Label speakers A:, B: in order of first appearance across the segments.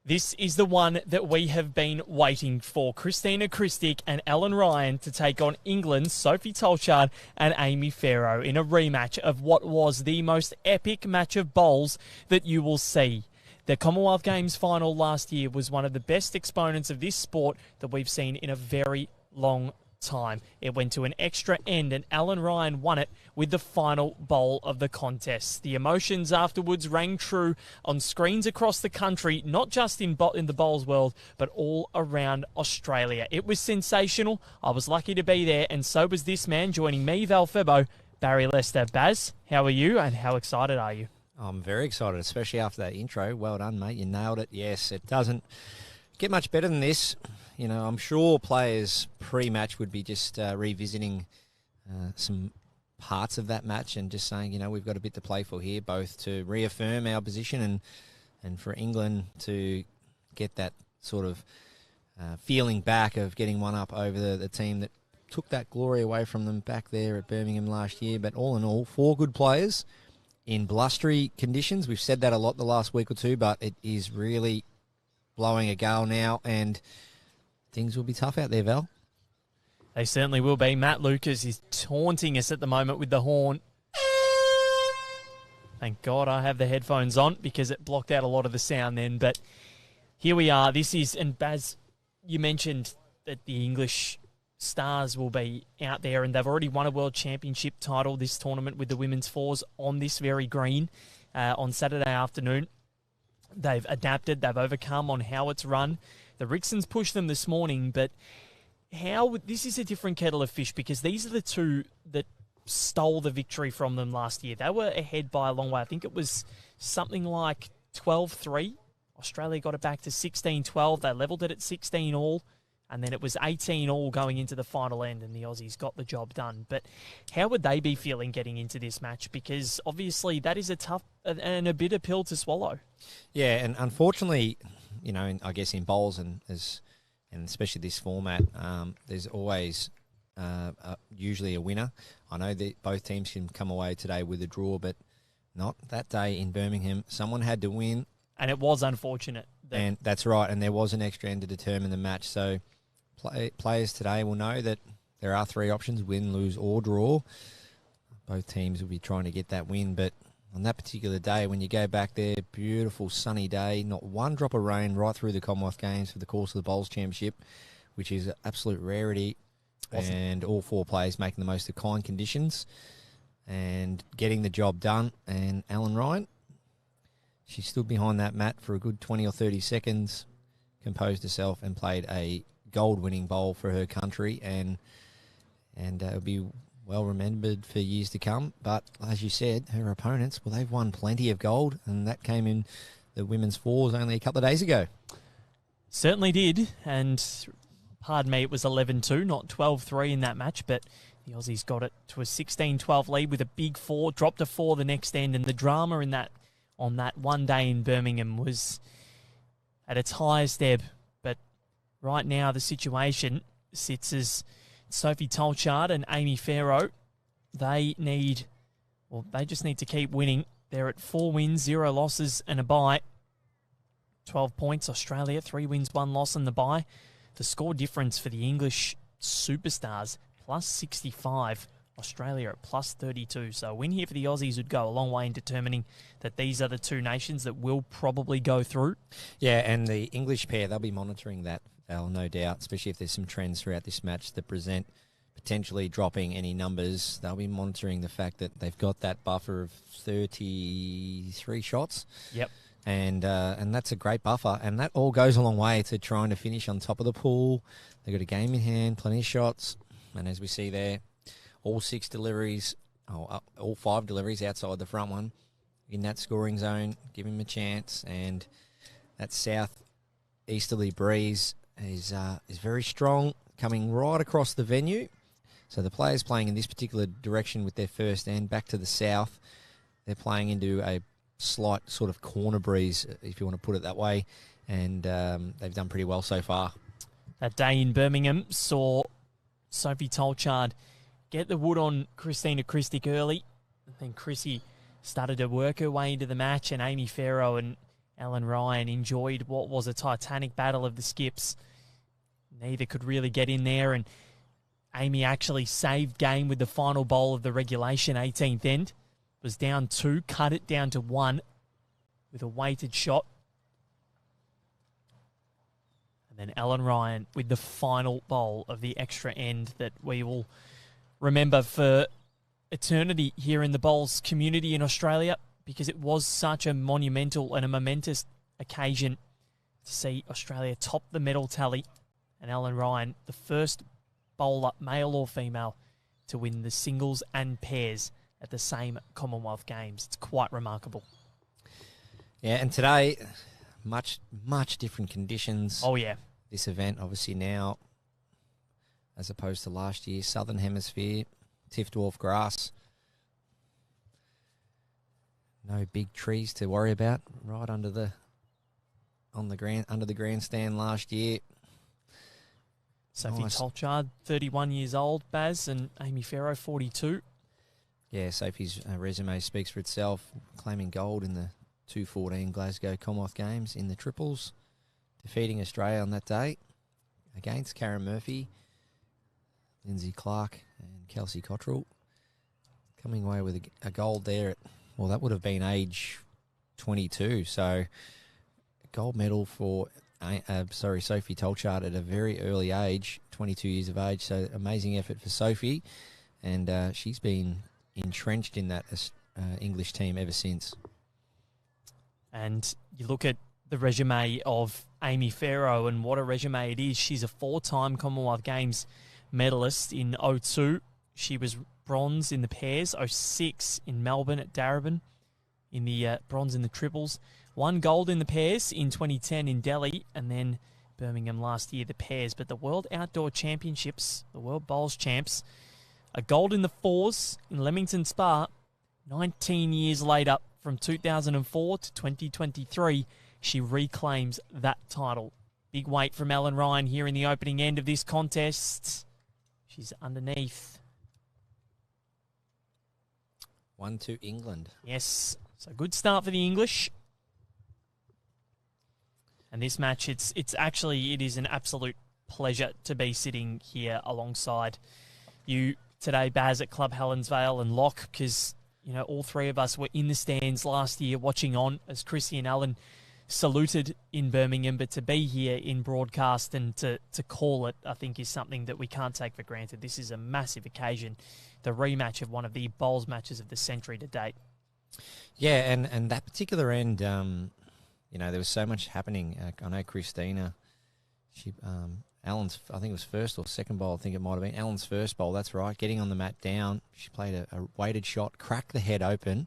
A: This is the one that we have been waiting for. Christina Christic and Ellen Ryan to take on England's Sophie Tolchard and Amy Farrow in a rematch of what was the most epic match of bowls that you will see. The Commonwealth Games final last year was one of the best exponents of this sport that we've seen in a very long time. It went to an extra end and Ellen Ryan won it with the final bowl of the contest. The emotions afterwards rang true on screens across the country, not just in the bowls world, but all around Australia. It was sensational. I was lucky to be there, and so was this man joining me, Val Febo, Barry Lester. Baz, how are you and how excited are you?
B: I'm very excited, especially after that intro. Well done, mate. You nailed it. Yes, it doesn't get much better than this. You know, I'm sure players pre-match would be just revisiting some parts of that match and just saying, you know, we've got a bit to play for here, both to reaffirm our position and for England to get that sort of feeling back of getting one up over the team that took that glory away from them back there at Birmingham last year. But all in all, 4 good players in blustery conditions. We've said that a lot the last week or two, but it is really blowing a gale now, and things will be tough out there, Val.
A: They certainly will be. Matt Lucas is taunting us at the moment with the horn. Thank God I have the headphones on because it blocked out a lot of the sound then. But here we are. This is, and Baz, you mentioned that the English stars will be out there and they've already won a World Championship title this tournament with the women's fours on this very green on Saturday afternoon. They've adapted. They've overcome on how it's run. The Rixons pushed them this morning, but this is a different kettle of fish because these are the two that stole the victory from them last year. They were ahead by a long way. I think it was something like 12-3. Australia got it back to 16-12. They levelled it at 16 all, and then it was 18 all going into the final end, and the Aussies got the job done. But how would they be feeling getting into this match? Because obviously that is a tough and a bitter pill to swallow.
B: Yeah, and unfortunately, you know, I guess in bowls and especially this format, there's always usually a winner. I know that both teams can come away today with a draw, but not that day in Birmingham. Someone had to win. And
A: it was unfortunate.
B: And that's right, and there was an extra end to determine the match. So players today will know that there are 3 options, win, lose, or draw. Both teams will be trying to get that win, but on that particular day, when you go back there, beautiful sunny day, not one drop of rain right through the Commonwealth Games for the course of the Bowls Championship, which is an absolute rarity. Awesome. And all 4 players making the most of kind conditions and getting the job done. And Ellen Ryan, she stood behind that mat for a good 20 or 30 seconds, composed herself and played a gold-winning bowl for her country, and it'll be well remembered for years to come. But as you said, her opponents, well, they've won plenty of gold, and that came in the women's fours only a couple of days ago.
A: Certainly did, and pardon me, it was 11-2, not 12-3 in that match, but the Aussies got it to a 16-12 lead with a big 4, dropped a 4 the next end, and the drama in that on that one day in Birmingham was at its highest ebb. But right now the situation sits as Sophie Tolchard and Amy Farrow. They just need to keep winning. They're at 4 wins, 0 losses and a bye. 12 points, Australia, 3 wins, 1 loss and the bye. The score difference for the English superstars, plus 65. Australia at plus 32. So a win here for the Aussies would go a long way in determining that these are the 2 nations that will probably go through.
B: Yeah, and the English pair, they'll be monitoring that, no doubt, especially if there's some trends throughout this match that present potentially dropping any numbers. They'll be monitoring the fact that they've got that buffer of 33 shots.
A: Yep.
B: And that's a great buffer, and that all goes a long way to trying to finish on top of the pool. They've got a game in hand, plenty of shots, and as we see there, all 6 deliveries, all 5 deliveries outside the front one in that scoring zone, give him a chance. And that south-easterly breeze is very strong, coming right across the venue. So the players playing in this particular direction with their first end back to the south, they're playing into a slight sort of corner breeze, if you want to put it that way, and they've done pretty well so far.
A: That day in Birmingham saw Sophie Tolchard get the wood on Christina Christic early. And then Chrissy started to work her way into the match, and Amy Farrow and Ellen Ryan enjoyed what was a titanic battle of the skips. Neither could really get in there, and Amy actually saved game with the final bowl of the regulation 18th end. Was down 2, cut it down to 1 with a weighted shot. And then Ellen Ryan with the final bowl of the extra end that we will remember for eternity here in the bowls community in Australia, because it was such a monumental and a momentous occasion to see Australia top the medal tally. And Ellen Ryan, the first bowler, male or female, to win the singles and pairs at the same Commonwealth Games. It's quite remarkable.
B: Yeah, and today, much different conditions.
A: Oh, yeah.
B: This event, obviously now, as opposed to last year, Southern Hemisphere, Tiff Dwarf grass. No big trees to worry about right under the grandstand last year.
A: Sophie
B: Nice.
A: Tolchard, 31 years old, Baz, and Amy Farrow, 42.
B: Yeah, Sophie's resume speaks for itself, claiming gold in the 2014 Glasgow Commonwealth Games in the triples, defeating Australia on that day against Karen Murphy, Lindsay Clark and Kelsey Cottrell, coming away with a gold there at, well, that would have been age 22, so gold medal for Sophie Tolchard at a very early age, 22 years of age, so amazing effort for Sophie, and she's been entrenched in that English team ever since.
A: And you look at the resume of Amy Farrow, and what a resume it is. She's a 4-time Commonwealth Games medalist in 2002. She was bronze in the pairs, 2006 in Melbourne at Darebin, in the bronze in the triples. 1 gold in the pairs in 2010 in Delhi, and then Birmingham last year, the pairs. But the World Outdoor Championships, the World Bowls Champs, a gold in the fours in Leamington Spa, 19 years later, from 2004 to 2023, she reclaims that title. Big weight from Ellen Ryan here in the opening end of this contest. She's underneath.
B: 1-2 England.
A: Yes, so good start for the English. And this match, it is an absolute pleasure to be sitting here alongside you today, Baz, at Club Helensvale and Locke, because all three of us were in the stands last year watching on as Chrissy and Alan saluted in Birmingham, but to be here in broadcast and to call it, I think, is something that we can't take for granted. This is a massive occasion, the rematch of one of the bowls matches of the century to date.
B: Yeah, and that particular end, there was so much happening. I know Christina, Alan's, I think it was first or second bowl, I think it might have been. Alan's first bowl, that's right, getting on the mat down. She played a weighted shot, cracked the head open,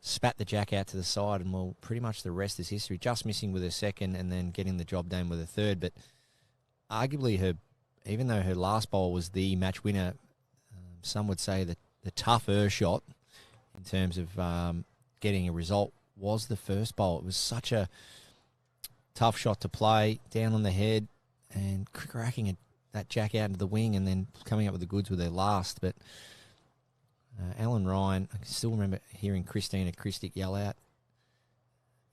B: spat the jack out to the side, and, well, pretty much the rest is history. Just missing with her second and then getting the job done with her third. But arguably, even though her last bowl was the match winner, some would say that the tougher shot in terms of getting a result was the first bowl. It was such a tough shot to play, down on the head, and cracking that jack out into the wing and then coming up with the goods with their last. But Ellen Ryan, I can still remember hearing Christina Christic yell out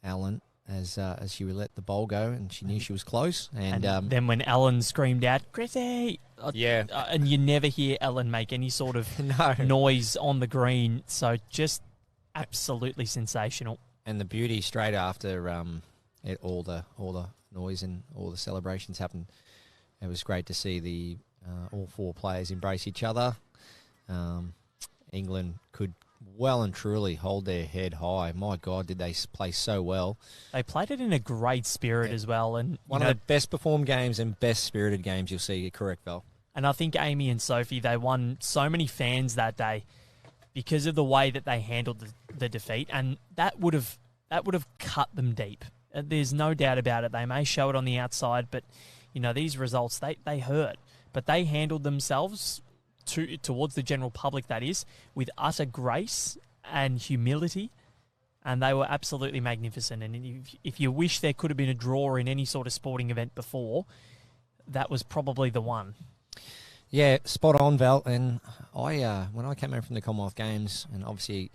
B: Ellen as she would let the bowl go, and she knew she was close. And
A: then when Ellen screamed out, Chrissy!
B: Yeah.
A: And you never hear Ellen make any sort of
B: no
A: noise on the green. So just absolutely sensational.
B: And the beauty straight after all the noise and all the celebrations happened, it was great to see the all four players embrace each other. England could well and truly hold their head high. My God, did they play so well.
A: They played it in a great spirit as well. And
B: one of the best performed games and best spirited games you'll see, correct, Val?
A: And I think Amy and Sophie, they won so many fans that day because of the way that they handled the defeat. And that would have cut them deep. There's no doubt about it. They may show it on the outside, but these results, they hurt. But they handled themselves towards the general public, that is, with utter grace and humility, and they were absolutely magnificent. And if you wish there could have been a draw in any sort of sporting event before, that was probably the one.
B: Yeah, spot on, Val. And I, when I came home from the Commonwealth Games, and obviously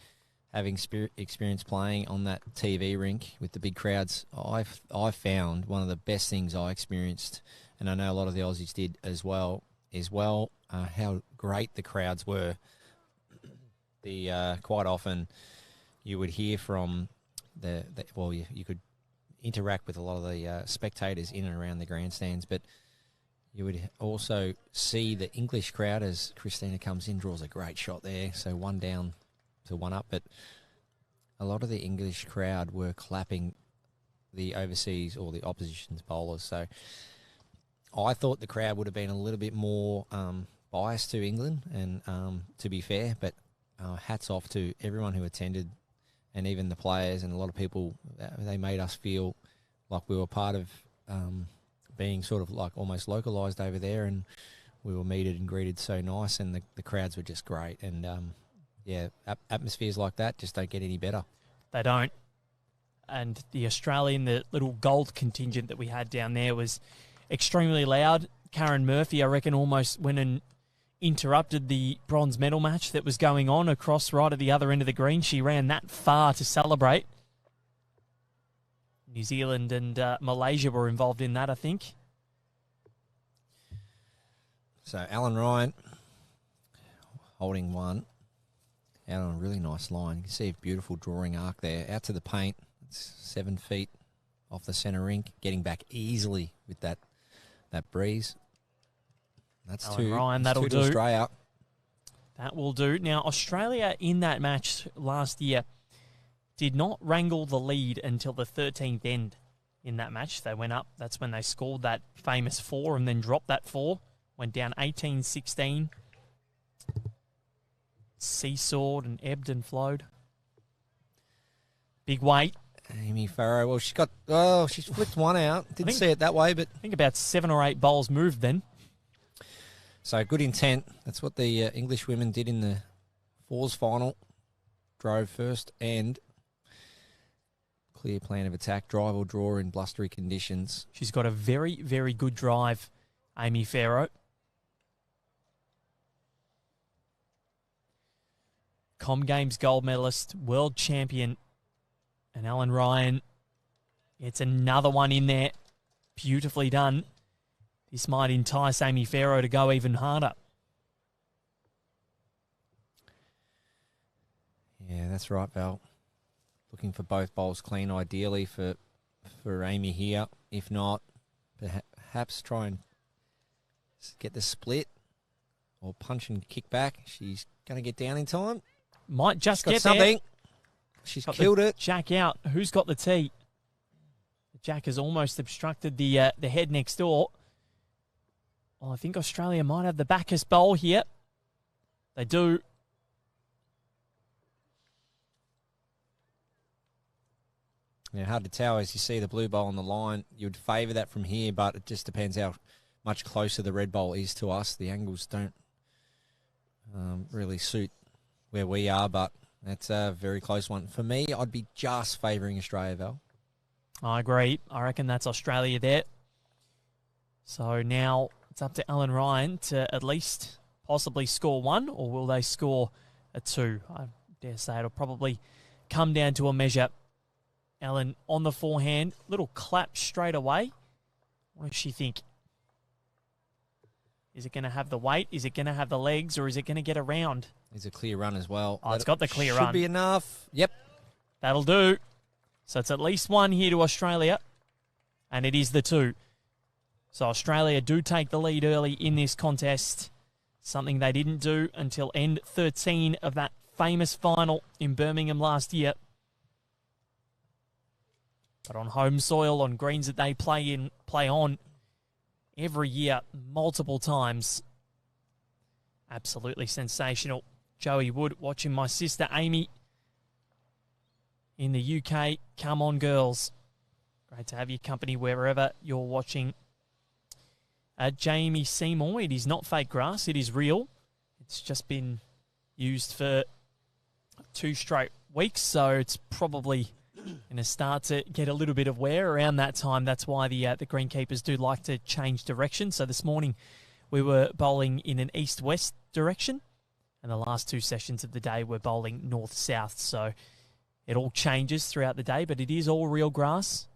B: having experience playing on that TV rink with the big crowds, I found one of the best things I experienced, and I know a lot of the Aussies did as well, how great the crowds were. Quite often you would hear from you could interact with a lot of the spectators in and around the grandstands, but you would also see the English crowd as Christina comes in, draws a great shot there, so 1 down to 1 up, but a lot of the English crowd were clapping the overseas or the opposition's bowlers, so I thought the crowd would have been a little bit more biased to England, and to be fair, but hats off to everyone who attended, and even the players and a lot of people. They made us feel like we were part of being sort of like almost localised over there, and we were meted and greeted so nice, and the crowds were just great. And atmospheres like that just don't get any better.
A: They don't. And the little gold contingent that we had down there was extremely loud. Karen Murphy, I reckon, almost went and interrupted the bronze medal match that was going on across right at the other end of the green. She ran that far to celebrate. New Zealand and Malaysia were involved in that, I think.
B: So Alan Ryan holding one out on a really nice line. You can see a beautiful drawing arc there. Out to the paint. It's 7 feet off the centre rink. Getting back easily with that breeze. That's
A: Alan
B: two.
A: Ryan,
B: that's
A: that'll
B: two to
A: do.
B: Australia.
A: That will do. Now, Australia in that match last year did not wrangle the lead until the 13th end in that match. They went up. That's when they scored that famous 4 and then dropped that 4. Went down 18-16. Seesawed and ebbed and flowed. Big weight.
B: Amy Farrow. Well, she's flicked one out. Didn't see it that way, but
A: I think about 7 or 8 bowls moved then.
B: So good intent. That's what the English women did in the fours final. Drove first and clear plan of attack, drive or draw in blustery conditions.
A: She's got a very, very good drive, Amy Farrow. Com Games gold medalist, world champion, and Alan Ryan. It's another one in there. Beautifully done. This might entice Amy Farrow to go even harder.
B: Yeah, that's right, Val. Looking for both bowls clean, ideally, for Amy here. If not, perhaps try and get the split or punch and kick back. She's going to get down in time.
A: Might just get
B: something.
A: there.
B: She's killed it.
A: Jack out. Who's got the tee? The Jack has almost obstructed the head next door. Well, I think Australia might have the Bacchus bowl here. They do.
B: Yeah, hard to tell as you see the blue bowl on the line. You would favour that from here, but it just depends how much closer the red bowl is to us. The angles don't really suit where we are, but that's a very close one. For me, I'd be just favouring Australia, Val.
A: I agree. I reckon that's Australia there. So now it's up to Alan Ryan to at least possibly score 1, or will they score a 2? I dare say it'll probably come down to a measure. Ellen on the forehand, little clap straight away. What does she think? Is it going to have the weight? Is it going to have the legs? Or is it going to get around?
B: There's a clear run as well.
A: Oh, it's got the clear run.
B: Should be enough. Yep.
A: That'll do. So it's at least 1 here to Australia. And it is the 2. So Australia do take the lead early in this contest. Something they didn't do until end 13 of that famous final in Birmingham last year. But on home soil, on greens that they play on every year, multiple times. Absolutely sensational. Joey Wood watching my sister Amy in the UK. Come on, girls. Great to have your company wherever you're watching. Jamie Seymour, it is not fake grass, it is real. It's just been used for 2 straight weeks, so it's probably going to start to get a little bit of wear around that time. That's why the greenkeepers do like to change direction. So this morning we were bowling in an east-west direction, and the last two sessions of the day were bowling north-south. So it all changes throughout the day, but it is all real grass.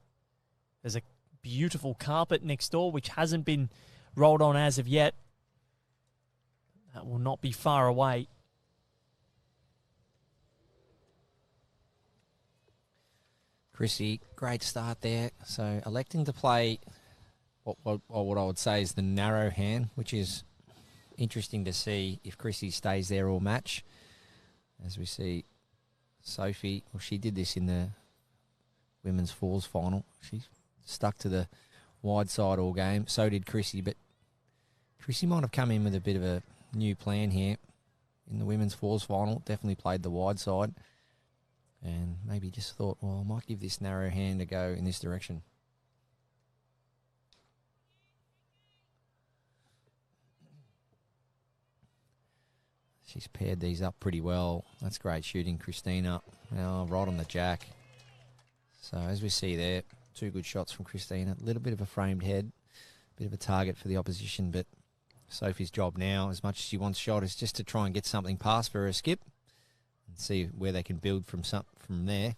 A: There's a beautiful carpet next door, which hasn't been rolled on as of yet. That will not be far away.
B: Chrissy, great start there. So electing to play what I would say is the narrow hand, which is interesting to see if Chrissy stays there all match. As we see Sophie, well, she did this in the women's fours final. She stuck to the wide side all game. So did Chrissy, but Chrissy might have come in with a bit of a new plan here in the women's fours final. Definitely played the wide side. And maybe just thought, well, I might give this narrow hand a go in this direction. She's paired these up pretty well. That's great shooting, Christina. Now right on the jack. So as we see there, two good shots from Christina. A little bit of a framed head, bit of a target for the opposition, but Sophie's job now, as much as she wants shot, is just to try and get something past for her skip. See where they can build from there.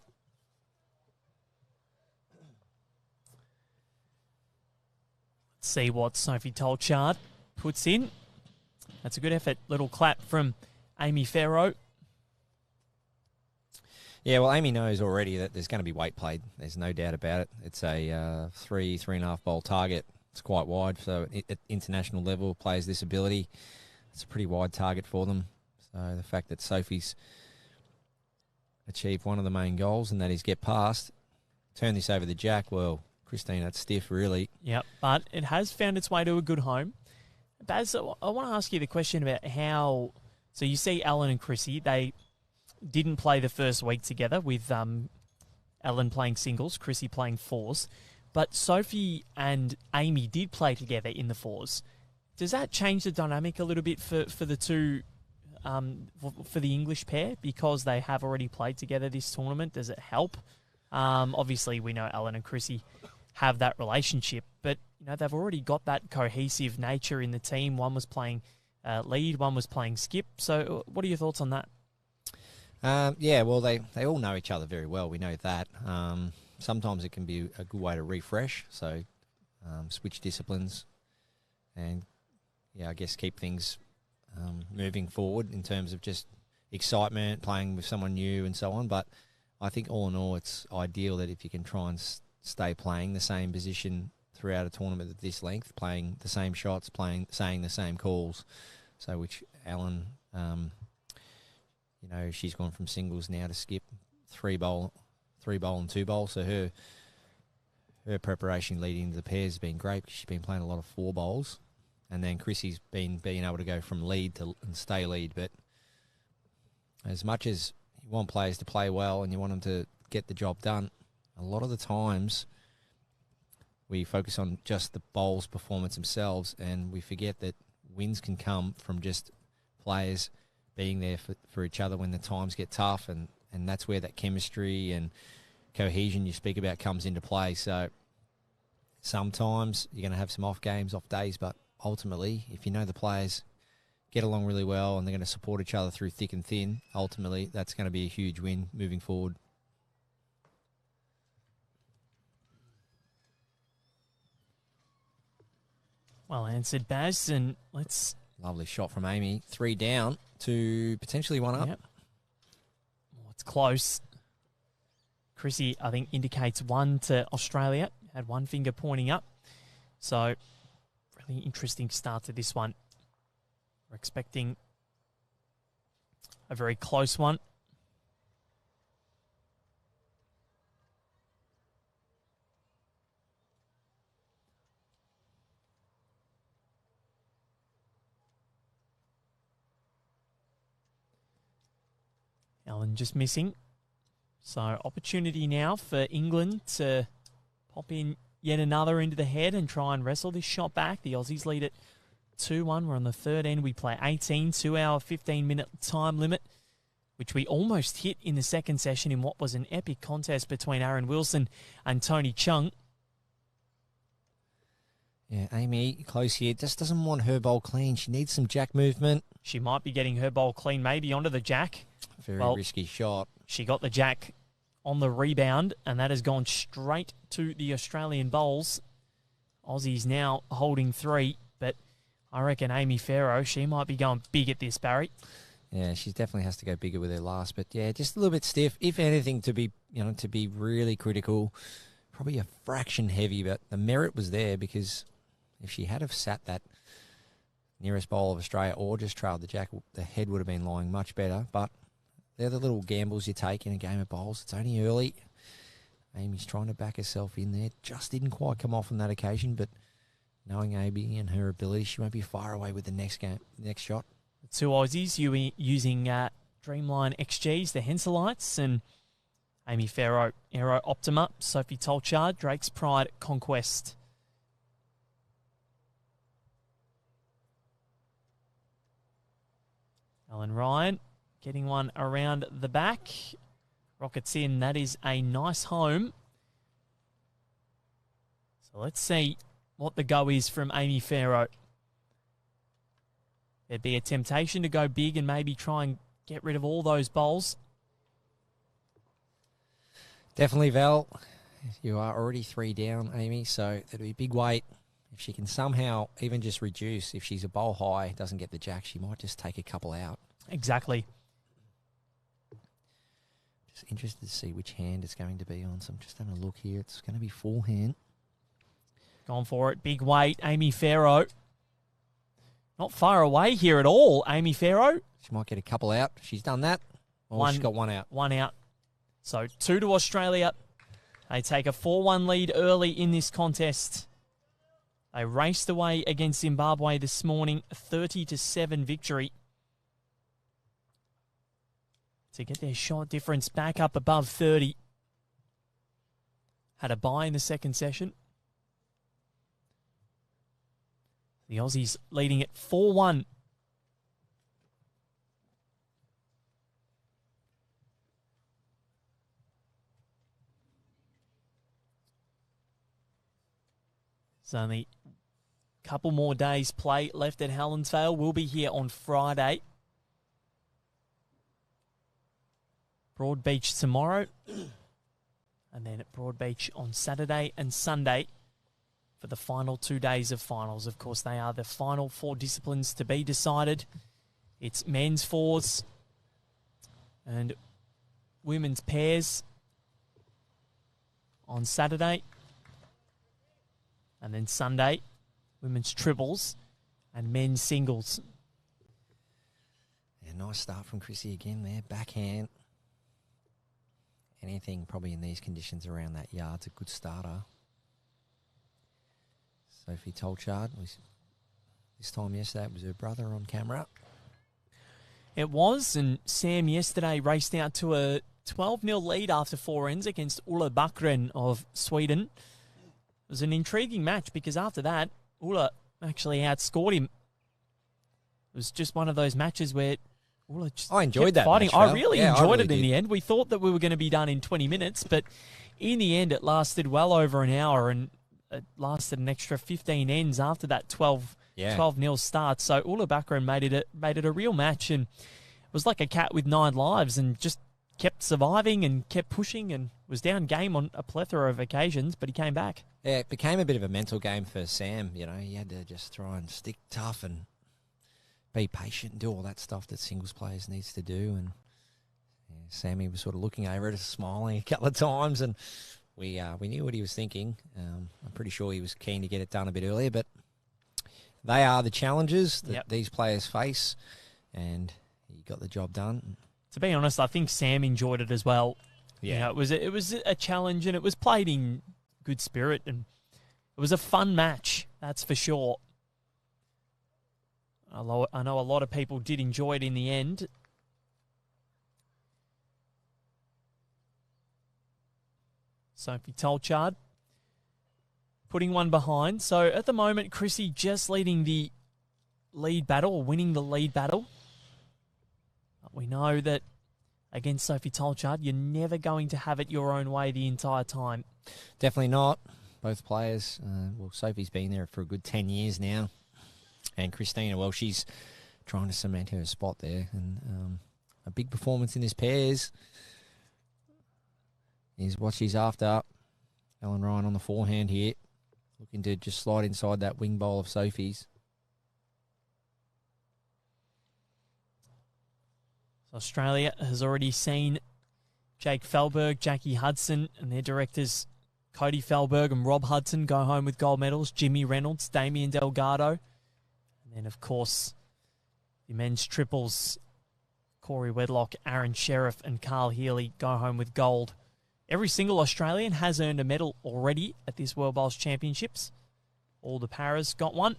A: Let's see what Sophie Tolchard puts in. That's a good effort. Little clap from Amy Farrow.
B: Yeah, well, Amy knows already that there's going to be weight played. There's no doubt about it. It's a 3.5 bowl target. It's quite wide, so at international level, players this ability, it's a pretty wide target for them. So the fact that Sophie's achieve one of the main goals, and that is get past, turn this over the jack. Well, Christine, that's stiff, really.
A: Yep, but it has found its way to a good home. Baz, I want to ask you the question about how... So you see Ellen and Chrissy, they didn't play the first week together with Ellen playing singles, Chrissy playing fours, but Sophie and Amy did play together in the fours. Does that change the dynamic a little bit for the two... for the English pair, because they have already played together this tournament? Does it help? Obviously, we know Ellen and Chrissy have that relationship, but they've already got that cohesive nature in the team. One was playing lead, one was playing skip. So what are your thoughts on that?
B: Yeah, well, they all know each other very well. We know that. Sometimes it can be a good way to refresh, so switch disciplines and, I guess keep things moving forward in terms of just excitement, playing with someone new and so on. But I think all in all, it's ideal that if you can try and stay playing the same position throughout a tournament of this length, playing the same shots, saying the same calls. So which Ellen, she's gone from singles now to skip, 3 bowl and 2 bowl. So her preparation leading into the pairs has been great because she's been playing a lot of 4 bowls. And then Chrissy's being able to go from lead and stay lead. But as much as you want players to play well and you want them to get the job done, a lot of the times we focus on just the bowls' performance themselves, and we forget that wins can come from just players being there for each other when the times get tough, and that's where that chemistry and cohesion you speak about comes into play. So sometimes you're going to have some off games, off days, but ultimately, if you know the players get along really well and they're going to support each other through thick and thin, ultimately that's going to be a huge win moving forward.
A: Well answered, Baz, and let's...
B: Lovely shot from Amy. 3 down to potentially 1 up.
A: Yep. Well, it's close. Chrissy, I think, indicates 1 to Australia. Had one finger pointing up. So, really interesting start to this one. We're expecting a very close one. Ellen just missing. So opportunity now for England to pop in yet another into the head and try and wrestle this shot back. The Aussies lead it 2-1. We're on the third end. We play 18, 2-hour, 15-minute time limit, which we almost hit in the second session in what was an epic contest between Aaron Wilson and Tony Chung.
B: Yeah, Amy, close here, just doesn't want her bowl clean. She needs some jack movement.
A: She might be getting her bowl clean, maybe onto the jack.
B: Very risky shot.
A: She got the jack on the rebound, and that has gone straight to the Australian bowls. Aussies now holding 3, but I reckon Amy Farrow, she might be going big at this, Barry.
B: Yeah, she definitely has to go bigger with her last, but yeah, just a little bit stiff. If anything, to be really critical, probably a fraction heavy, but the merit was there because if she had have sat that nearest bowl of Australia or just trailed the jack, the head would have been lying much better. But they're the little gambles you take in a game of bowls. It's only early. Amy's trying to back herself in there. Just didn't quite come off on that occasion, but knowing Amy and her ability, she won't be far away with the next shot.
A: The 2 Aussies using Dreamline XGs, the Henselites, and Amy Farrow, Aero Optima, Sophie Tolchard, Drake's Pride, Conquest. Ellen Ryan getting one around the back. Rockets in. That is a nice home. So let's see what the go is from Amy Farrow. There'd be a temptation to go big and maybe try and get rid of all those bowls.
B: Definitely, Val. You are already 3 down, Amy, so that'll be a big weight. If she can somehow even just reduce, if she's a bowl high, doesn't get the jack, she might just take a couple out.
A: Exactly.
B: Just interested to see which hand it's going to be on, so I'm just having a look here. It's going to be forehand.
A: Gone for it. Big weight, Amy Farrow. Not far away here at all, Amy Farrow.
B: She might get a couple out. She's done that. Oh, she's got 1 out.
A: 1 out. So 2 to Australia. They take a 4-1 lead early in this contest. They raced away against Zimbabwe this morning, 30-7 victory. To get their shot difference back up above 30. Had a bye in the second session. The Aussies leading it 4-1. There's only a couple more days play left at Helensvale. We'll be here on Friday. Broadbeach tomorrow. And then at Broadbeach on Saturday and Sunday for the final 2 days of finals. Of course, they are the final 4 disciplines to be decided. It's men's 4s and women's pairs on Saturday. And then Sunday, women's triples and men's singles.
B: Yeah, nice start from Chrissy again there. Backhand. Anything probably in these conditions around that yard's a good starter. Sophie Tolchard, this time yesterday it was her brother on camera.
A: It was, and Sam yesterday raced out to a 12-0 lead after 4 ends against Ulla Backren of Sweden. It was an intriguing match because after that, Ulla actually outscored him. It was just one of those matches where Ulla just
B: I enjoyed that
A: fighting.
B: match,
A: I really enjoyed it in
B: did.
A: the end. We thought that we were going to be done in 20 minutes, but in the end it lasted well over an hour and it lasted an extra 15 ends after that 12-0 start. So Ulla Backren made it a real match, and it was like a cat with 9 lives and just kept surviving and kept pushing and was down game on a plethora of occasions, but he came back.
B: Yeah, it became a bit of a mental game for Sam. You know, he had to just try and stick tough and be patient and do all that stuff that singles players needs to do. And yeah, Sammy was sort of looking over at us, smiling a couple of times, and we knew what he was thinking. I'm pretty sure he was keen to get it done a bit earlier, but they are the challenges that these players face, and he got the job done.
A: To be honest, I think Sam enjoyed it as well.
B: Yeah,
A: you know, it was a challenge, and it was played in good spirit, and it was a fun match, that's for sure. I know a lot of people did enjoy it in the end. Sophie Tolchard putting one behind. So at the moment, Chrissy just leading the lead battle, or winning the lead battle. But we know that against Sophie Tolchard, you're never going to have it your own way the entire time.
B: Definitely not. both players. Well, Sophie's been there for a good 10 years now. And Christina, well, she's trying to cement her spot there. And a big performance in this pairs is what she's after. Ellen Ryan on the forehand here. Looking to just slide inside that wing bowl of Sophie's.
A: Australia has already seen Jake Felberg, Jackie Hudson, and their directors Cody Felberg and Rob Hudson go home with gold medals. Jimmy Reynolds, Damien Delgado. And then, of course, the men's triples, Corey Wedlock, Aaron Sheriff, and Carl Healy go home with gold. Every single Australian has earned a medal already at this World Bowls Championships. All the paras got one.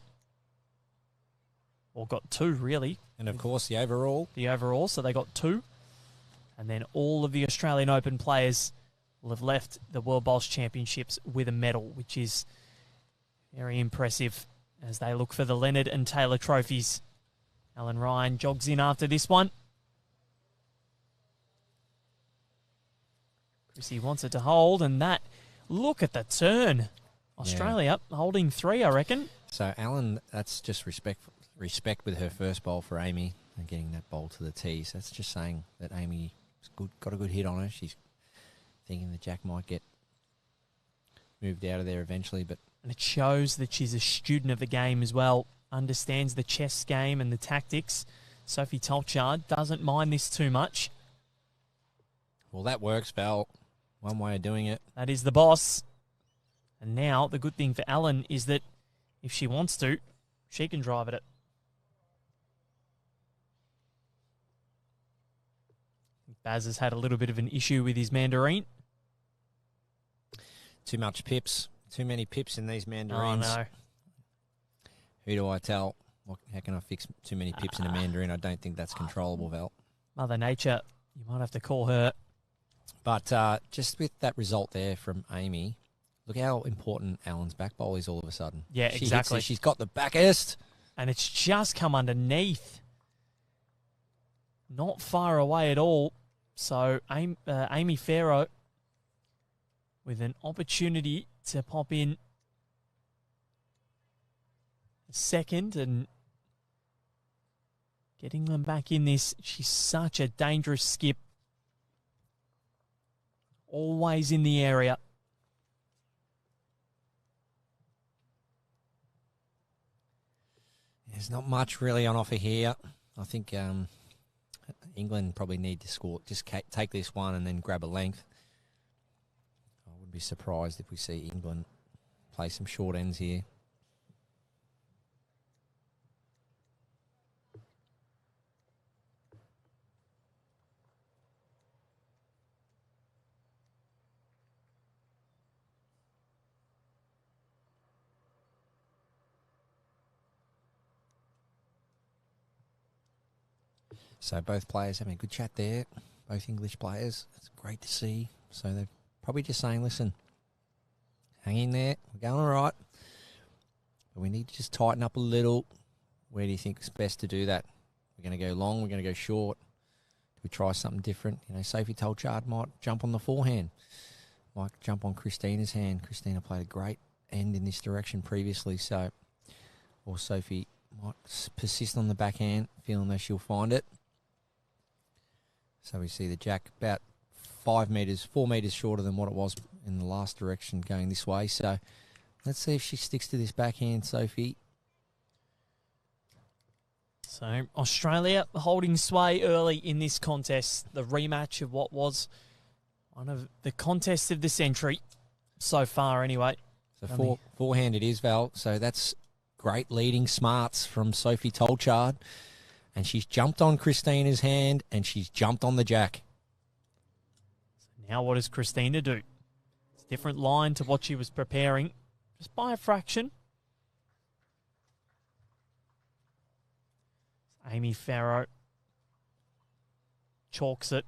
A: Or got two, really.
B: And, of course, the overall.
A: The overall, so they got two. And then all of the Australian Open players will have left the World Bowls Championships with a medal, which is very impressive as they look for the Leonard and Taylor trophies. Ellen Ryan jogs in after this one. Chrissy wants it to hold, and that, look at the turn. Australia holding 3, I reckon.
B: So, Ellen, that's just respect with her first bowl for Amy and getting that bowl to the tee. So that's just saying that Amy got a good hit on her. She's thinking that Jack might get moved out of there eventually.
A: And it shows that she's a student of the game as well, understands the chess game and the tactics. Sophie Tolchard doesn't mind this too much.
B: Well, that works, Val. One way of doing it.
A: That is the boss. And now the good thing for Ellen is that if she wants to, she can drive at it. Baz has had a little bit of an issue with his mandarin.
B: Too much pips. Too many pips in these mandarins.
A: Oh, no.
B: Who do I tell? How can I fix too many pips in a mandarin? I don't think that's controllable, Val.
A: Mother Nature, you might have to call her.
B: But just with that result there from Amy, look how important Ellen's back bowl is all of a sudden.
A: Yeah, exactly.
B: She's got the backest.
A: And it's just come underneath. Not far away at all. So Amy Farrow with an opportunity to pop in second and getting them back in this. She's such a dangerous skip. Always in the area.
B: There's not much really on offer here. I think England probably need to score. Just take this one and then grab a length. I wouldn't be surprised if we see England play some short ends here. So both players having a good chat there, both English players. It's great to see. So they're probably just saying, listen, hang in there. We're going all right. But we need to just tighten up a little. Where do you think it's best to do that? We're going to go long. We're going to go short. Do we try something different? You know, Sophie Tolchard might jump on the forehand. Might jump on Christina's hand. Christina played a great end in this direction previously. So, or Sophie might persist on the backhand, feeling that she'll find it. So we see the Jack about 4 metres shorter than what it was in the last direction going this way. So let's see if she sticks to this backhand, Sophie.
A: So Australia holding sway early in this contest. The rematch of what was one of the contests of the century so far anyway.
B: So forehand it is, Val. So that's great leading smarts from Sophie Tolchard. And she's jumped on Christina's hand, and she's jumped on the Jack.
A: So now what does Christina do? It's a different line to what she was preparing, just by a fraction. Amy Farrow chalks it.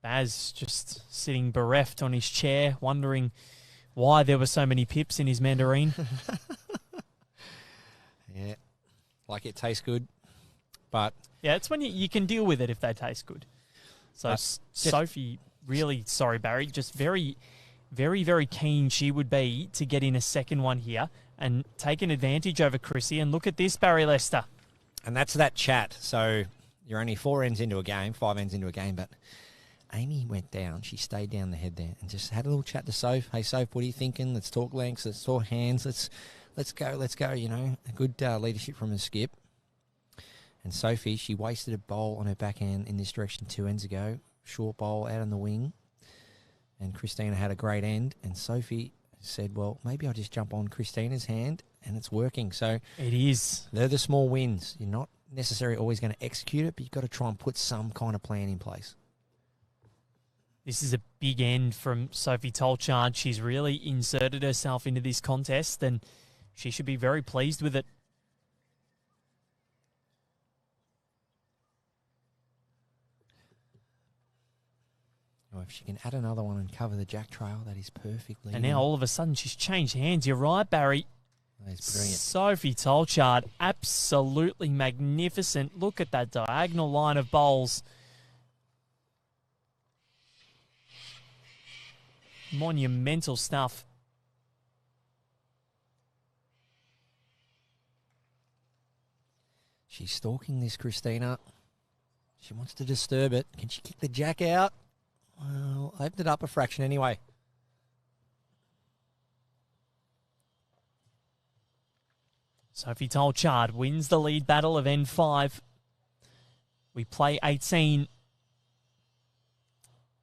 A: Baz just sitting bereft on his chair, wondering why there were so many pips in his mandarin.
B: Yeah, like it tastes good. But
A: yeah, it's when you can deal with it if they taste good. So Sophie, really, sorry, Barry, just very, very, very keen she would be to get in a second one here and take an advantage over Chrissy. And look at this, Barry Lester.
B: And that's that chat. So you're only 4 ends into a game, 5 ends into a game, but Amy went down. She stayed down the head there and just had a little chat to Soph. Hey, Soph, what are you thinking? Let's talk lengths. Let's talk hands. Let's go. You know, a good leadership from the skip. And Sophie, she wasted a bowl on her backhand in this direction 2 ends ago. Short bowl out on the wing. And Christina had a great end. And Sophie said, well, maybe I'll just jump on Christina's hand, and it's working. So
A: it is.
B: They're the small wins. You're not necessarily always going to execute it, but you've got to try and put some kind of plan in place.
A: This is a big end from Sophie Tolchard. She's really inserted herself into this contest, and she should be very pleased with it.
B: Oh, if she can add another one and cover the jack trail, that is perfectly.
A: And now all of a sudden she's changed hands. You're right, Barry.
B: That's brilliant.
A: Sophie Tolchard, absolutely magnificent. Look at that diagonal line of bowls. Monumental stuff.
B: She's stalking this, Christina. She wants to disturb it. Can she kick the jack out? Well, opened it up a fraction anyway.
A: Sophie Tolchard wins the lead battle of N5. We play 18.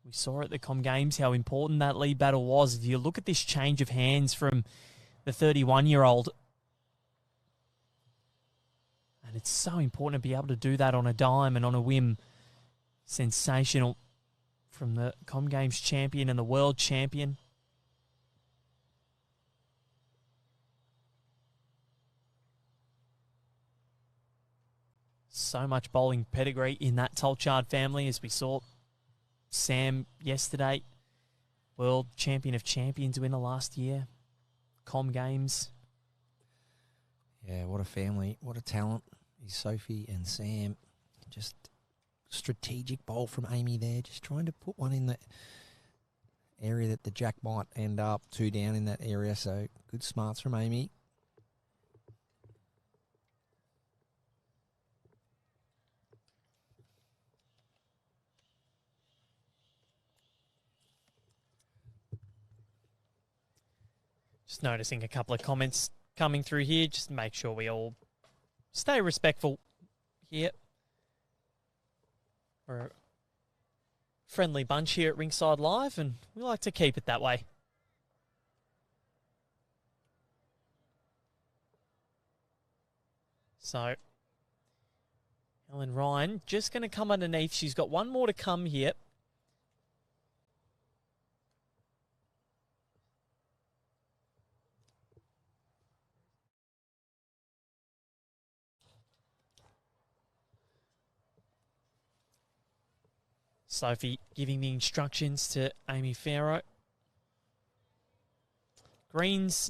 A: We saw at the Com Games how important that lead battle was. If you look at this change of hands from the 31-year-old, and it's so important to be able to do that on a dime and on a whim. Sensational from the Com Games champion and the world champion. So much bowling pedigree in that Tolchard family, as we saw Sam yesterday, world champion of champions winner last year. Com Games.
B: Yeah, what a family. What a talent is Sophie and Sam. Just strategic bowl from Amy there. Just trying to put one in the area that the jack might end up 2 down in that area. So good smarts from Amy.
A: Just noticing a couple of comments coming through here. Just make sure we all stay respectful here. We're a friendly bunch here at Ringside Live, and we like to keep it that way. So, Ellen Ryan just going to come underneath. She's got one more to come here. Sophie giving the instructions to Amy Farrow. Greens,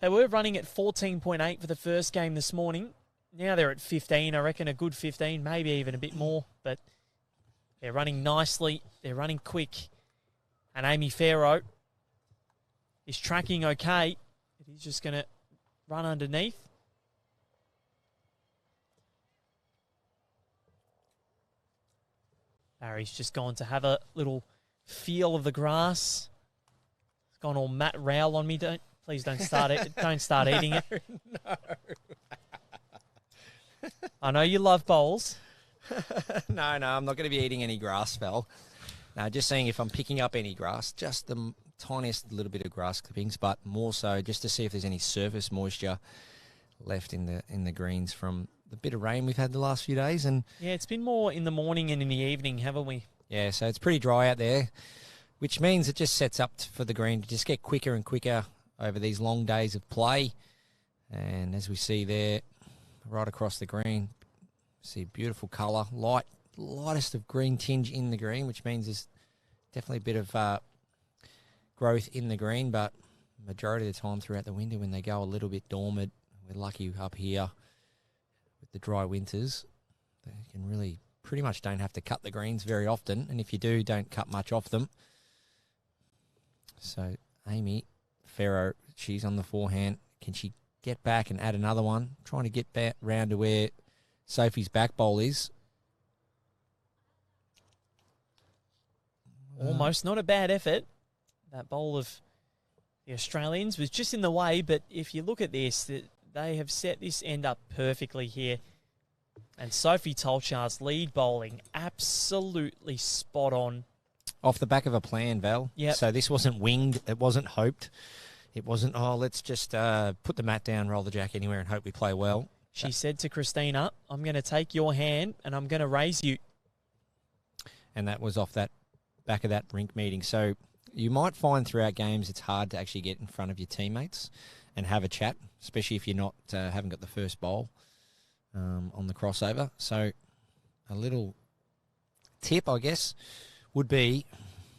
A: they were running at 14.8 for the first game this morning. Now they're at 15. I reckon a good 15, maybe even a bit more. But they're running nicely. They're running quick. And Amy Farrow is tracking okay. He's just going to run underneath. Barry's just gone to have a little feel of the grass. It's gone all Matt Rowell on me. Please don't start it. Don't start eating it.
B: No.
A: I know you love bowls.
B: No, I'm not going to be eating any grass, Val. No, just seeing if I'm picking up any grass, just the tiniest little bit of grass clippings, but more so just to see if there's any surface moisture left in the greens from the bit of rain we've had the last few days. And
A: yeah, it's been more in the morning and in the evening, haven't we?
B: Yeah, so it's pretty dry out there, which means it just sets up for the green to just get quicker and quicker over these long days of play. And as we see there, right across the green, see beautiful colour, lightest of green tinge in the green, which means there's definitely a bit of growth in the green, but majority of the time throughout the winter when they go a little bit dormant, we're lucky up here with the dry winters, they can really pretty much don't have to cut the greens very often, and if you do, don't cut much off them. So Amy Farrow, she's on the forehand. Can she get back and add another one? Trying to get back round to where Sophie's back bowl is.
A: Almost not a bad effort. That bowl of the Australians was just in the way, but if you look at this, they have set this end up perfectly here. And Sophie Tolchard's lead bowling, absolutely spot on.
B: Off the back of a plan, Val.
A: Yep.
B: So this wasn't winged. It wasn't hoped. It wasn't, let's just put the mat down, roll the jack anywhere and hope we play well.
A: She said to Christina, I'm going to take your hand and I'm going to raise you.
B: And that was off that back of that rink meeting. So you might find throughout games it's hard to actually get in front of your teammates and have a chat, especially if you're not haven't got the first bowl on the crossover. So a little tip, I guess, would be,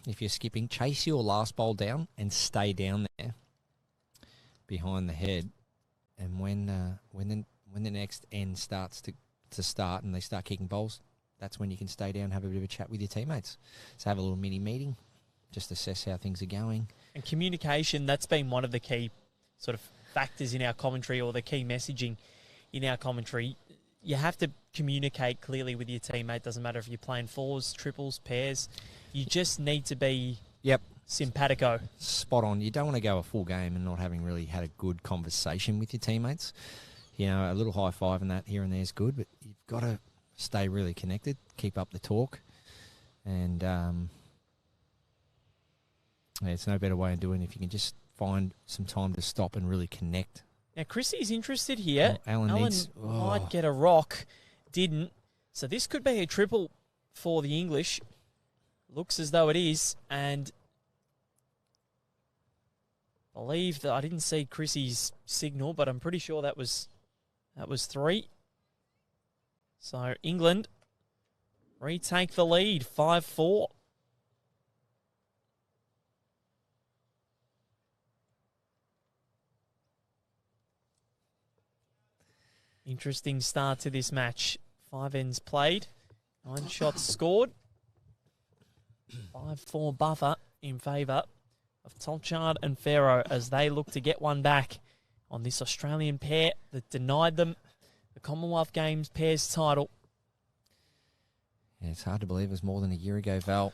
B: if you're skipping, chase your last bowl down and stay down there behind the head. And when the next end starts to start and they start kicking bowls, that's when you can stay down and have a bit of a chat with your teammates. So have a little mini meeting, just assess how things are going.
A: And communication, that's been one of the key sort of factors in our commentary, or the key messaging in our commentary. You have to communicate clearly with your teammate. Doesn't matter if you're playing fours, triples, pairs. You just need to be simpatico.
B: Spot on. You don't want to go a full game and not having really had a good conversation with your teammates. You know, a little high five and that here and there is good, but you've got to stay really connected, keep up the talk, and it's no better way of doing it if you can just find some time to stop and really connect.
A: Now, Chrissy's interested here.
B: Alan
A: might get a rock. Didn't. So this could be a triple for the English. Looks as though it is. And I believe that I didn't see Chrissy's signal, but I'm pretty sure that was 3. So England retake the lead, 5-4. Interesting start to this match. 5 ends played, 9 shots scored. 5-4 buffer in favour of Tolchard and Farrow as they look to get one back on this Australian pair that denied them the Commonwealth Games pairs title.
B: Yeah, it's hard to believe it was more than a year ago, Val.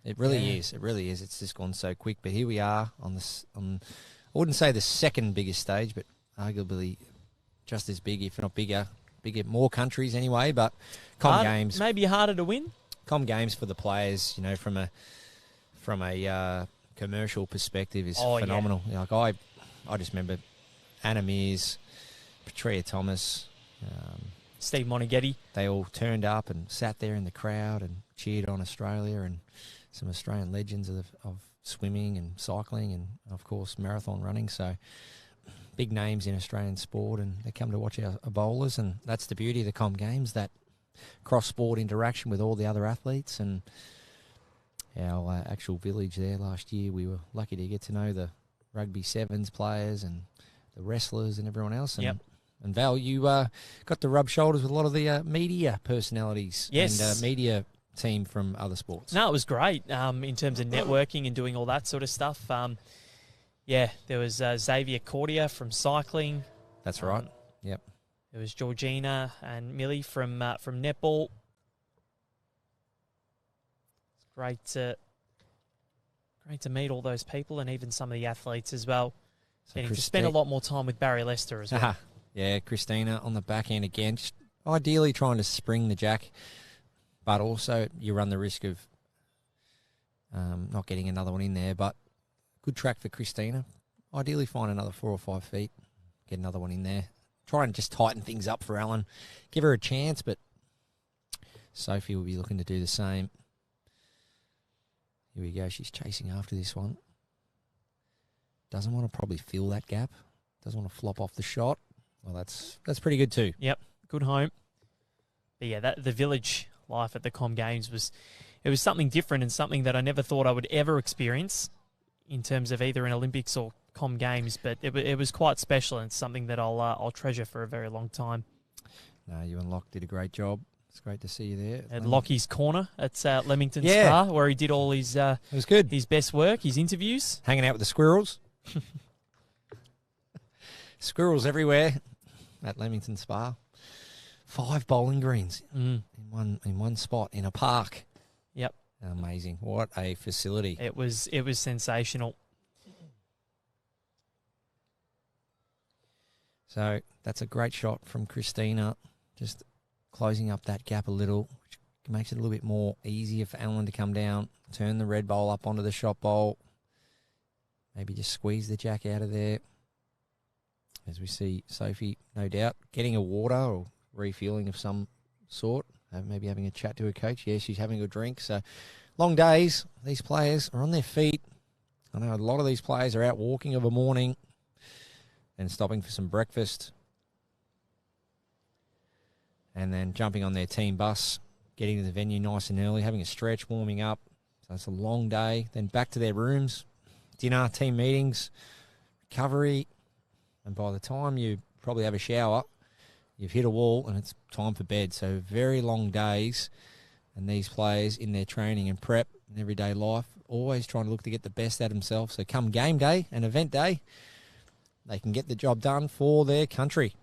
B: It really is. It really is. It's just gone so quick. But here we are on this. I wouldn't say the second biggest stage, but arguably just as big, if not bigger, more countries anyway. But Games,
A: maybe harder to win.
B: Games for the players, you know, from a commercial perspective is phenomenal. Yeah. Like I just remember Anna Mears, Petria Thomas,
A: Steve Monaghetti.
B: They all turned up and sat there in the crowd and cheered on Australia, and some Australian legends of swimming and cycling and, of course, marathon running. So big names in Australian sport, and they come to watch our bowlers, and that's the beauty of the Com Games, that cross-sport interaction with all the other athletes. And our actual village there last year, we were lucky to get to know the rugby sevens players and the wrestlers and everyone else. And, and Val, you got to rub shoulders with a lot of the media personalities and media team from other sports.
A: No, it was great in terms of networking and doing all that sort of stuff. There was Xavier Cordia from cycling.
B: That's right. Yep.
A: There was Georgina and Millie from netball. It's great to meet all those people and even some of the athletes as well. So getting to spend a lot more time with Barry Lester as well.
B: Yeah, Christina on the back end again. Just ideally trying to spring the jack, but also you run the risk of not getting another one in there. But good track for Christina. Ideally find another 4 or 5 feet, get another one in there. Try and just tighten things up for Ellen. Give her a chance, but Sophie will be looking to do the same. Here we go. She's chasing after this one. Doesn't want to probably fill that gap. Doesn't want to flop off the shot. Well, that's pretty good too.
A: Yep, good home. But yeah, the village life at the Com Games was something different and something that I never thought I would ever experience in terms of either an Olympics or Com Games. But it was quite special, and something that I'll treasure for a very long time.
B: No, you and Locke did a great job. It's great to see you there.
A: At Lockie's Corner at Leamington
B: Yeah.
A: Spa, where he did all his
B: It was good.
A: his best work, his interviews.
B: Hanging out with the squirrels. Squirrels everywhere at Leamington Spa. 5 bowling greens in one spot in a park.
A: Yep.
B: Amazing. What a facility.
A: It was sensational.
B: So that's a great shot from Christina, just closing up that gap a little, which makes it a little bit more easier for Alan to come down, turn the red bowl up onto the shot bowl, maybe just squeeze the jack out of there. As we see Sophie, no doubt, getting a water or refueling of some sort, maybe having a chat to her coach. Yeah, she's having a drink. So long days. These players are on their feet. I know a lot of these players are out walking of a morning and stopping for some breakfast and then jumping on their team bus, getting to the venue nice and early, having a stretch, warming up. So it's a long day. Then back to their rooms, dinner, team meetings, recovery. And by the time you probably have a shower, you've hit a wall and it's time for bed. So very long days. And these players in their training and prep and everyday life, always trying to look to get the best out of themselves. So come game day and event day, they can get the job done for their country.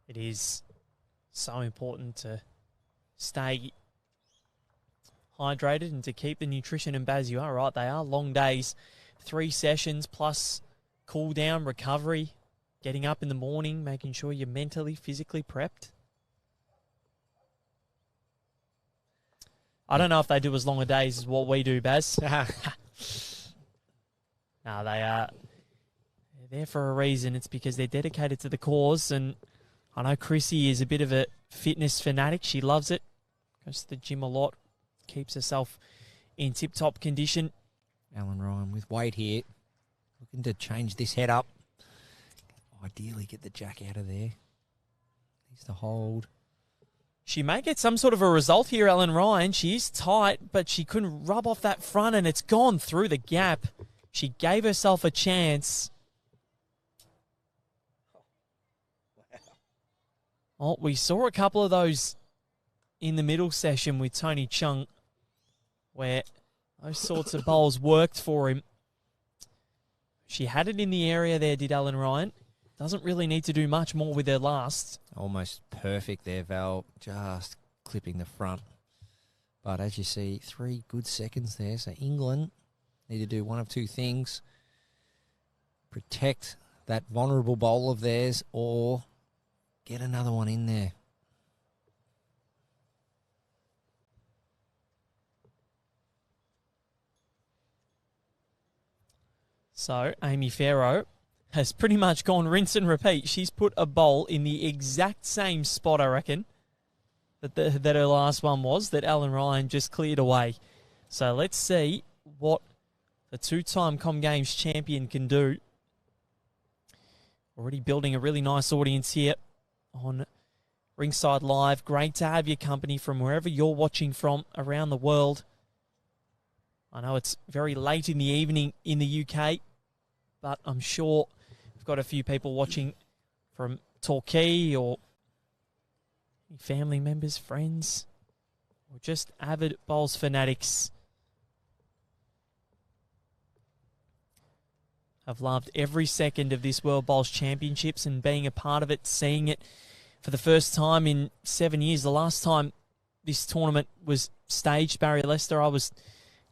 A: It is so important to stay hydrated and to keep the nutrition. And Baz, you are right, they are long days. 3 sessions plus cool down, recovery, getting up in the morning, making sure you're mentally, physically prepped. I don't know if they do as long a days as what we do, Baz. No, they're there for a reason. It's because they're dedicated to the cause. And I know Chrissy is a bit of a fitness fanatic. She loves it. Goes to the gym a lot. Keeps herself in tip-top condition.
B: Alan Ryan with weight here. Looking to change this head up. Ideally get the jack out of there. Needs to hold.
A: She may get some sort of a result here, Ellen Ryan. She is tight, but she couldn't rub off that front, and it's gone through the gap. She gave herself a chance. Oh, we saw a couple of those in the middle session with Tony Chung, where those sorts of bowls worked for him. She had it in the area there, did Ellen Ryan. Doesn't really need to do much more with her last.
B: Almost perfect there, Val. Just clipping the front. But as you see, 3 good seconds there. So England need to do one of 2 things. Protect that vulnerable bowl of theirs or get another one in there.
A: So Amy Farrow has pretty much gone rinse and repeat. She's put a bowl in the exact same spot, I reckon, that her last one was, that Ellen Ryan just cleared away. So let's see what the 2-time Com Games champion can do. Already building a really nice audience here on Ringside Live. Great to have your company from wherever you're watching from around the world. I know it's very late in the evening in the UK, but I'm sure we've got a few people watching from Torquay or family members, friends, or just avid bowls fanatics. I've loved every second of this World Bowls Championships and being a part of it, seeing it for the first time in 7 years. The last time this tournament was staged, Barry Lester, I was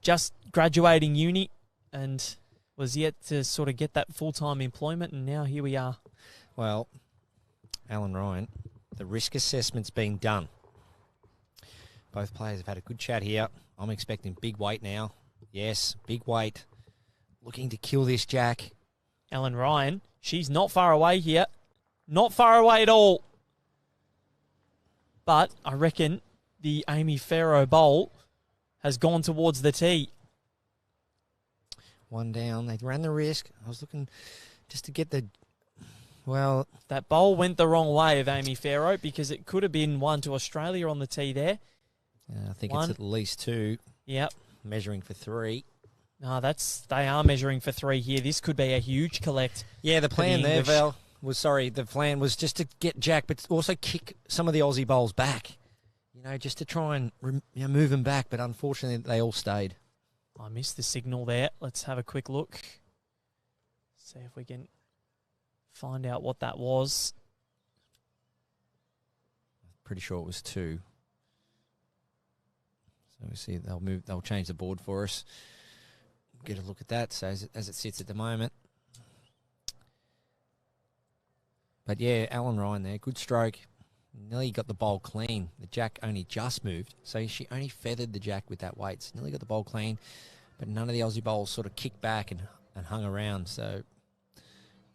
A: just graduating uni and was yet to sort of get that full-time employment, and now here we are.
B: Well, Alan Ryan, the risk assessment's being done. Both players have had a good chat here. I'm expecting big weight now. Yes, big weight. Looking to kill this jack.
A: Ellen Ryan, she's not far away here. Not far away at all. But I reckon the Amy Farrow bowl has gone towards the tee.
B: One down. They ran the risk. I was looking just to get the Well,
A: That bowl went the wrong way of Amy Farrow because it could have been one to Australia on the tee there.
B: I think
A: One.
B: it's at least 2.
A: Yep.
B: Measuring for 3.
A: No, they are measuring for 3 here. This could be a huge collect.
B: Yeah, the plan there,
A: English.
B: Val, the plan was just to get Jack, but also kick some of the Aussie bowls back. Just to try and move them back, but unfortunately they all stayed.
A: I missed the signal there. Let's have a quick look. See if we can find out what that was.
B: Pretty sure it was 2. So we see they'll change the board for us. Get a look at that, so as it sits at the moment. But yeah, Alan Ryan there, good stroke. Nearly got the bowl clean. The jack only just moved, so she only feathered the jack with that weight. So nearly got the bowl clean, but none of the Aussie bowls sort of kicked back and hung around. So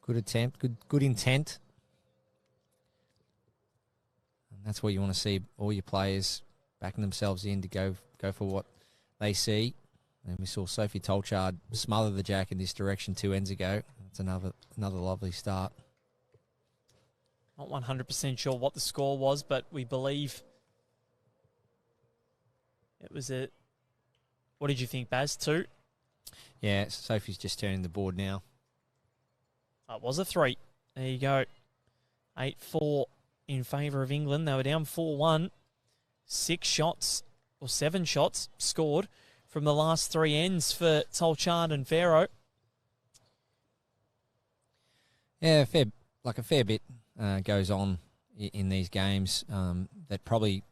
B: good attempt, good intent. And that's what you want to see, all your players backing themselves in to go for what they see. And we saw Sophie Tolchard smother the jack in this direction 2 ends ago. That's another lovely start.
A: Not 100% sure what the score was, but we believe it was a... What did you think, Baz? 2?
B: Yeah, Sophie's just turning the board now.
A: It was a 3. There you go. 8-4 in favour of England. They were down 4-1. 6 shots, or 7 shots scored from the last 3 ends for Tolchard and Farrow.
B: Yeah, a fair bit goes on in these games that probably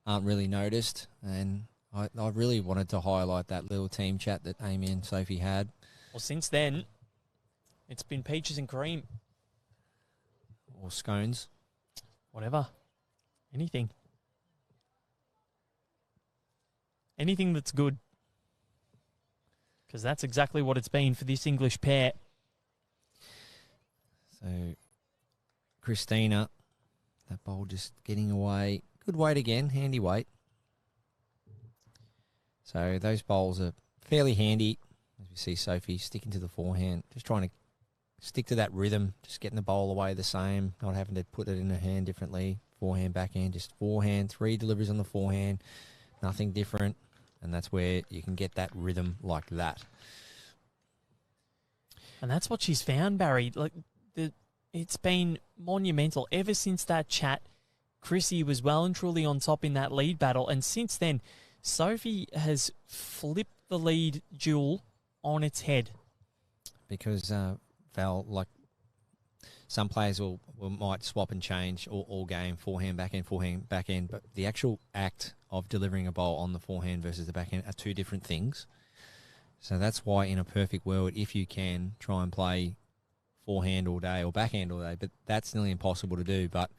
B: aren't really noticed. And I really wanted to highlight that little team chat that Amy and Sophie had.
A: Well, since then, it's been peaches and cream.
B: Or scones.
A: Whatever. Anything. Anything that's good. Because that's exactly what it's been for this English pair.
B: So, Christina, that bowl just getting away. Good weight again, handy weight. So those bowls are fairly handy. As we see Sophie sticking to the forehand, just trying to stick to that rhythm, just getting the bowl away the same, not having to put it in her hand differently. Forehand, backhand, just forehand, 3 deliveries on the forehand, nothing different. And that's where you can get that rhythm like that.
A: And that's what she's found, Barry. It's been monumental. Ever since that chat, Chrissy was well and truly on top in that lead battle. And since then, Sophie has flipped the lead duel on its head.
B: Because, Val, like some players might swap and change all game, forehand, backhand. But the actual act of delivering a bowl on the forehand versus the backhand are 2 different things. So that's why in a perfect world, if you can try and play forehand all day or backhand all day, but that's nearly impossible to do. But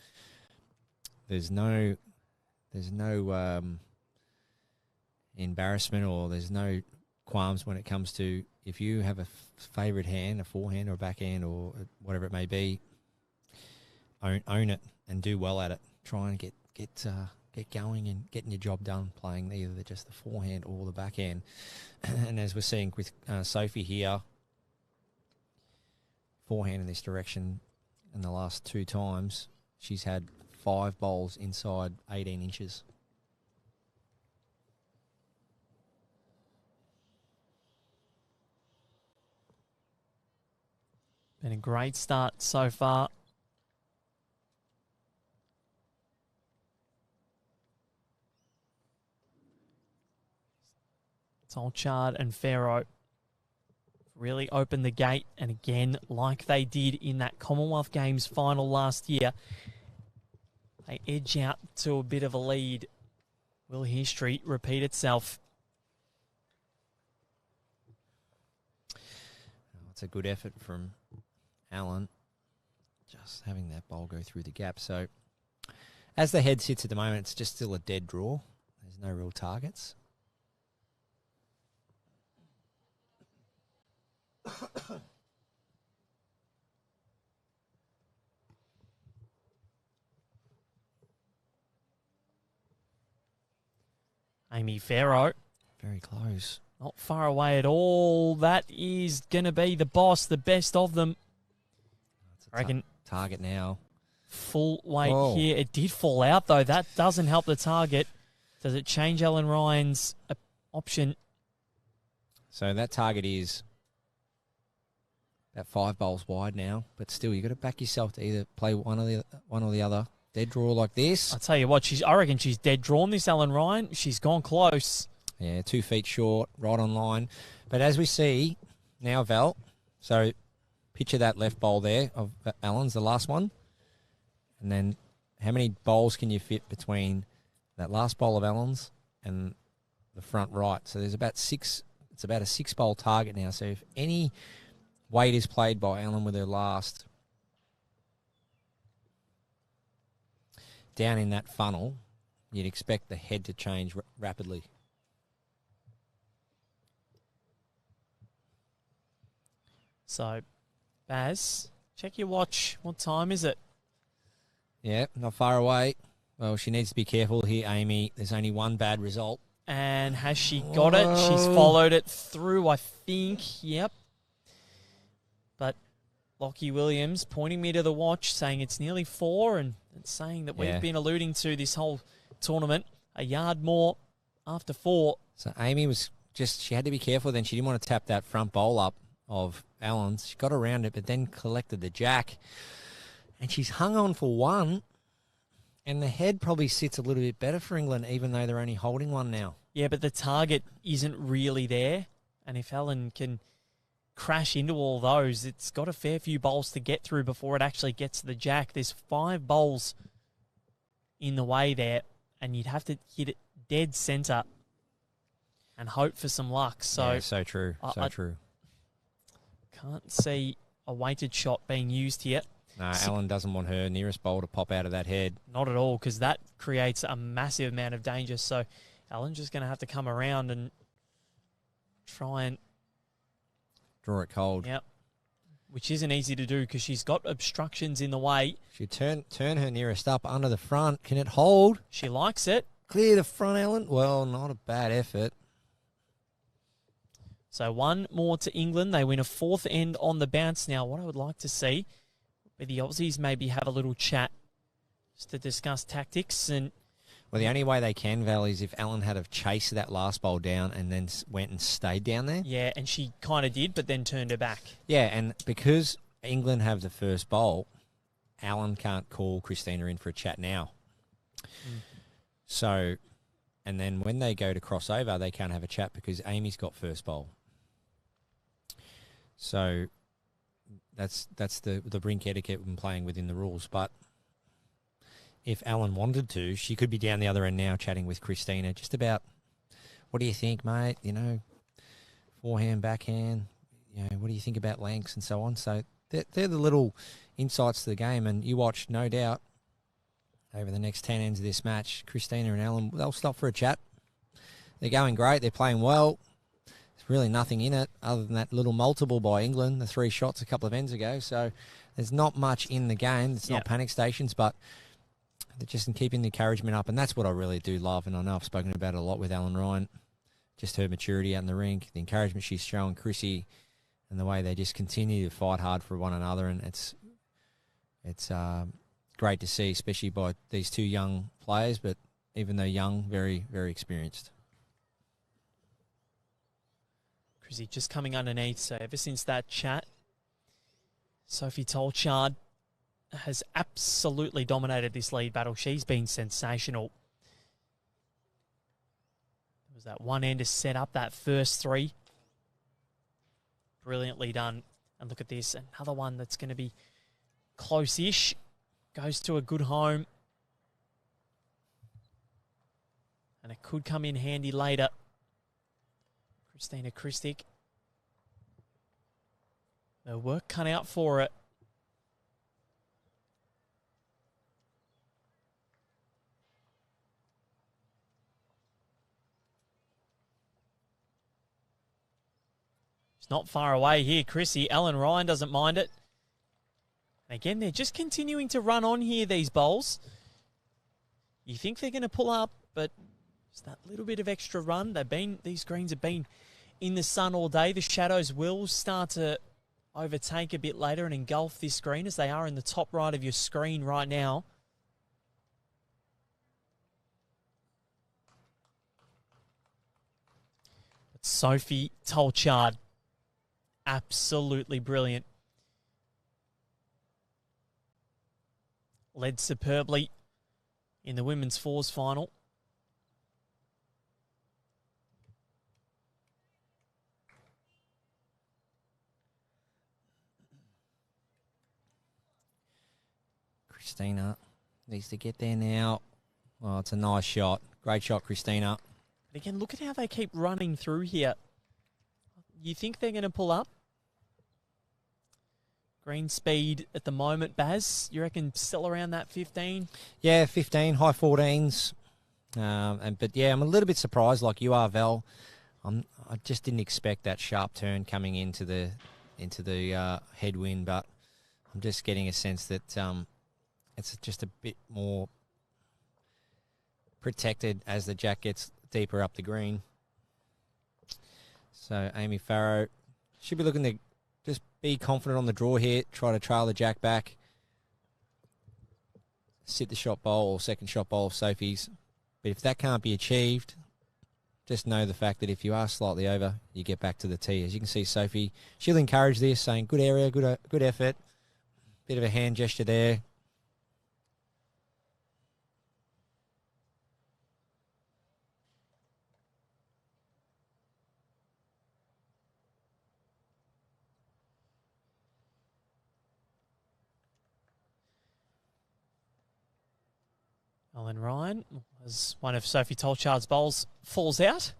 B: there's no embarrassment or there's no qualms when it comes to if you have a favourite hand, a forehand or a backhand or whatever it may be, own it and do well at it. Try and get going and getting your job done playing either just the forehand or the backhand. And as we're seeing with Sophie here, forehand in this direction in the last 2 times, she's had 5 bowls inside 18 inches.
A: Been a great start so far. Tolchard and Farrow really opened the gate, and again, like they did in that Commonwealth Games final last year, they edge out to a bit of a lead. Will history repeat itself?
B: It's a good effort from Alan, just having that bowl go through the gap. So as the head sits at the moment, it's just still a dead draw. There's no real targets.
A: Amy Farrow.
B: Very close.
A: Not far away at all. That is going to be the boss, the best of them.
B: It's
A: I reckon
B: target now.
A: Full weight
B: Whoa.
A: here. It did fall out, though. That doesn't help the target. Does it change Ellen Ryan's option?
B: So that target is about 5 bowls wide now, but still, you got to back yourself to either play one or the other. Dead draw like this.
A: I'll tell you what, I reckon she's dead drawn, this Ellen Ryan. She's gone close.
B: Yeah, 2 feet short, right on line. But as we see now, Val, so picture that left bowl there of Ellen's, the last one. And then how many bowls can you fit between that last bowl of Ellen's and the front right? So there's about 6. It's about a 6-bowl target now. So if any weight is played by Ellen with her last down in that funnel, you'd expect the head to change rapidly.
A: So, Baz, check your watch. What time is it?
B: Yeah, not far away. Well, she needs to be careful here, Amy. There's only one bad result.
A: And has she got it? She's followed it through, I think. Yep. But Lockie Williams pointing me to the watch, saying it's nearly 4, and saying that we've been alluding to this whole tournament. A yard more after 4.
B: So Amy she had to be careful then. She didn't want to tap that front bowl up of Allen's. She got around it, but then collected the jack. And she's hung on for 1. And the head probably sits a little bit better for England, even though they're only holding 1 now.
A: Yeah, but the target isn't really there. And if Ellen can crash into all those, it's got a fair few bowls to get through before it actually gets to the jack. There's 5 bowls in the way there, and you'd have to hit it dead centre and hope for some luck. So,
B: yeah, so true. True.
A: Can't see a weighted shot being used here.
B: No, Ellen doesn't want her nearest bowl to pop out of that head.
A: Not at all, because that creates a massive amount of danger. So Ellen's just going to have to come around and try and
B: draw it cold.
A: Yep. Which isn't easy to do because she's got obstructions in the way.
B: She turn her nearest up under the front. Can it hold?
A: She likes it.
B: Clear the front, Ellen. Well, not a bad effort.
A: So 1 more to England. They win a 4th end on the bounce. Now, what I would like to see, where the Aussies maybe have a little chat just to discuss tactics. And
B: well, the only way they can, Val, is if Ellen had have chased that last bowl down and then went and stayed down there.
A: Yeah, and she kind of did, but then turned her back.
B: Yeah, and because England have the first bowl, Ellen can't call Christina in for a chat now. So, and then when they go to cross over, they can't have a chat because Amy's got first bowl. So that's the brink etiquette we've been playing within the rules. But if Ellen wanted to, she could be down the other end now chatting with Christina just about, what do you think, mate? You know, forehand, backhand, you know, what do you think about lengths and so on? So they're the little insights to the game. And you watch, no doubt, over the next 10 ends of this match, Christina and Ellen, they'll stop for a chat. They're going great. They're playing well. There's really nothing in it other than that little multiple by England, the 3 shots a couple of ends ago. So there's not much in the game. It's not panic stations, but they're just in keeping the encouragement up. And that's what I really do love. And I know I've spoken about it a lot with Ellen Ryan, just her maturity out in the rink, the encouragement she's showing Chrissy, and the way they just continue to fight hard for one another. And it's great to see, especially by these 2 young players, but even though young, very, very experienced.
A: Chrissy just coming underneath. So ever since that chat, Sophie Tolchard has absolutely dominated this lead battle. She's been sensational. It was that one end to set up that first 3. Brilliantly done. And look at this, another one that's going to be close-ish. Goes to a good home. And it could come in handy later. Christina Christic. The work cut out for it. It's not far away here, Chrissy. Ellen Ryan doesn't mind it. And again, they're just continuing to run on here, these bowls. You think they're going to pull up, but just that little bit of extra run. These greens have been in the sun all day. The shadows will start to overtake a bit later and engulf this screen, as they are in the top right of your screen right now. But Sophie Tolchard, absolutely brilliant. Led superbly in the women's fours final.
B: Christina needs to get there now. Oh, it's a nice shot. Great shot, Christina.
A: But again, look at how they keep running through here. You think they're going to pull up? Green speed at the moment, Baz. You reckon still around that 15?
B: Yeah, 15, high 14s. But yeah, I'm a little bit surprised, like you are, Val. I just didn't expect that sharp turn coming into the headwind, but I'm just getting a sense that it's just a bit more protected as the jack gets deeper up the green. So Amy Farrow should be looking to just be confident on the draw here, try to trail the jack back, sit the shot bowl or second shot bowl of Sophie's. But if that can't be achieved, just know the fact that if you are slightly over, you get back to the tee. As you can see, Sophie, she'll encourage this, saying good area, good effort. Bit of a hand gesture there.
A: Ellen Ryan, as one of Sophie Tolchard's bowls falls out.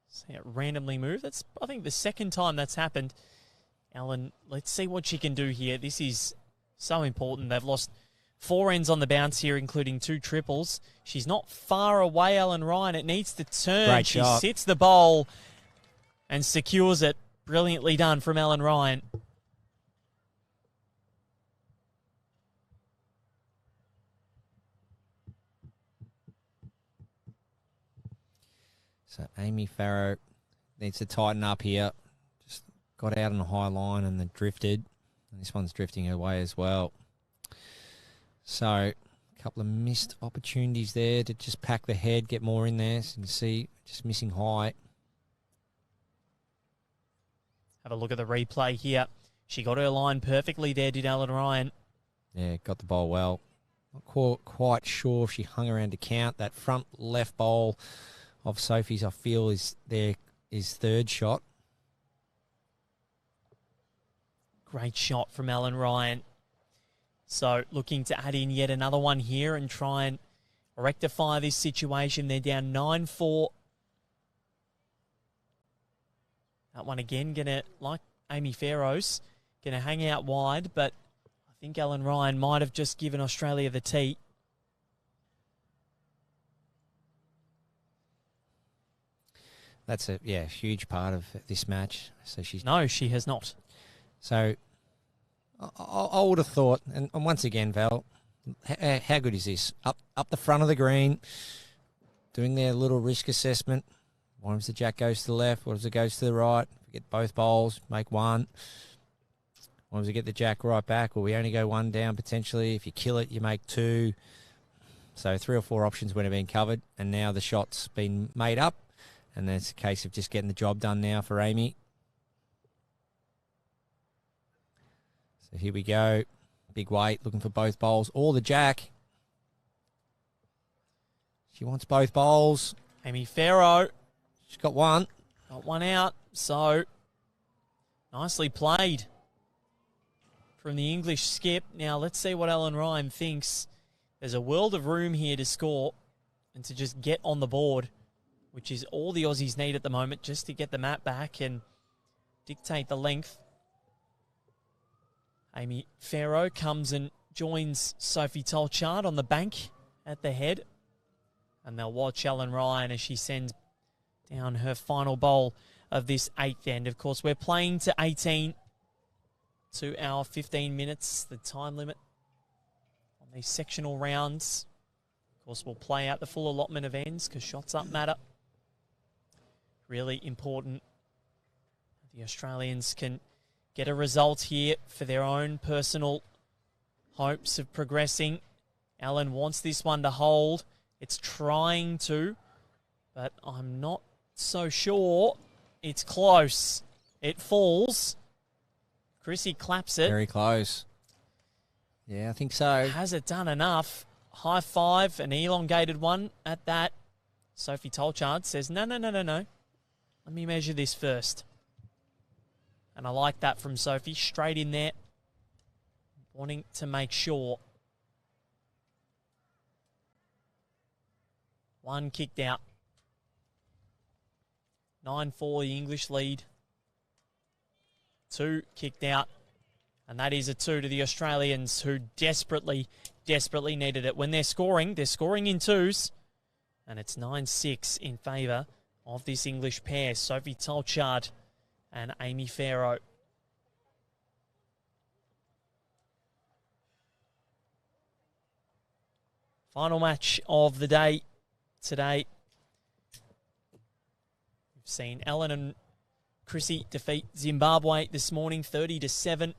A: See it randomly move. That's, I think, the second time that's happened. Ellen, let's see what she can do here. This is so important. They've lost 4 ends on the bounce here, including 2 triples. She's not far away, Ellen Ryan. It needs to turn.
B: Great
A: she
B: shot.
A: sits the bowl and secures it. Brilliantly done from Ellen Ryan.
B: So Amy Farrow needs to tighten up here. Just got out on a high line and then drifted. And this one's drifting her way as well. So a couple of missed opportunities there to just pack the head, get more in there. So you can see just missing height.
A: Have a look at the replay here. She got her line perfectly there, did Ellen Ryan.
B: Yeah, got the bowl well. Not quite sure if she hung around to count. That front left bowl of Sophie's, I feel, is third shot.
A: Great shot from Ellen Ryan. So looking to add in yet another one here and try and rectify this situation. They're down 9-4. That one again going to, like Amy Farrow's, going to hang out wide, but I think Ellen Ryan might have just given Australia the tee.
B: That's a huge part of this match. So she's
A: No, she has not.
B: So I would have thought, and once again, Val, how good is this? Up the front of the green, doing their little risk assessment. What if the jack goes to the left? What if it goes to the right? If we get both bowls, make one. What if we get the jack right back? Or we only go one down potentially. If you kill it, you make 2. So 3 or 4 options would have been covered, and now the shot's been made up. And then it's a case of just getting the job done now for Amy. So here we go. Big weight, looking for both bowls. Or the jack. She wants both bowls.
A: Amy Farrow.
B: She's got one.
A: Got one out. So, nicely played from the English skip. Now, let's see what Ellen Ryan thinks. There's a world of room here to score and to just get on the board, which is all the Aussies need at the moment, just to get the mat back and dictate the length. Amy Farrow comes and joins Sophie Tolchard on the bank at the head. And they'll watch Ellen Ryan as she sends down her final bowl of this 8th end. Of course, we're playing to 18 to our 15 minutes, the time limit on these sectional rounds. Of course, we'll play out the full allotment of ends because shots up matter. Really important. the Australians can get a result here for their own personal hopes of progressing. Allen wants this one to hold. It's trying to, but I'm not so sure. It's close. It falls. Chrissy claps it.
B: Very close. Yeah, I think so.
A: Has it done enough? High five, an elongated one at that. Sophie Tolchard says, no. Let me measure this first. And I like that from Sophie. Straight in there. Wanting to make sure. One kicked out. 9-4 the English lead. 2 kicked out. And that is a 2 to the Australians, who desperately needed it. When they're scoring in 2s. And it's 9-6 in favour of this English pair, Sophie Tolchard and Amy Farrow. Final match of the day today. We've seen Ellen and Chrissy defeat Zimbabwe this morning, 30-7.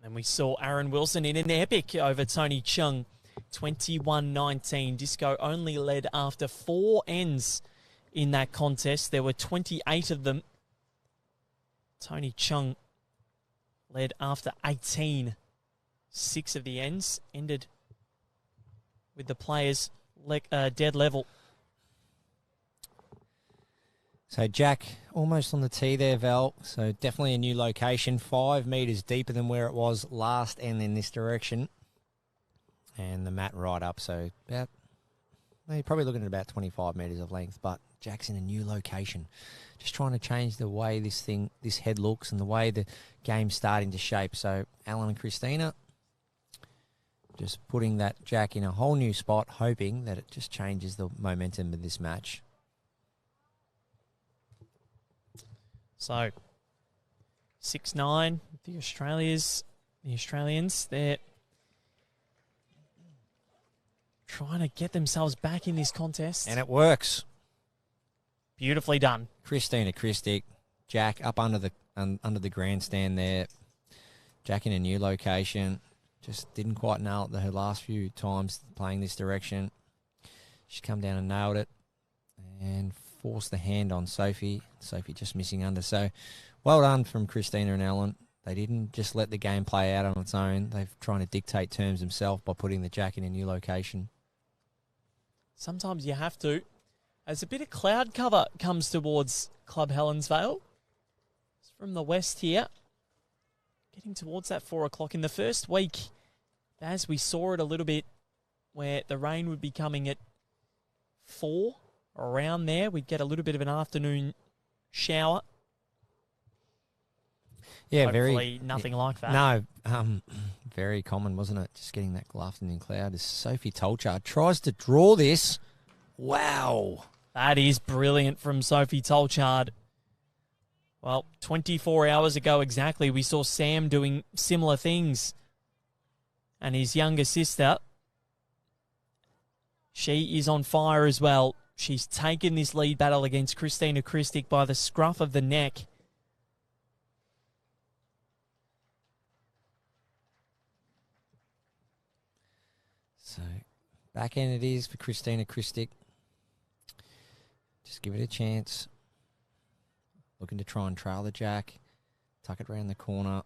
A: And we saw Aaron Wilson in an epic over Tony Chung, 21-19. Disco only led after 4 ends in that contest. There were 28 of them. Tony Chung led after 18. 6 of the ends ended with the players dead level.
B: So Jack almost on the tee there, Val. So definitely a new location, 5 metres deeper than where it was last and in this direction. And the mat right up, so about, you're probably looking at about 25 metres of length, but Jack's in a new location. Just trying to change the way this head looks and the way the game's starting to shape. So Alan and Christina just putting that Jack in a whole new spot, hoping that it just changes the momentum of this match.
A: So 6-9, the Australians, they're trying to get themselves back in this contest.
B: And it works.
A: Beautifully done.
B: Christina Christic, Jack up under the grandstand there. Jack in a new location. Just didn't quite nail it her last few times playing this direction. She's come down and nailed it. And forced the hand on Sophie. Sophie just missing under. So well done from Christina and Ellen. They didn't just let the game play out on its own. They're trying to dictate terms themselves by putting the Jack in a new location.
A: Sometimes you have to. As a bit of cloud cover comes towards Club Helensvale. It's from the west here. Getting towards that 4 o'clock in the first week. As we saw it a little bit where the rain would be coming at 4, around there. We'd get a little bit of an afternoon shower.
B: Yeah,
A: hopefully nothing like that.
B: No, very common, wasn't it? Just getting that afternoon cloud. As Sophie Tolchard tries to draw this. Wow.
A: That is brilliant from Sophie Tolchard. Well, 24 hours ago exactly, we saw Sam doing similar things. And his younger sister, she is on fire as well. She's taken this lead battle against Christina Christic by the scruff of the neck.
B: So, back end it is for Christina Christic. Just give it a chance. Looking to try and trail the Jack. Tuck it around the corner.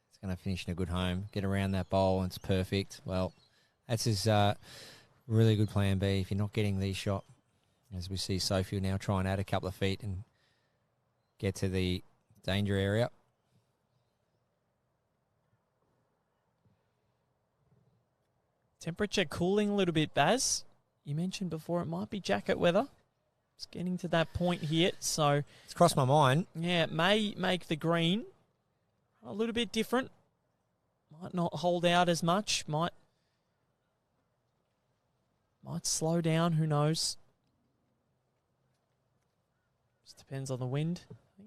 B: It's going to finish in a good home. Get around that bowl and it's perfect. Well, that's his really good plan B if you're not getting these shot. As we see Sophie now try and add a couple of feet and get to the danger area.
A: Temperature cooling a little bit, Baz. You mentioned before it might be jacket weather. It's getting to that point here, so...
B: It's crossed my mind.
A: Yeah, it may make the green a little bit different. Might not hold out as much. Might slow down, who knows. Just depends on the wind.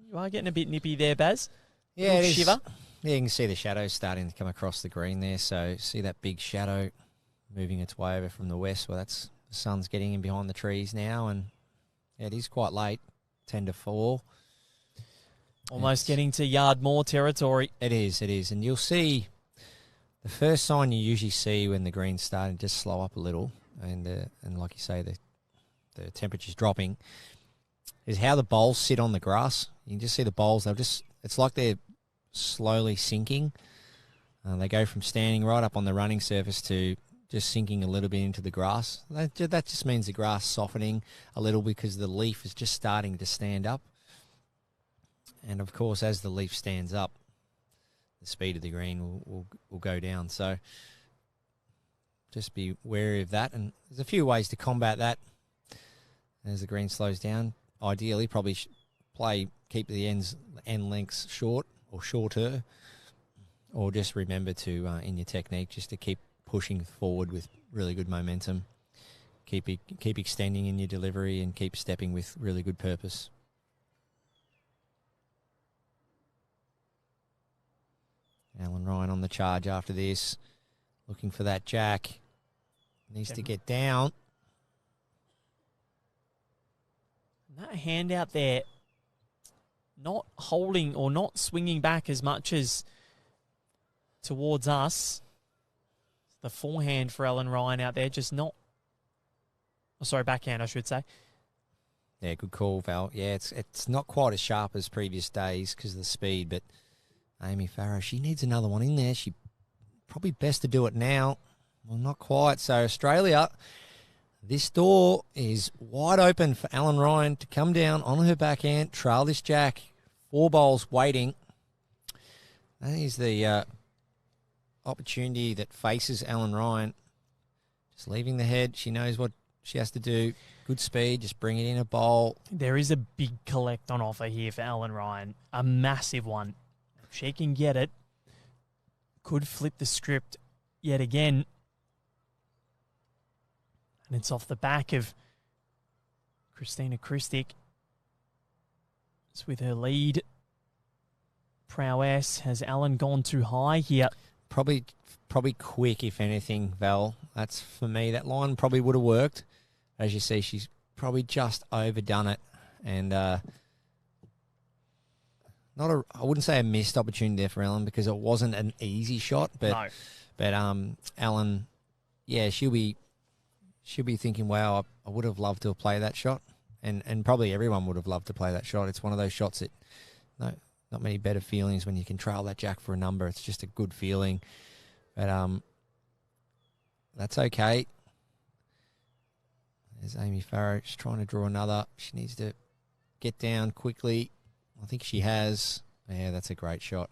A: You are getting a bit nippy there, Baz.
B: Yeah, it is.
A: Shiver.
B: Yeah, you can see the shadows starting to come across the green there, so see that big shadow moving its way over from the west. Well, that's The sun's getting in behind the trees now, and it is quite late, 10-4.
A: Almost getting to Yardmore territory.
B: It is. And you'll see the first sign you usually see when the green's starting to just slow up a little, and like you say, the temperature's dropping, is how the bowls sit on the grass. You can just see the bowls, it's like they're slowly sinking. They go from standing right up on the running surface to just sinking a little bit into the grass. That just means the grass softening a little because the leaf is just starting to stand up. And, of course, as the leaf stands up, the speed of the green will go down. So just be wary of that. And there's a few ways to combat that as the green slows down. Ideally, probably keep the end lengths short or shorter, or just remember to, in your technique, just to keep pushing forward with really good momentum. Keep extending in your delivery and keep stepping with really good purpose. Alan Ryan on the charge after this, looking for that jack. Needs to get down.
A: That hand out there, not holding or not swinging back as much as towards us. The forehand for Alan Ryan out there, just not. Oh, sorry, backhand, I should say.
B: Yeah, good call, Val. Yeah, it's not quite as sharp as previous days because of the speed, but Amy Farrow, she needs another one in there. She probably best to do it now. Well, not quite. So Australia, this door is wide open for Alan Ryan to come down on her backhand, trail this jack. 4 bowls waiting. That is the opportunity that faces Alan Ryan. Just leaving the head. She knows what she has to do. Good speed. Just bring it in a bowl.
A: There is a big collect on offer here for Alan Ryan. A massive one. If she can get it, could flip the script yet again. And it's off the back of Christina Christic. It's with her lead prowess. Has Alan gone too high here?
B: Probably quick, if anything, Val. That's for me. That line probably would have worked. As you see, she's probably just overdone it. And I wouldn't say a missed opportunity there for Ellen because it wasn't an easy shot. But Ellen, yeah, she'll be thinking, wow, I would have loved to have played that shot. And probably everyone would have loved to play that shot. It's one of those shots that, not many better feelings when you can trail that jack for a number. It's just a good feeling. But that's okay. There's Amy Farrow. She's trying to draw another. She needs to get down quickly. I think she has. Yeah, that's a great shot.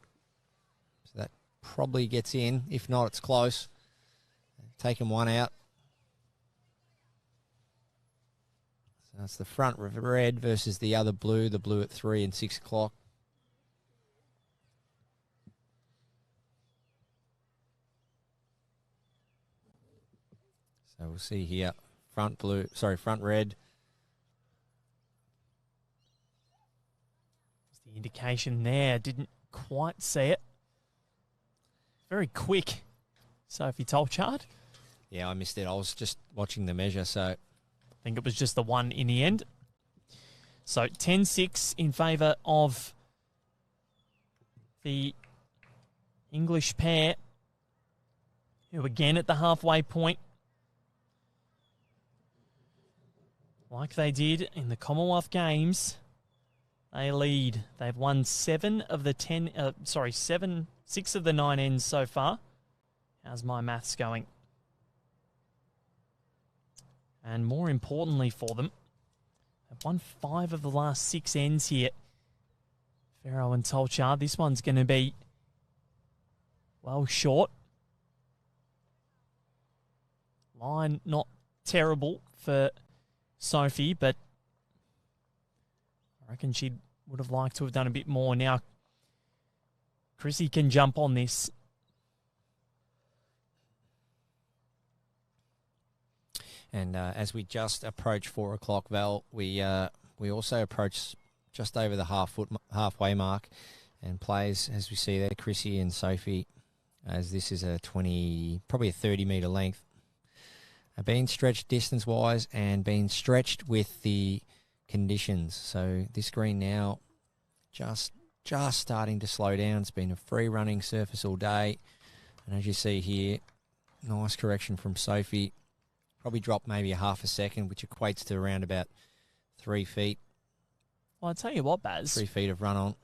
B: So that probably gets in. If not, it's close. Taking one out. So that's the front red versus the other blue. The blue at 3 and 6 o'clock. So we'll see here. Front red.
A: The indication there, didn't quite see it. Very quick, Sophie Tolchard.
B: Yeah, I missed it. I was just watching the measure, so
A: I think it was just the one in the end. So 10-6 in favour of the English pair, who again at the halfway point, like they did in the Commonwealth Games, they lead. They've won 6 of the 9 ends so far. How's my maths going? And more importantly for them, they've won 5 of the last 6 ends here. Farrow and Tolchard. This one's going to be well short. Line not terrible for Sophie, but I reckon she would have liked to have done a bit more. Now, Chrissy can jump on this.
B: And as we just approach 4 o'clock, Val, we also approach just over the halfway mark, and plays, as we see there, Chrissy and Sophie, as this is probably a 30-metre length. being stretched distance-wise and being stretched with the conditions. So this green now just starting to slow down. It's been a free-running surface all day. And as you see here, nice correction from Sophie. Probably dropped maybe a half a second, which equates to around about 3 feet.
A: Well, I'll tell you what, Baz.
B: 3 feet of run on.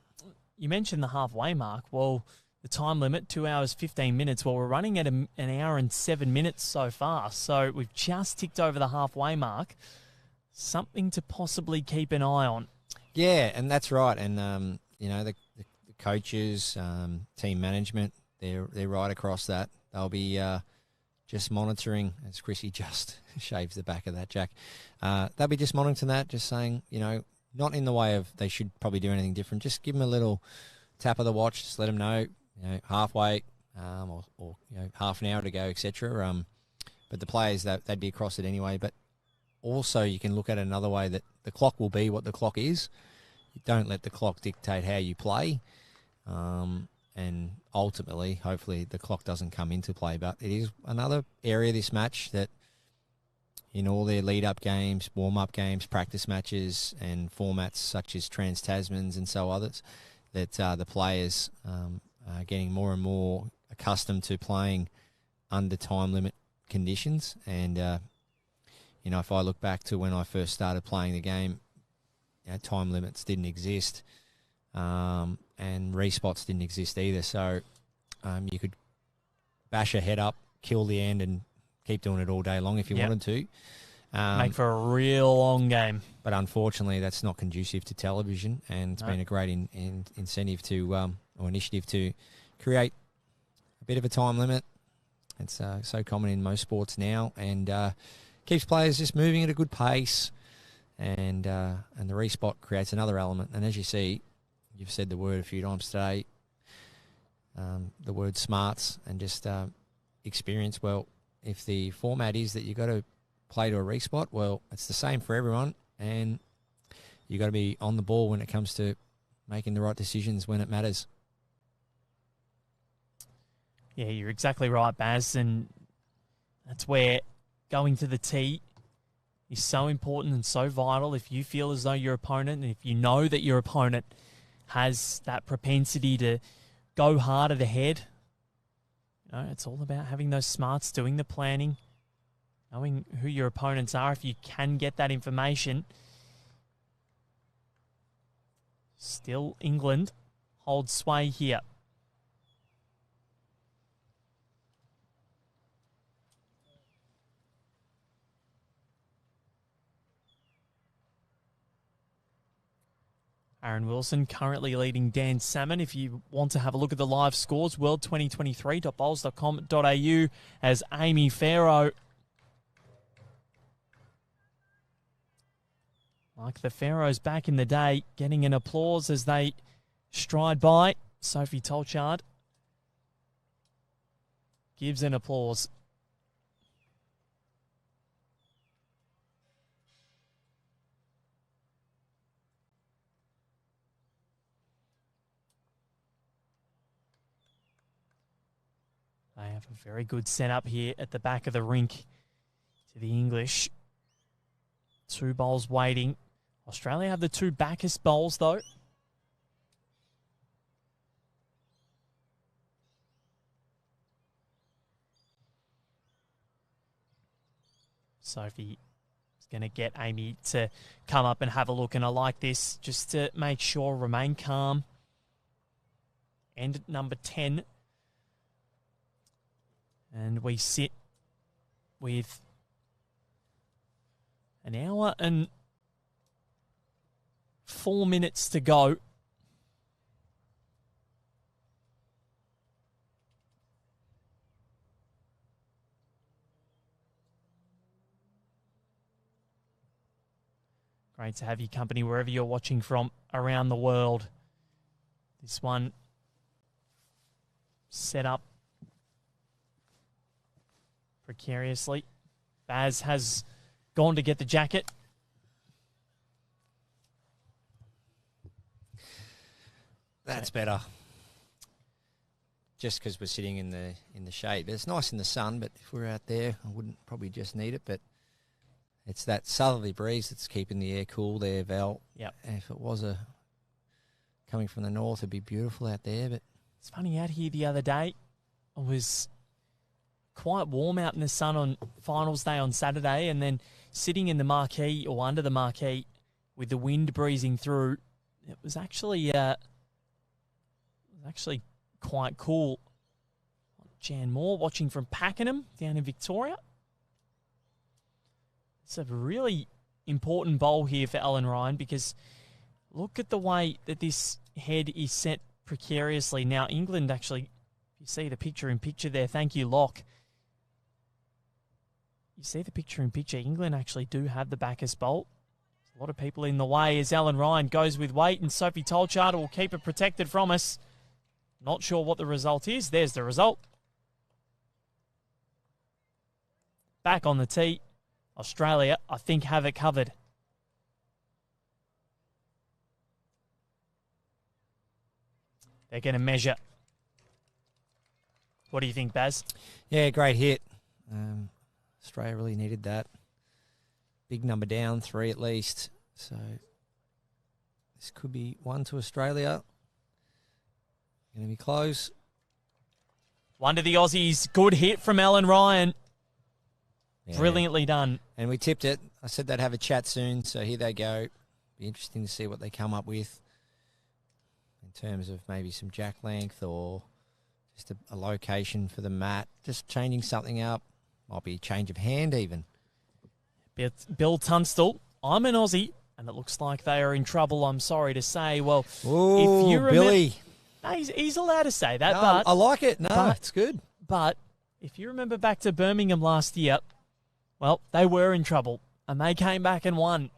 A: You mentioned the halfway mark. Well, the time limit, 2 hours, 15 minutes. Well, we're running at an hour and 7 minutes so far. So we've just ticked over the halfway mark. Something to possibly keep an eye on. Yeah,
B: and that's right. And, you know, the coaches, team management, they're right across that. They'll be just monitoring, as Chrissy just shaves the back of that, Jack. They'll be just monitoring that, just saying, you know, not in the way of they should probably do anything different. Just give them a little tap of the watch, just let them know, you know, halfway or you know, half an hour to go, etc. But the players, they'd be across it anyway. But also you can look at it another way, that the clock will be what the clock is. You don't let the clock dictate how you play. And ultimately, hopefully, the clock doesn't come into play. But it is another area of this match that in all their lead-up games, warm-up games, practice matches, and formats such as Trans-Tasmans and so others, that the players are getting more and more accustomed to playing under time limit conditions. And, you know, if I look back to when I first started playing the game, you know, time limits didn't exist. And respots didn't exist either. So you could bash a head up, kill the end, and keep doing it all day long if you wanted to.
A: Make for a real long game.
B: But unfortunately, that's not conducive to television, and it's been a great incentive to or initiative to create a bit of a time limit. It's so common in most sports now, and keeps players just moving at a good pace, and the respot creates another element. And as you see, you've said the word a few times today, the word smarts and just experience. Well, if the format is that you've got to play to a respot, well, it's the same for everyone, and you've got to be on the ball when it comes to making the right decisions when it matters.
A: Yeah, you're exactly right, Baz, and that's where going to the tee is so important and so vital. If you feel as though your opponent, and if you know that your opponent has that propensity to go hard at the head, you know, it's all about having those smarts, doing the planning, knowing who your opponents are. If you can get that information, still England holds sway here. Aaron Wilson currently leading Dan Salmon. If you want to have a look at the live scores, world2023.bowls.com.au as Amy Farrow, like the Pharaohs back in the day, getting an applause as they stride by. Sophie Tolchard gives an applause. They have a very good setup here at the back of the rink to the English. 2 bowls waiting. Australia have the 2 backest bowls, though. Sophie is going to get Amy to come up and have a look, and I like this just to make sure, remain calm. End at number 10. And we sit with an hour and 4 minutes to go. Great to have your company wherever you're watching from around the world. This one set up precariously. Baz has gone to get the jacket.
B: That's better. just because we're sitting in the shade. But it's nice in the sun, but if we're out there, I wouldn't probably just need it. But it's that southerly breeze that's keeping the air cool there, Val.
A: Yep.
B: And if it was coming from the north, it'd be beautiful out there. But
A: it's funny, out here the other day, it was quite warm out in the sun on finals day on Saturday, and then sitting in the marquee or under the marquee with the wind breezing through, it was actually quite cool. Jan Moore watching from Pakenham down in Victoria. It's a really important bowl here for Alan Ryan, because look at the way that this head is set precariously. Now, England actually, if you see the picture in picture there, thank you, Locke. You see the picture in picture, England actually do have the Bacchus bolt. There's a lot of people in the way as Alan Ryan goes with weight, and Sophie Tolchard will keep it protected from us. Not sure what the result is. There's the result. Back on the tee. Australia, I think, have it covered. They're going to measure. What do you think, Baz?
B: Yeah, great hit. Australia really needed that. Big number down, 3 at least. So this could be 1 to Australia. Going to be close.
A: 1 to the Aussies. Good hit from Alan Ryan.
B: Yeah.
A: Brilliantly done.
B: And we tipped it. I said they'd have a chat soon, so here they go. Be interesting to see what they come up with in terms of maybe some jack length or just a location for the mat. Just changing something up. Might be a change of hand even.
A: Bill Tunstall, I'm an Aussie, and it looks like they are in trouble, I'm sorry to say. Well,
B: ooh,
A: if you remember,
B: Billy.
A: No, he's allowed to say that,
B: No,
A: but
B: I like it. No, it's good.
A: But if you remember back to Birmingham last year, well, they were in trouble, and they came back and won.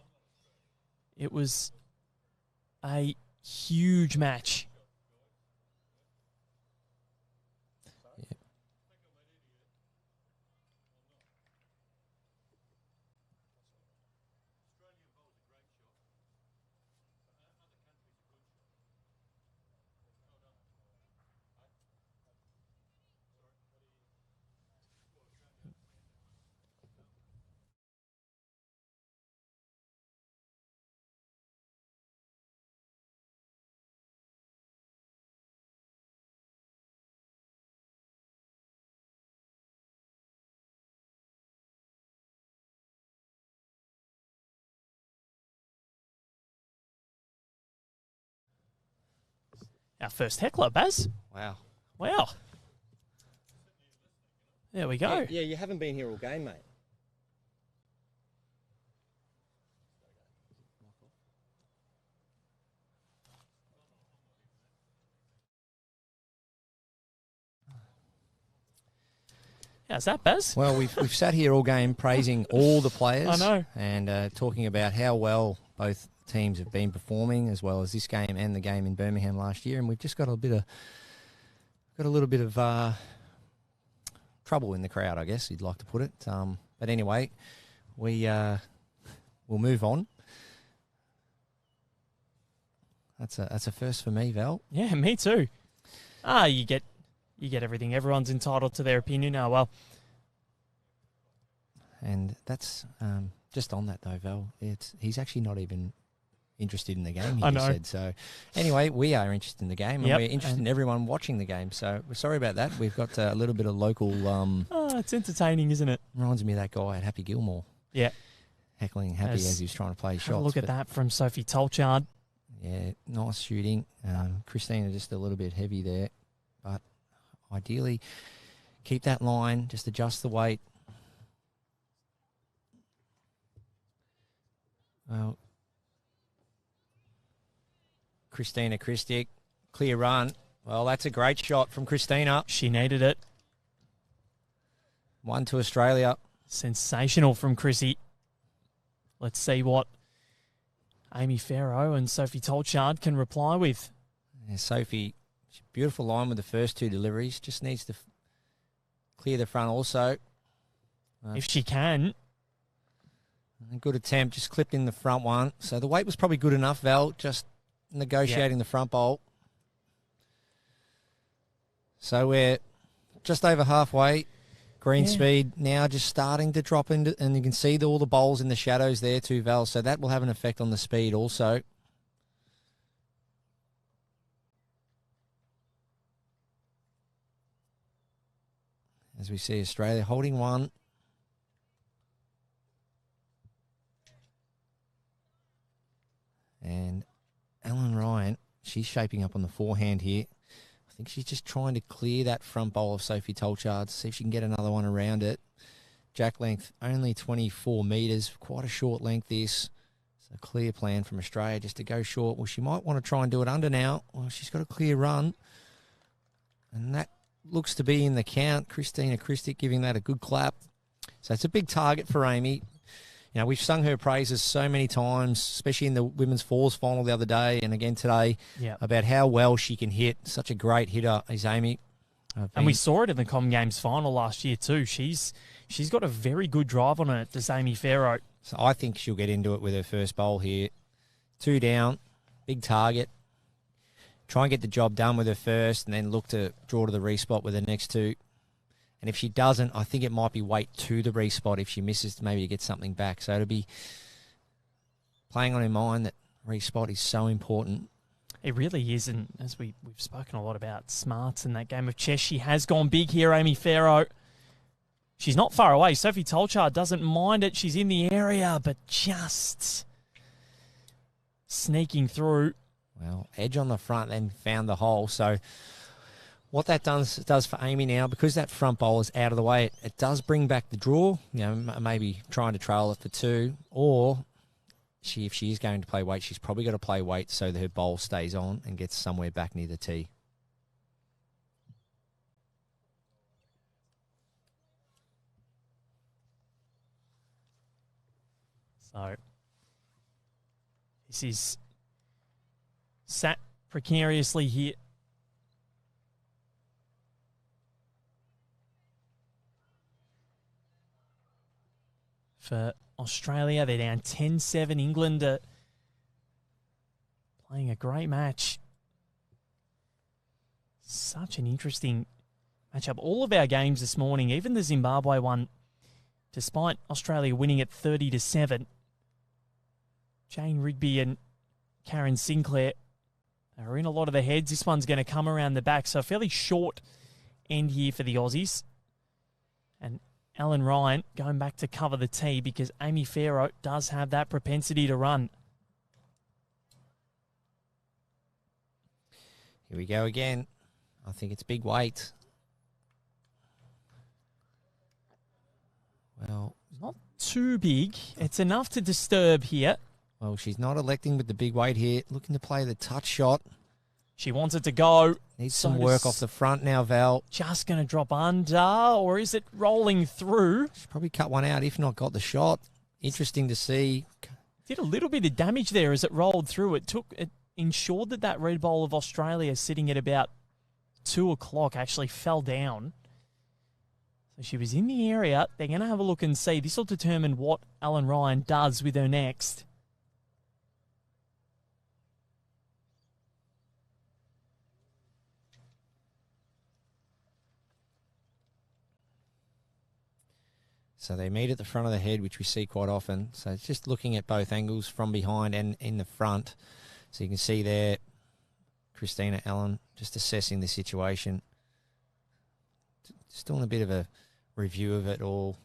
A: It was a huge match.
B: Yeah.
A: Our first heckler, Baz.
B: Wow.
A: Wow. There we go.
B: Yeah, you haven't been here all game, mate.
A: How's that, Baz?
B: Well, we've sat here all game praising all the players.
A: I know.
B: And talking about how well both teams have been performing, as well as this game and the game in Birmingham last year. And we've just got a little bit of trouble in the crowd, I guess you'd like to put it. But anyway, we'll move on. That's a first for me, Val.
A: Yeah, me too. You get everything. Everyone's entitled to their opinion. Oh, well.
B: And that's just on that, though, Val. He's actually not even interested in the game, he just said. So anyway, we are interested in the game, and we're interested in everyone watching the game. So we're sorry about that. We've got a little bit of local...
A: it's entertaining, isn't it?
B: Reminds me of that guy at Happy Gilmore.
A: Yeah.
B: Heckling Happy as he was trying to play shots.
A: Look at that from Sophie Tolchard.
B: Yeah, nice shooting. Christina just a little bit heavy there. But ideally, keep that line, just adjust the weight. Well, Christina Christic, clear run. Well, that's a great shot from Christina.
A: She needed it.
B: 1 to Australia.
A: Sensational from Chrissy. Let's see what Amy Farrow and Sophie Tolchard can reply with.
B: Yeah, Sophie, beautiful line with the first 2 deliveries. Just needs to clear the front also.
A: If she can.
B: A good attempt, just clipped in the front one. So the weight was probably good enough, Val, just negotiating the front bolt. So we're just over halfway. Green speed now just starting to drop into, and you can see all the bowls in the shadows there too, Val. So that will have an effect on the speed also. As we see Australia holding one. And Ellen Ryan, she's shaping up on the forehand here. I think she's just trying to clear that front bowl of Sophie Tolchard, see if she can get another one around it. Jack length, only 24 metres, quite a short length this. So a clear plan from Australia just to go short. Well, she might want to try and do it under now. Well, she's got a clear run. And that looks to be in the count. Christina Christic giving that a good clap. So it's a big target for Amy. You know, we've sung her praises so many times, especially in the women's fours final the other day and again today, about how well she can hit. Such a great hitter is Amy.
A: And we saw it in the Com Games final last year too. She's got a very good drive on her, does Amy Farrow.
B: So I think she'll get into it with her first bowl here. 2 down, big target. Try and get the job done with her first and then look to draw to the respot with the next 2. And if she doesn't, I think it might be weight to the respot. If she misses, maybe to get something back. So it'll be playing on her mind that respot is so important.
A: It really is. And as we've spoken a lot about smarts in that game of chess, she has gone big here, Amy Farrow. She's not far away. Sophie Tolchard doesn't mind it. She's in the area, but just sneaking through.
B: Well, edge on the front, then found the hole. So what that does for Amy now, because that front bowl is out of the way, it does bring back the draw. You know, maybe trying to trail it for 2, or if she is going to play weight, she's probably got to play weight so that her bowl stays on and gets somewhere back near the tee.
A: So this is sat precariously here. For Australia, they're down 10-7. England are playing a great match. Such an interesting matchup. All of our games this morning, even the Zimbabwe one, despite Australia winning at 30-7, Jane Rigby and Karen Sinclair are in a lot of the heads. This one's going to come around the back, so a fairly short end here for the Aussies. And Ellen Ryan going back to cover the tee because Amy Farrow does have that propensity to run.
B: Here we go again. I think it's big weight. Well,
A: not too big. It's enough to disturb here.
B: Well, she's not electing with the big weight here. Looking to play the touch shot.
A: She wants it to go.
B: Needs some work off the front now, Val.
A: Just going to drop under, or is it rolling through?
B: She's probably cut one out, if not got the shot. Interesting to see.
A: Did a little bit of damage there as it rolled through. It ensured that red bowl of Australia sitting at about 2 o'clock actually fell down. So she was in the area. They're going to have a look and see. This will determine what Ellen Ryan does with her next.
B: So they meet at the front of the head, which we see quite often. So it's just looking at both angles from behind and in the front. So you can see there, Christina Allen just assessing the situation. Just doing a bit of a review of it all.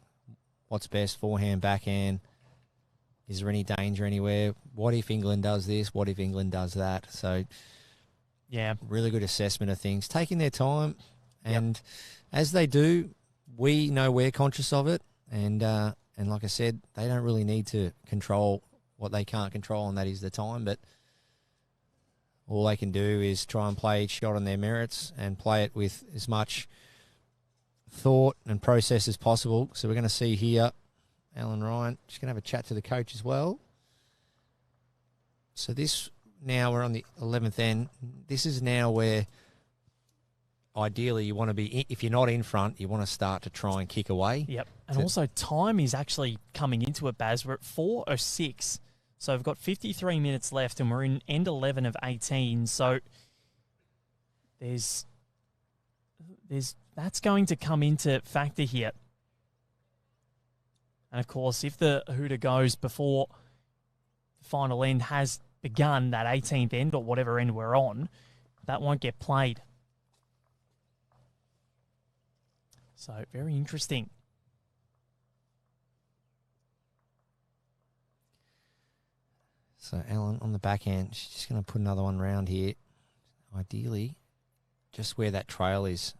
B: What's best, forehand, backhand? Is there any danger anywhere? What if England does this? What if England does that? So,
A: yeah,
B: really good assessment of things. Taking their time. And as they do, we know we're conscious of it. And like I said, they don't really need to control what they can't control, and that is the time. But all they can do is try and play each shot on their merits and play it with as much thought and process as possible. So we're going to see here, Ellen Ryan, just going to have a chat to the coach as well. So this, now we're on the 11th end. This is now where ideally you want to be, if you're not in front, you want to start to try and kick away.
A: Yep. And also time is actually coming into it, Baz. We're at 4:06. So we've got 53 minutes left and we're in end 11 of 18. So there's that's going to come into factor here. And of course, if the hooter goes before the final end has begun, that 18th end or whatever end we're on, that won't get played. So very interesting.
B: So Ellen on the backhand, she's just going to put another one round here. Ideally, just where that trail is.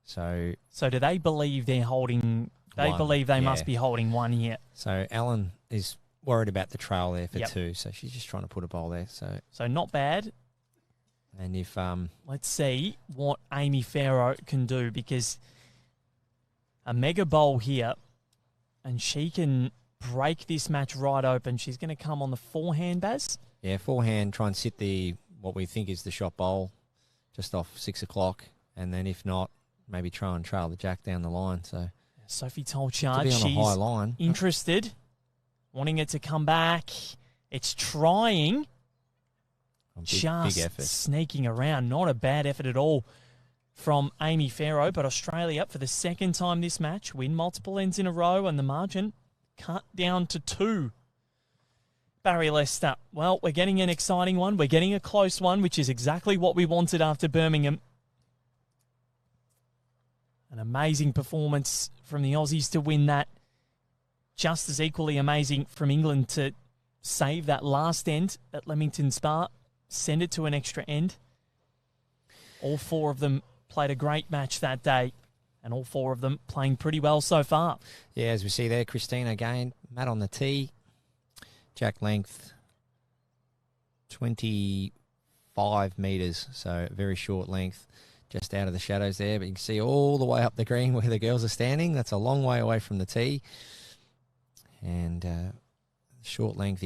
B: So
A: do they believe they're holding? They
B: one,
A: believe they
B: yeah.
A: must be holding one here.
B: So Ellen is worried about the trail there for
A: Yep.
B: 2. So she's just trying to put a bowl there.
A: So not bad.
B: And if
A: Let's see what Amy Farrow can do, because a mega bowl here, and she can break this match right open. She's going to come on the forehand, Baz.
B: yeah, forehand, try and sit what we think is the shot bowl just off 6 o'clock, and then if not, maybe try and trail the jack down the line. So
A: Sophie
B: to
A: Tolchard,
B: be on a
A: she's
B: high line,
A: interested, wanting it to come back. It's trying,
B: big effort.
A: sneaking around. Not a bad effort at all from Amy Farrow, but Australia, for the second time this match, win multiple ends in a row, and the margin cut down to 2. Barry Lester, well, we're getting an exciting one. We're getting a close one, which is exactly what we wanted after Birmingham. An amazing performance from the Aussies to win that. Just as equally amazing from England to save that last end at Leamington Spa, send it to an extra end. All 4 of them played a great match that day, and all 4 of them playing pretty well so far.
B: Yeah, as we see there, Christina again, Matt on the tee, jack length 25 metres, so very short length, just out of the shadows there. But you can see all the way up the green where the girls are standing. That's a long way away from the tee. And short length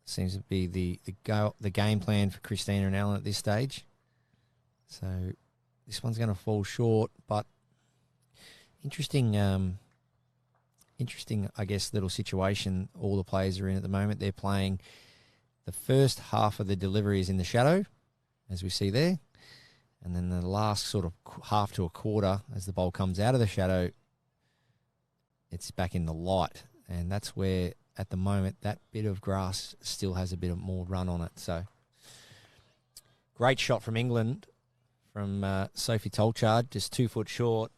B: seems to be the game plan for Christina and Ellen at this stage. So this one's going to fall short, but interesting, I guess, little situation all the players are in at the moment. They're playing the first half of the delivery is in the shadow, as we see there, and then the last sort of half to a quarter, as the ball comes out of the shadow, it's back in the light, and that's where, at the moment, that bit of grass still has a bit of more run on it. So great shot from England, from Sophie Tolchard, just 2 foot short.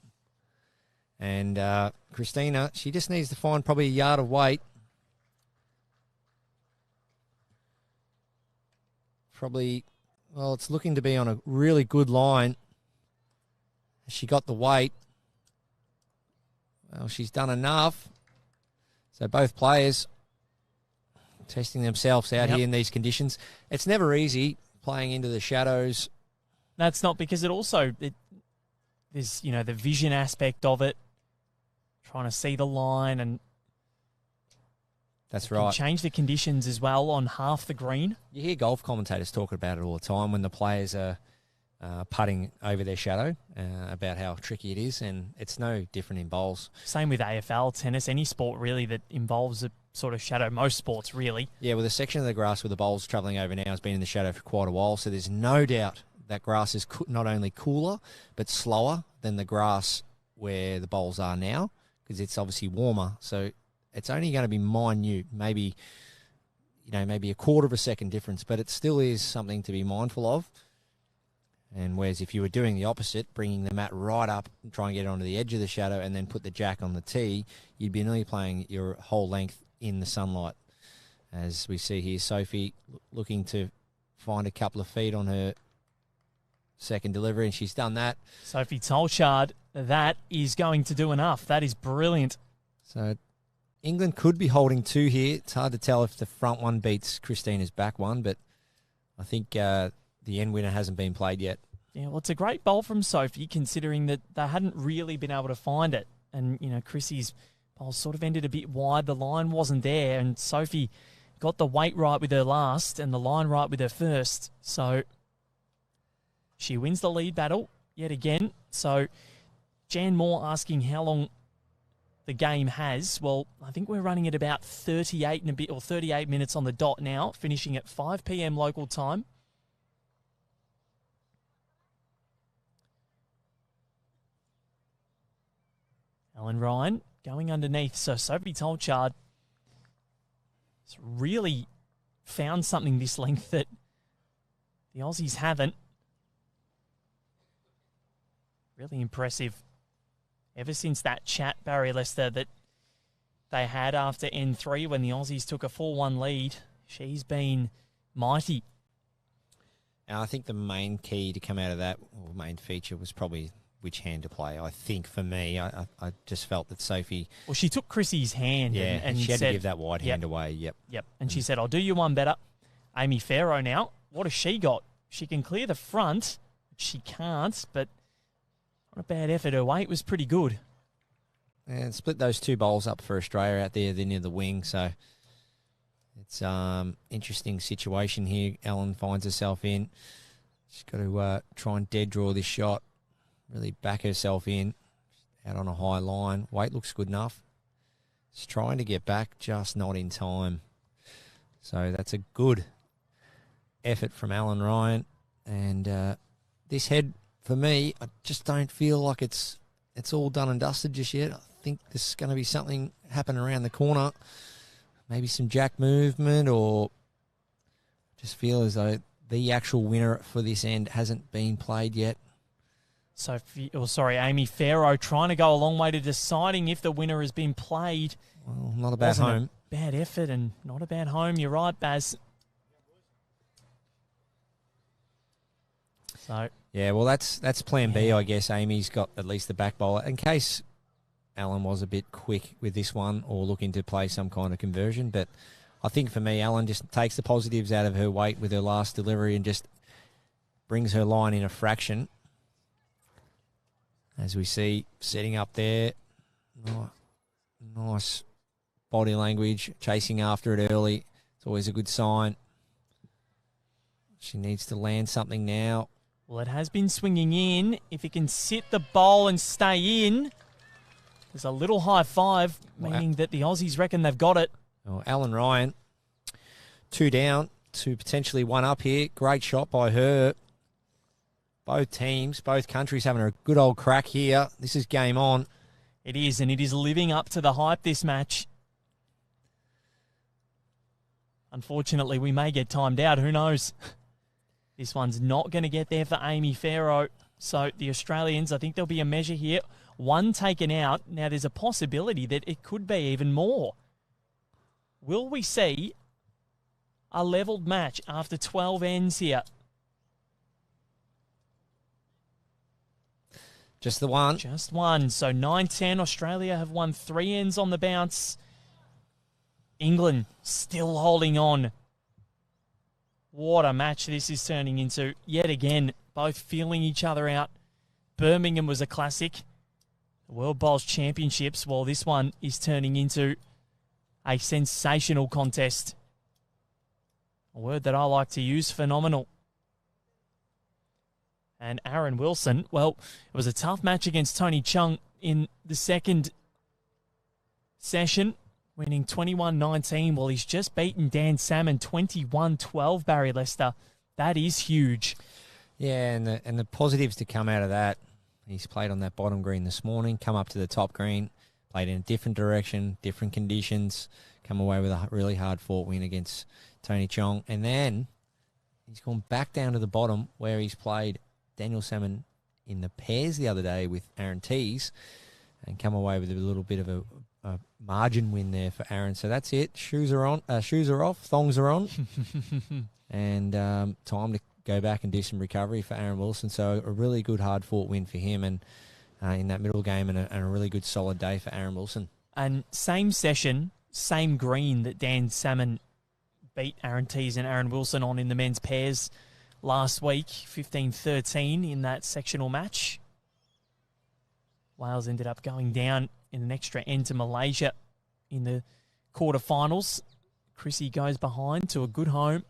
B: And Christina, she just needs to find probably a yard of weight. Probably, well, it's looking to be on a really good line. She got the weight. Well, she's done enough. So both players testing themselves out here in these conditions. It's never easy playing into the shadows.
A: That's not, because there's the vision aspect of it, trying to see the line, and
B: that's right.
A: Change the conditions as well on half the green.
B: You hear golf commentators talking about it all the time when the players are putting over their shadow, about how tricky it is, and it's no different in bowls.
A: Same with AFL, tennis, any sport really that involves a sort of shadow. Most sports really.
B: Yeah, well, the section of the grass where the bowl's travelling over now has been in the shadow for quite a while, so there's no doubt that grass is not only cooler but slower than the grass where the bowls are now, because it's obviously warmer. So it's only going to be minute, maybe a quarter of a second difference, but it still is something to be mindful of. And whereas if you were doing the opposite, bringing the mat right up and trying to get it onto the edge of the shadow and then put the jack on the tee, you'd be nearly playing your whole length in the sunlight. As we see here, Sophie looking to find a couple of feet on her second delivery, and she's done that.
A: Sophie Tolchard, that is going to do enough. That is brilliant.
B: So England could be holding 2 here. It's hard to tell if the front one beats Christina's back one, but I think the end winner hasn't been played yet.
A: Yeah, well, it's a great bowl from Sophie, considering that they hadn't really been able to find it. And, Chrissy's bowl sort of ended a bit wide. The line wasn't there, and Sophie got the weight right with her last and the line right with her first. So she wins the lead battle yet again. So Jan Moore asking how long the game has. Well, I think we're running at about 38 and a bit, or 38 minutes on the dot now, finishing at 5 p.m. local time. Alan Ryan going underneath. So Sophie Tolchard has really found something this length that the Aussies haven't. Really impressive. Ever since that chat, Barry Lester, that they had after N3 when the Aussies took a 4-1 lead, she's been mighty.
B: And I think the main key to come out of that, or main feature, was probably which hand to play. I think for me, I just felt that Sophie...
A: Well, she took Chrissy's hand and
B: she had
A: said,
B: to give that wide hand away. Yep.
A: And she said, I'll do you one better. Amy Farrow now, what has she got? She can clear the front. She can't, but not a bad effort. Her weight was pretty good.
B: And split those two bowls up for Australia out there. They're near the wing, so it's interesting situation here. Ellen finds herself in. She's got to try and dead draw this shot. Really back herself in. Out on a high line. Weight looks good enough. She's trying to get back, just not in time. So that's a good effort from Alan Ryan. And this head, for me, I just don't feel like it's all done and dusted just yet. I think there's going to be something happen around the corner. Maybe some jack movement, or just feel as though the actual winner for this end hasn't been played yet.
A: Amy Farrow trying to go a long way to deciding if the winner has been played.
B: Well, not a bad home.
A: Bad effort and not a bad home. You're right, Baz. So
B: yeah, well, that's plan B, I guess. Amy's got at least the back bowler in case Alan was a bit quick with this one or looking to play some kind of conversion. But I think for me, Alan just takes the positives out of her weight with her last delivery and just brings her line in a fraction. As we see, setting up there. Nice body language, chasing after it early. It's always a good sign. She needs to land something now.
A: Well, it has been swinging in. If it can sit the bowl and stay in, there's a little high five, meaning that the Aussies reckon they've got it.
B: Oh, Alan Ryan, 2 down to potentially 1 up here. Great shot by her. Both teams, both countries having a good old crack here. This is game on.
A: It is, and it is living up to the hype, this match. Unfortunately, we may get timed out. Who knows? This one's not going to get there for Amy Farrow. So the Australians, I think there'll be a measure here. 1 taken out. Now, there's a possibility that it could be even more. Will we see a levelled match after 12 ends here?
B: Just the one.
A: Just one. So 9-10. Australia have won 3 ends on the bounce. England still holding on. What a match this is turning into. Yet again, both feeling each other out. Birmingham was a classic. The World Bowls Championships, well, this one is turning into a sensational contest. A word that I like to use, phenomenal. And Aaron Wilson, well, it was a tough match against Tony Chung in the second session, winning 21-19. Well, he's just beaten Dan Salmon 21-12, Barry Lester. That is huge.
B: Yeah, and the positives to come out of that, he's played on that bottom green this morning, come up to the top green, played in a different direction, different conditions, come away with a really hard-fought win against Tony Chong. And then he's gone back down to the bottom where he's played Daniel Salmon in the pairs the other day with Aaron Tees and come away with a little bit of a margin win there for Aaron. So that's it. Shoes are off, thongs are on, and time to go back and do some recovery for Aaron Wilson. So a really good hard-fought win for him and in that middle game and a really good solid day for Aaron Wilson. And
A: same session, same green that Dan Salmon beat Aaron Tees and Aaron Wilson on in the men's pairs last week, 15-13 in that sectional match. Wales ended up going down in an extra end to Malaysia in the quarterfinals. Chrissy goes behind to a good home.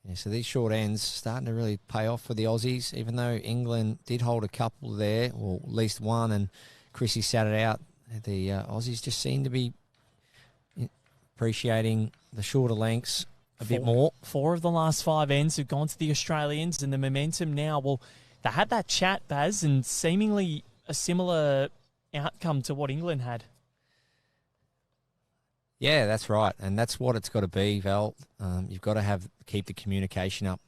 A: Yeah, so these short ends starting to really pay off for the Aussies, even though England did hold a couple there, or at least one, and Chrissy sat it out. The Aussies just seem to be appreciating the shorter lengths a bit more. 4 of the last 5 ends have gone to the Australians, and the momentum now, well, they had that chat, Baz, and seemingly a similar outcome to what England had.
B: Yeah, that's right. And that's what it's got to be, Val. You've got to keep the communication up.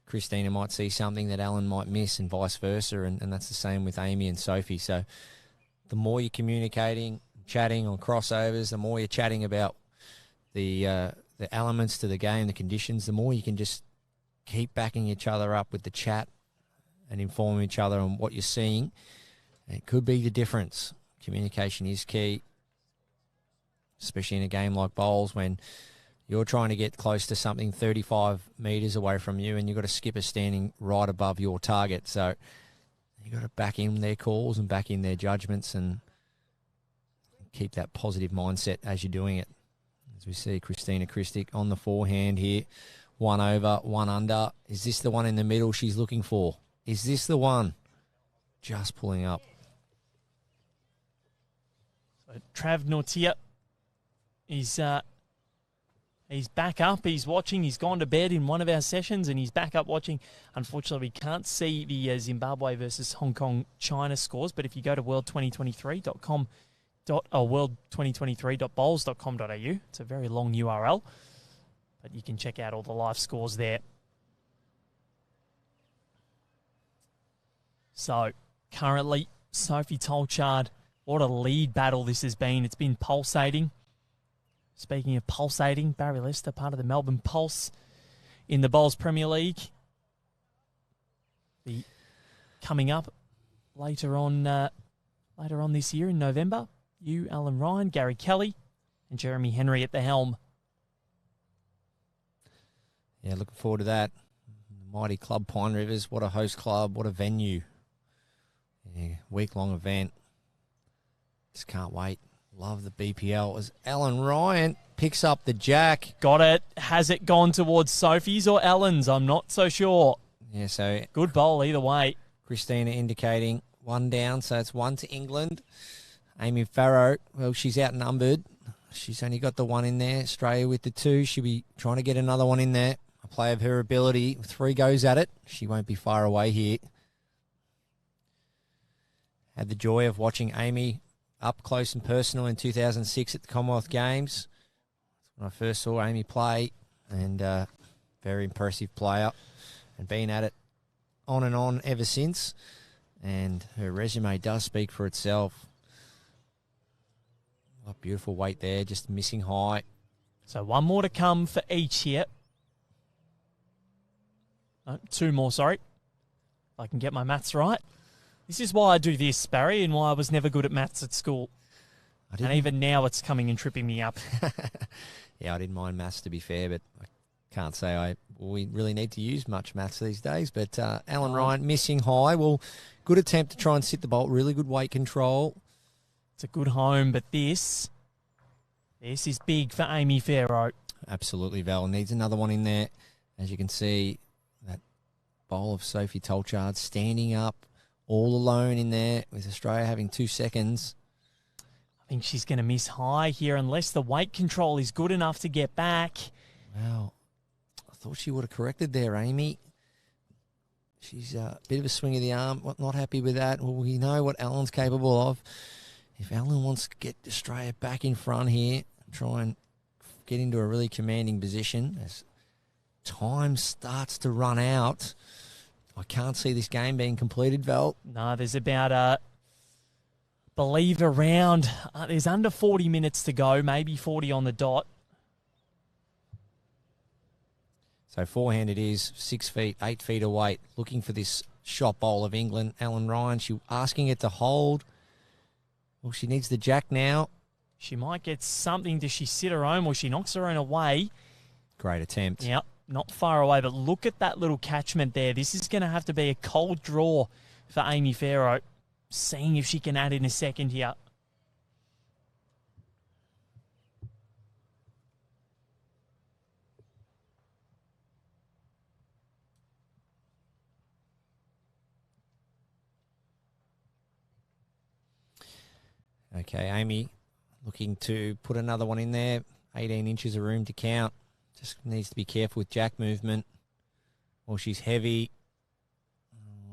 B: Christina might see something that Ellen might miss and vice versa, and that's the same with Amy and Sophie. So the more you're communicating, chatting on crossovers, the more you're chatting about the elements to the game, the conditions, the more you can just keep backing each other up with the chat and informing each other on what you're seeing. It could be the difference. Communication is key, especially in a game like bowls when you're trying to get close to something 35 metres away from you and you've got a skipper standing right above your target. So you've got to back in their calls and back in their judgments and keep that positive mindset as you're doing it. As we see Christina Christic on the forehand here. 1 over, 1 under. Is this the one in the middle she's looking for? Is this the one? Just pulling up.
A: So Trav Nortia, he's back up. He's watching. He's gone to bed in one of our sessions and he's back up watching. Unfortunately, we can't see the Zimbabwe versus Hong Kong China scores, but if you go to world2023.com, world2023.bowls.com.au, it's a very long URL, but you can check out all the live scores there. So, currently, Sophie Tolchard, what a lead battle this has been. It's been pulsating. Speaking of pulsating, Barry Lester, part of the Melbourne Pulse in the Bowls Premier League. Coming up later on this year in November, you, Alan Ryan, Gary Kelly, and Jeremy Henry at the helm.
B: Yeah, looking forward to that. Mighty Club Pine Rivers, what a host club, what a venue. Yeah, week-long event. Just can't wait. Love the BPL. As Alan Ryan picks up the jack.
A: Got it. Has it gone towards Sophie's or Ellen's? I'm not so sure.
B: Yeah, so
A: good bowl either way.
B: Christina indicating 1 down, so it's 1 to England. Amy Farrow, well, she's outnumbered. She's only got the 1 in there. Australia with the 2. She'll be trying to get another one in there. A play of her ability. 3 goes at it. She won't be far away here. Had the joy of watching Amy up close and personal in 2006 at the Commonwealth Games. That's when I first saw Amy play, and very impressive player, and been at it on and on ever since. And her resume does speak for itself. A beautiful weight there, just missing high.
A: So 1 more to come for each here. 2 more, sorry. If I can get my maths right. This is why I do this, Barry, and why I was never good at maths at school. And even now it's coming and tripping me up.
B: Yeah, I didn't mind maths, to be fair, but I can't say we really need to use much maths these days. But Alan Ryan missing high. Well, good attempt to try and sit the bolt. Really good weight control.
A: It's a good home, but this is big for Amy Farrow.
B: Absolutely, Val. Needs another one in there. As you can see, that bowl of Sophie Tolchard standing up all alone in there with Australia having 2 seconds.
A: I think she's going to miss high here unless the weight control is good enough to get back.
B: Wow. I thought she would have corrected there, Amy. She's a bit of a swing of the arm. Not happy with that. Well, we know what Alan's capable of. If Alan wants to get Australia back in front here, try and get into a really commanding position as time starts to run out. I can't see this game being completed, Val.
A: No, there's about, there's under 40 minutes to go, maybe 40 on the dot.
B: So forehand it is, 6 feet, 8 feet away, looking for this shot bowl of England. Alan Ryan, she asking it to hold. Well, she needs the jack now.
A: She might get something. Does she sit her own or she knocks her own away?
B: Great attempt.
A: Yep. Not far away, but look at that little catchment there. This is going to have to be a cold draw for Amy Farrow. Seeing if she can add in a second here.
B: Okay, Amy looking to put another one in there. 18 inches of room to count. Just needs to be careful with jack movement. Well, she's heavy.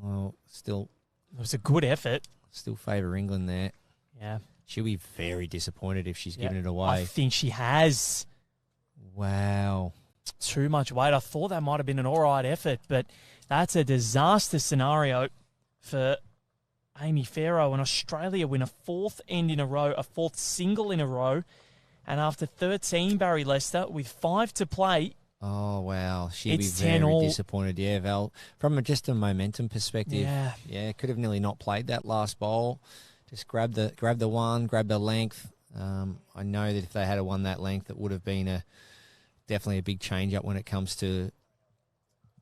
B: Well, still.
A: It was a good effort.
B: still favour England there.
A: Yeah.
B: She'll be very disappointed if she's given it
A: I
B: away.
A: think she has.
B: Wow.
A: Too much weight. I thought that might have been an all right effort, but that's a disaster scenario for Amy Farrow. And Australia win a fourth end in a row, a fourth single in a row. And after 13, Barry Lester, with 5 to play.
B: Oh, wow. She'd be
A: It's
B: very
A: 10-all.
B: disappointed. Yeah, Val. From just a momentum perspective,
A: Yeah.
B: could have nearly not played that last bowl. Just grab the one, grab the length. I know that if they had won that length, it would have been definitely a big change up when it comes to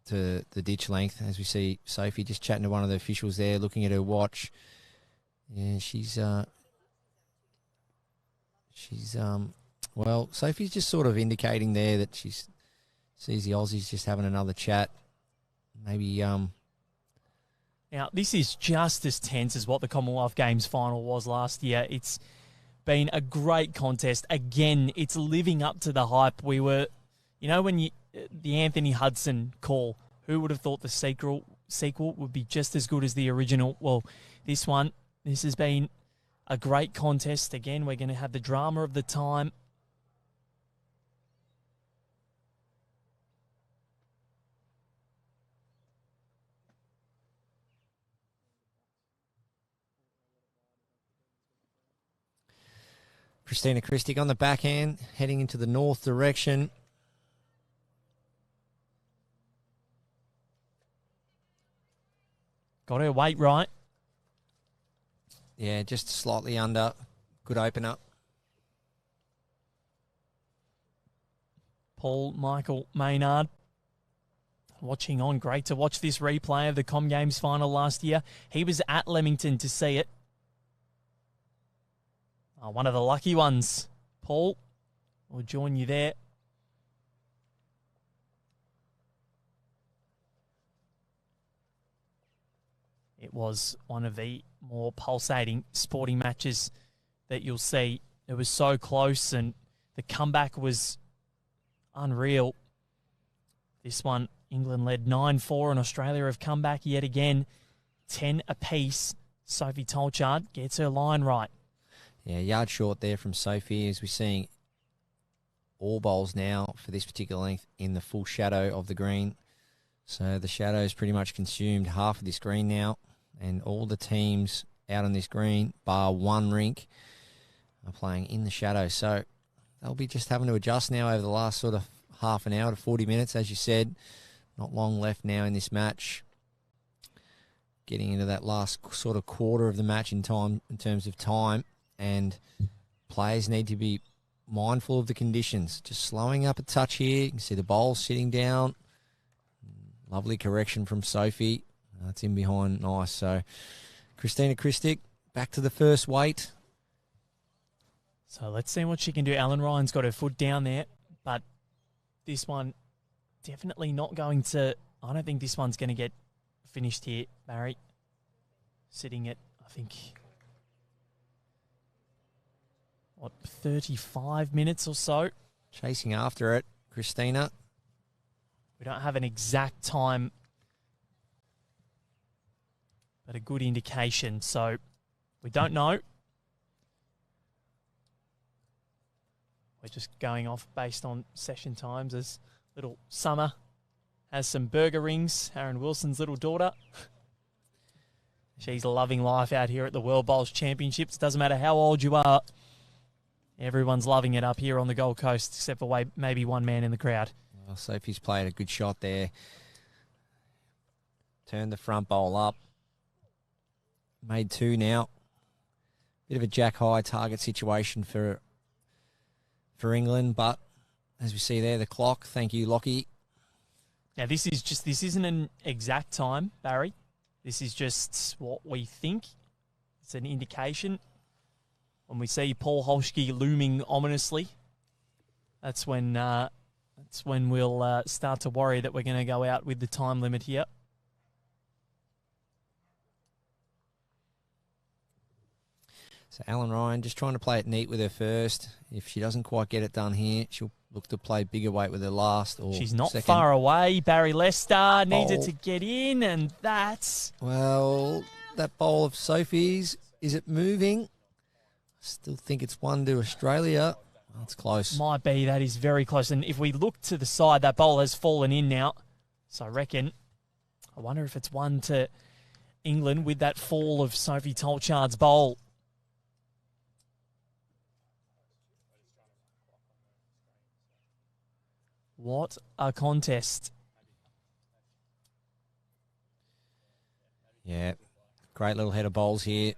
B: the ditch length. As we see Sophie just chatting to one of the officials there, looking at her watch. Yeah, well, Sophie's just sort of indicating there that she sees the Aussies just having another chat. Maybe
A: Now, this is just as tense as what the Commonwealth Games final was last year. It's been a great contest. Again, it's living up to the hype. We were, when the Anthony Hudson call, who would have thought the sequel would be just as good as the original? Well, this has been a great contest. Again, we're going to have the drama of the time.
B: Christina Christic on the backhand, heading into the north direction.
A: Got her weight right.
B: Yeah, just slightly under. Good opener.
A: Paul Michael Maynard watching on. Great to watch this replay of the Com Games final last year. He was at Leamington to see it. One of the lucky ones. Paul, we'll join you there. It was one of the more pulsating sporting matches that you'll see. It was so close and the comeback was unreal. This one, England led 9-4 and Australia have come back yet again. 10 apiece. Sophie Tolchard gets her line right.
B: Yeah, yard short there from Sophie as we're seeing all bowls now for this particular length in the full shadow of the green. So the shadow's pretty much consumed half of this green now, and all the teams out on this green, bar one rink, are playing in the shadow. So they'll be just having to adjust now over the last sort of half an hour to 40 minutes, as you said. Not long left now in this match. Getting into that last sort of quarter of the match in terms of time. And players need to be mindful of the conditions. Just slowing up a touch here. You can see the bowl sitting down. Lovely correction from Sophie. That's in behind. Nice. So Christina Christic back to the first weight.
A: So let's see what she can do. Ellen Ryan's got her foot down there, but this one definitely not going to... I don't think this one's going to get finished here, Barry. Sitting at, I think... 35 minutes or so.
B: Chasing after it, Christina.
A: We don't have an exact time, but a good indication. So we don't know. We're just going off based on session times as little Summer has some burger rings. Aaron Wilson's little daughter. She's loving life out here at the World Bowls Championships. Doesn't matter how old you are. Everyone's loving it up here on the Gold Coast, except for maybe one man in the crowd.
B: Well, Sophie's played a good shot there. Turned the front bowl up. Made 2 now. Bit of a jack high target situation for England, but as we see there, the clock. Thank you, Lockie.
A: Now this isn't an exact time, Barry. This is just what we think. It's an indication. When we see Paul Holschke looming ominously, that's when we'll start to worry that we're going to go out with the time limit here.
B: So Ellen Ryan just trying to play it neat with her first. If she doesn't quite get it done here, she'll look to play bigger weight with her last or
A: She's not
B: second.
A: far away. Barry Lester needs it to get in, and that's...
B: Well, that bowl of Sophie's. Is it moving? Still think it's one to Australia. Well, it's close.
A: Might be. That is very close. And if we look to the side, that bowl has fallen in now. So I reckon, I wonder if it's one to England with that fall of Sophie Tolchard's bowl. What a contest.
B: Yeah, great little head of bowls here.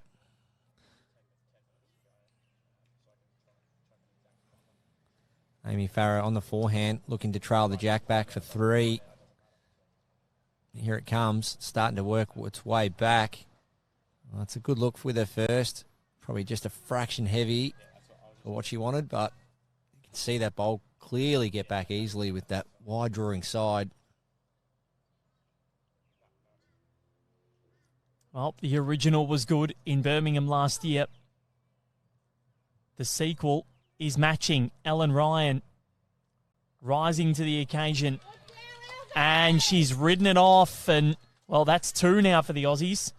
B: Amy Farrow on the forehand, looking to trail the jack back for 3. Here it comes, starting to work its way back. Well, it's a good look with her first. Probably just a fraction heavy for what she wanted, but you can see that bowl clearly get back easily with that wide drawing side.
A: Well, the original was good in Birmingham last year. The sequel is matching. Ellen Ryan rising to the occasion. And she's ridden it off. And, well, that's 2 now for the Aussies.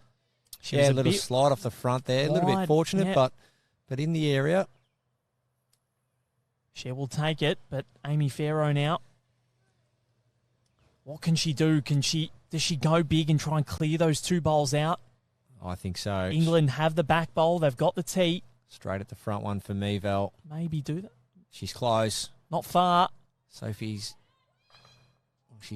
A: She was
B: a little slide off the front there. A little bit fortunate,
A: yeah.
B: but in the area.
A: She will take it, but Amy Farrow now. What can she do? Does she go big and try and clear those 2 bowls out?
B: I think so.
A: England have the back bowl. They've got the tee.
B: Straight at the front one for me, Val.
A: Maybe do that.
B: She's close.
A: Not far.
B: She's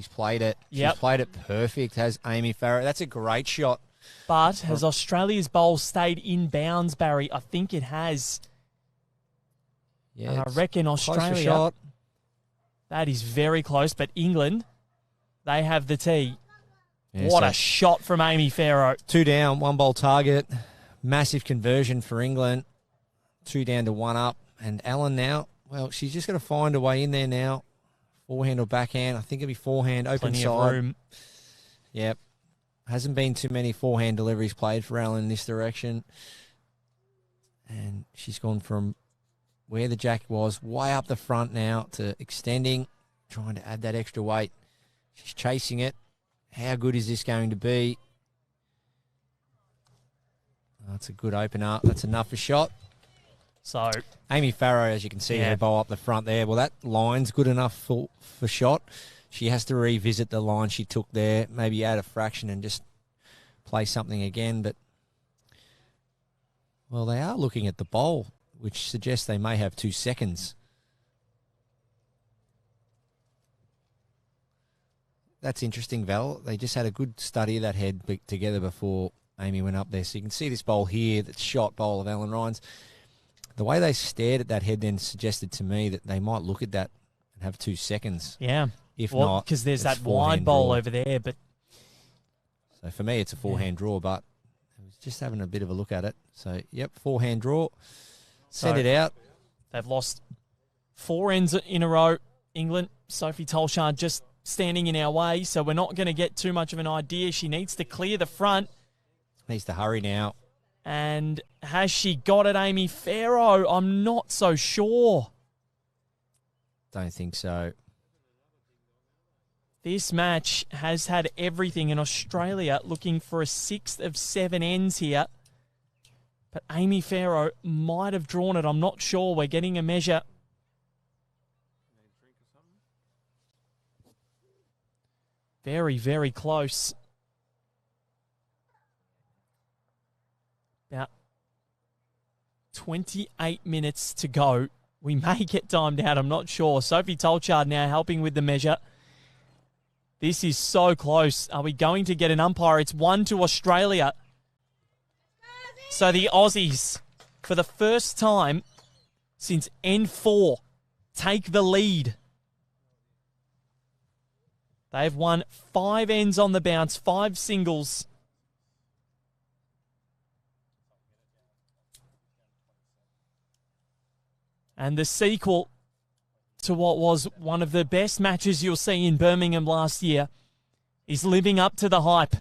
B: played it.
A: Yep.
B: She's played it perfect, has Amy Farrow. That's a great shot.
A: But has Australia's bowl stayed in bounds, Barry? I think it has.
B: Yeah,
A: and I reckon Australia,
B: shot.
A: That is very close. But England, they have the tee.
B: Yeah,
A: what a shot from Amy Farrow.
B: 2 down, 1 bowl target. Massive conversion for England. 2 down to 1 up. And Ellen now, well, she's just got to find a way in there now. Forehand or backhand. I think it'll be forehand, open
A: Plenty
B: side.
A: of room.
B: Yep. Hasn't been too many forehand deliveries played for Ellen in this direction. And she's gone from where the jack was way up the front now to extending, trying to add that extra weight. She's chasing it. How good is this going to be? That's a good opener. That's enough for shot.
A: So
B: Amy Farrow, as you can see, her bowl up the front there. Well, that line's good enough for shot. She has to revisit the line she took there, maybe add a fraction and just play something again. But, well, they are looking at the bowl, which suggests they may have 2 seconds. That's interesting, Val. They just had a good study of that head together before Amy went up there. So you can see this bowl here, that shot bowl of Ellen Ryan's. The way they stared at that head then suggested to me that they might look at that and have 2 seconds.
A: Yeah.
B: If not,
A: because there's that wide bowl over there. But
B: so for me, it's a forehand draw, but I was just having a bit of a look at it. So, yep, forehand draw. Send it out.
A: They've lost 4 ends in a row. England, Sophie Tolchard just standing in our way, so we're not going to get too much of an idea. She needs to clear the front.
B: Needs to hurry now.
A: And has she got it, Amy Farrow? I'm not so sure.
B: Don't think so.
A: This match has had everything in Australia looking for a 6th of 7 ends here. But Amy Farrow might have drawn it. I'm not sure. We're getting a measure. Very, very close. About 28 minutes to go. We may get timed out. I'm not sure. Sophie Tolchard now helping with the measure. This is so close. Are we going to get an umpire? It's 1 to Australia. So the Aussies, for the first time since N4, take the lead. They've won 5 ends on the bounce, 5 singles. And the sequel to what was one of the best matches you'll see in Birmingham last year is living up to the hype.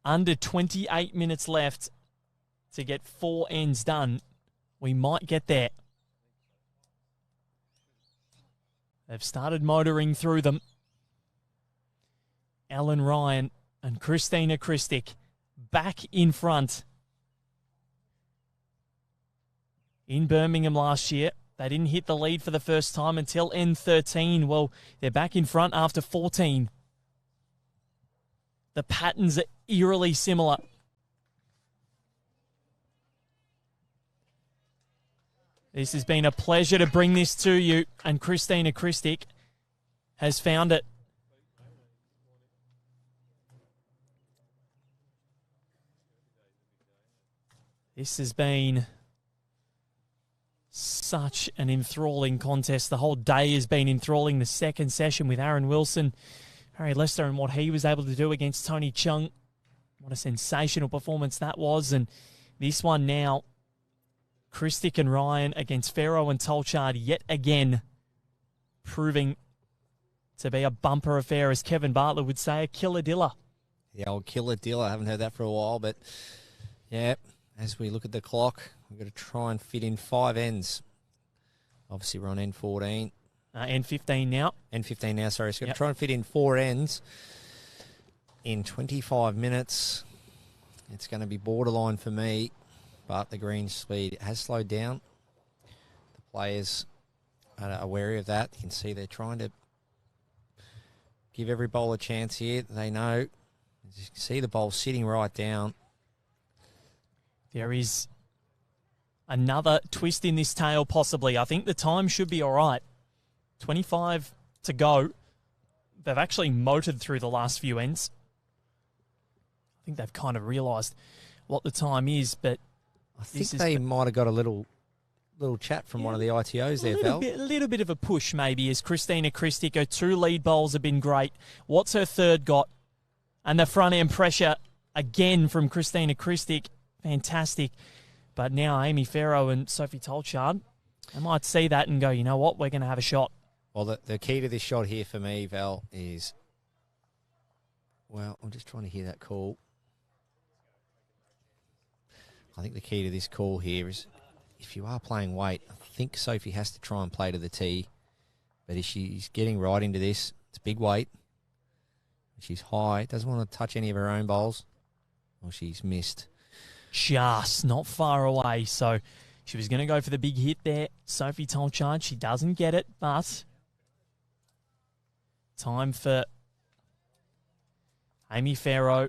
A: Under 28 minutes left to get 4 ends done. We might get there. They've started motoring through them. Ellen Ryan and Christina Christic back in front. In Birmingham last year, they didn't hit the lead for the first time until N13. Well, they're back in front after 14. The patterns are eerily similar. This has been a pleasure to bring this to you, and Christina Christic has found it. This has been such an enthralling contest. The whole day has been enthralling. The second session with Aaron Wilson, Harry Lester, and what he was able to do against Tony Chung. What a sensational performance that was. And this one now, Christic and Ryan against Farrow and Tolchard yet again, proving to be a bumper affair, as Kevin Bartlett would say, a killadilla.
B: The old killadilla. I haven't heard that for a while, but yeah, as we look at the clock, we've got to try and fit in 5 ends. Obviously, we're on N14.
A: N15 now.
B: N15 now, sorry. So we've got to try and fit in 4 ends in 25 minutes. It's going to be borderline for me, but the green speed has slowed down. The players are wary of that. You can see they're trying to give every bowl a chance here. They know. As you can see the bowl sitting right down.
A: There is another twist in this tail, possibly. I think the time should be all right. 25 to go. They've actually motored through the last few ends. I think they've kind of realised what the time is, but
B: I think they might have got a little chat from one of the ITOs there, Val.
A: A little bit of a push, maybe, as Christina Christic. Her 2 lead bowls have been great. What's her third got? And the front end pressure again from Christina Christic. Fantastic. But now Amy Farrow and Sophie Tolchard, I might see that and go, you know what, we're going to have a shot.
B: Well, the key to this shot here for me, Val, is, well, I'm just trying to hear that call. I think the key to this call here is, if you are playing weight, I think Sophie has to try and play to the tee. But if she's getting right into this, it's big weight. She's high, doesn't want to touch any of her own bowls. Well, she's missed.
A: Just not far away. So she was going to go for the big hit there. Sophie Tolchard, she doesn't get it, but time for Amy Farrow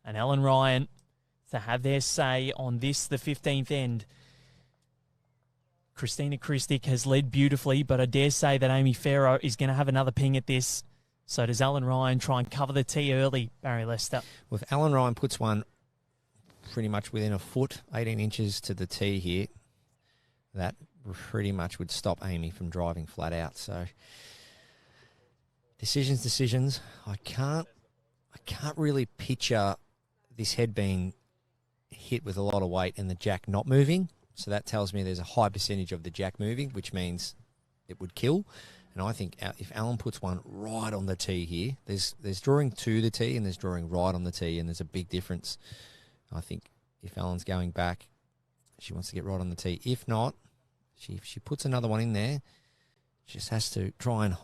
A: and Ellen Ryan to have their say on this, the 15th end. Christina Christic has led beautifully, but I dare say that Amy Farrow is going to have another ping at this. So does Ellen Ryan try and cover the tee early, Barry Lester?
B: Well, if Ellen Ryan puts one pretty much within a foot, 18 inches to the tee here, that pretty much would stop Amy from driving flat out. So decisions. I can't really picture this head being hit with a lot of weight and the jack not moving. So that tells me there's a high percentage of the jack moving, which means it would kill. And I think if Alan puts one right on the tee here, there's drawing to the tee and there's drawing right on the tee, and there's a big difference. I think if Alan's going back, she wants to get right on the tee. If not, if she puts another one in there, she just has to try and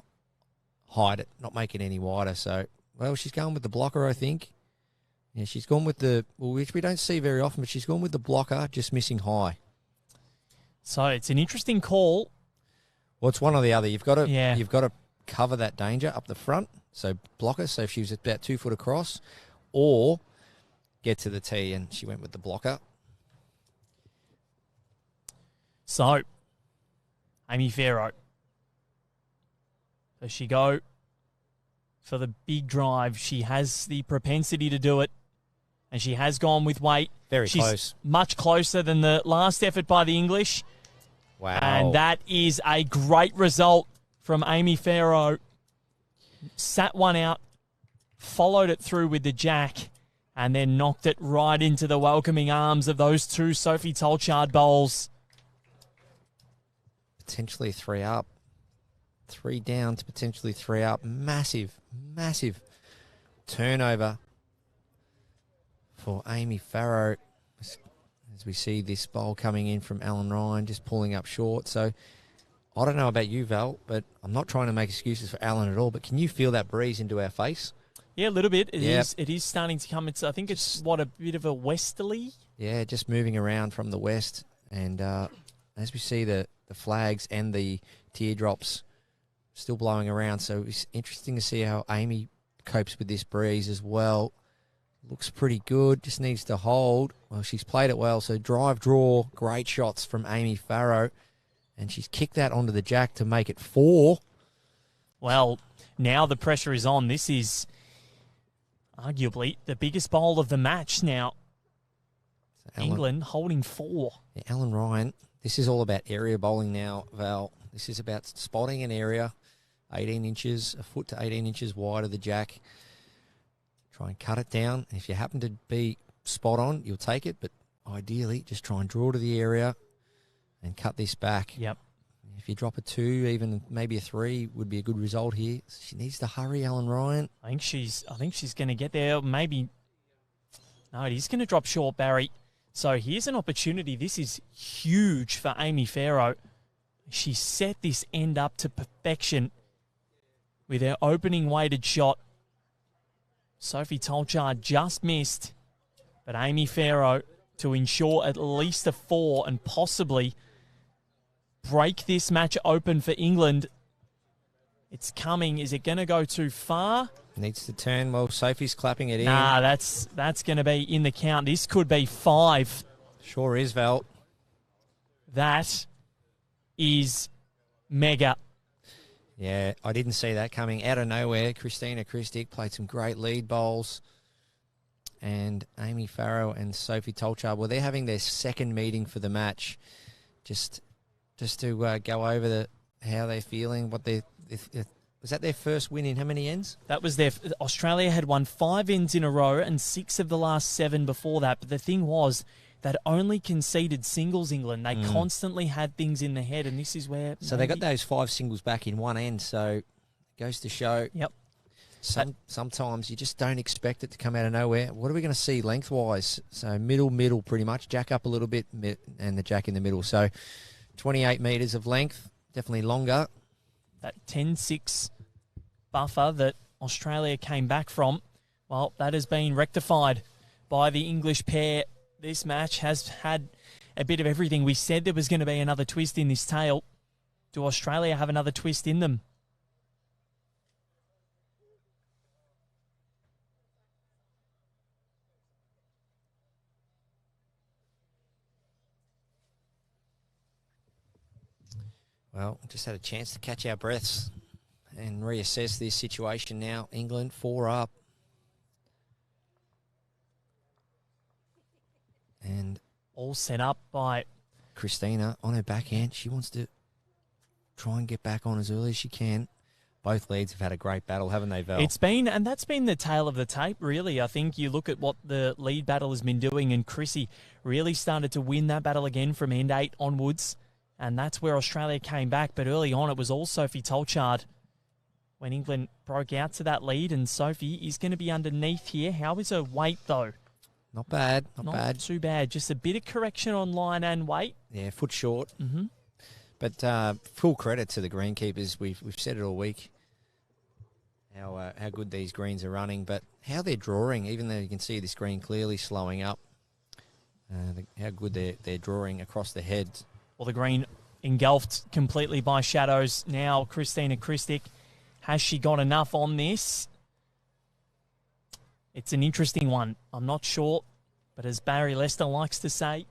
B: hide it, not make it any wider. So, well, she's going with the blocker, I think. Yeah, she's gone with which we don't see very often, but she's gone with the blocker, just missing high.
A: So it's an interesting call.
B: Well, it's one or the other. You've got to cover that danger up the front. So blocker. So if she was about 2 foot across, or get to the tee, and she went with the blocker.
A: So Amy Farrow. Does she go for the big drive? She has the propensity to do it, and she has gone with weight.
B: Very close.
A: Much closer than the last effort by the English.
B: Wow.
A: And that is a great result from Amy Farrow. Sat one out, followed it through with the jack, and then knocked it right into the welcoming arms of those 2 Sophie Tolchard bowls.
B: Potentially 3 up. 3 down to potentially 3 up. Massive, massive turnover for Amy Farrow. As we see this bowl coming in from Alan Ryan, just pulling up short. So I don't know about you, Val, but I'm not trying to make excuses for Alan at all, but can you feel that breeze into our face?
A: Yeah, a little bit.
B: Yep.
A: It is starting to come. I think it's what, a bit of a westerly.
B: Yeah, just moving around from the west. And as we see the flags and the teardrops still blowing around, so it's interesting to see how Amy copes with this breeze as well. Looks pretty good, just needs to hold. Well, she's played it well, so drive, draw, great shots from Amy Farrow. And she's kicked that onto the jack to make it 4.
A: Well, now the pressure is on. This is arguably the biggest bowl of the match now.
B: So
A: England holding 4.
B: Yeah, Alan Ryan, this is all about area bowling now, Val. This is about spotting an area, 18 inches, a foot to 18 inches wide of the jack. Try and cut it down. If you happen to be spot on, you'll take it, but ideally just try and draw to the area and cut this back.
A: Yep.
B: If you drop a 2, even maybe a 3 would be a good result here. She needs to hurry, Alan Ryan.
A: I think she's going to get there. Maybe. No, it is going to drop short, Barry. So here's an opportunity. This is huge for Amy Farrow. She set this end up to perfection with her opening weighted shot. Sophie Tolchard just missed, but Amy Farrow to ensure at least a 4 and possibly break this match open for England. It's coming. Is it going to go too far?
B: Needs to turn. Well, Sophie's clapping it in.
A: Nah, that's going to be in the count. This could be 5.
B: Sure is, Val.
A: That is mega.
B: Yeah, I didn't see that coming out of nowhere. Christina Christic played some great lead bowls. And Amy Farrow and Sophie Tolchard, well, they're having their second meeting for the match. Just to go over how they're feeling, was that their first win in how many ends?
A: That was Australia had won 5 ends in a row and 6 of the last 7 before that. But the thing was, they'd only conceded singles, England. They constantly had things in the head, and this is where...
B: So they got those 5 singles back in one end, so it goes to show...
A: Yep.
B: Sometimes you just don't expect it to come out of nowhere. What are we going to see lengthwise? So middle, pretty much. Jack up a little bit and the jack in the middle. So 28 metres of length, definitely longer.
A: That 10-6 buffer that Australia came back from, well, that has been rectified by the English pair. This match has had a bit of everything. We said there was going to be another twist in this tail. Do Australia have another twist in them?
B: Well, just had a chance to catch our breaths and reassess this situation now. England 4 up. And
A: all set up by
B: Christina on her backhand. She wants to try and get back on as early as she can. Both leads have had a great battle, haven't they, Val?
A: It's been, and that's been the tail of the tape, really. I think you look at what the lead battle has been doing, and Chrissy really started to win that battle again from end 8 onwards. And that's where Australia came back. But early on, it was all Sophie Tolchard when England broke out to that lead. And Sophie is going to be underneath here. How is her weight, though?
B: Not bad. Not
A: Not
B: bad.
A: too bad. Just a bit of correction on line and weight.
B: Yeah, foot short.
A: Mm-hmm.
B: But full credit to the greenkeepers. We've said it all week. How good these greens are running, but how they're drawing. Even though you can see this green clearly slowing up, how good they're drawing across the heads.
A: Well, the green engulfed completely by shadows. Now, Christina Christic, has she got enough on this? It's an interesting one. I'm not sure, but as Barry Lester likes to say,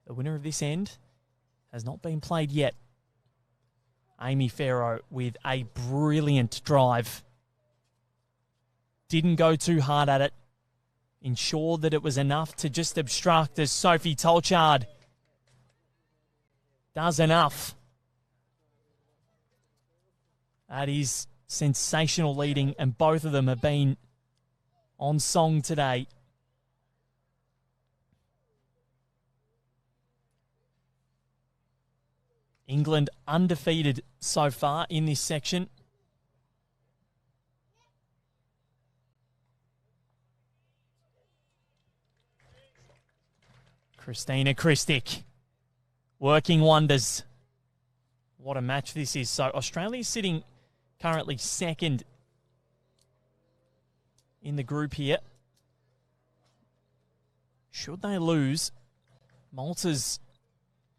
A: the winner of this end has not been played yet. Amy Farrow with a brilliant drive. Didn't go too hard at it. Ensured that it was enough to just obstruct as Sophie Tolchard does enough. That is sensational leading, and both of them have been on song today. England undefeated so far in this section. Christina Christic working wonders. What a match this is. So Australia's sitting currently second in the group here. Should they lose, Malta's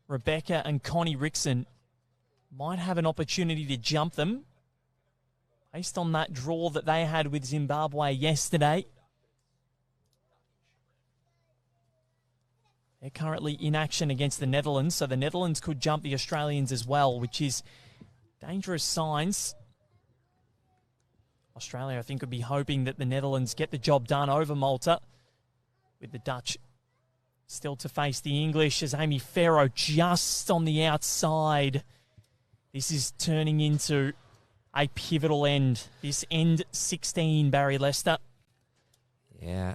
A: Rebecca and Connie Rickson might have an opportunity to jump them based on that draw that they had with Zimbabwe yesterday. They're currently in action against the Netherlands, so the Netherlands could jump the Australians as well, which is dangerous signs. Australia, I think, would be hoping that the Netherlands get the job done over Malta, with the Dutch still to face the English as Amy Farrow just on the outside. This is turning into a pivotal end. This end 16, Barry Lester.
B: Yeah,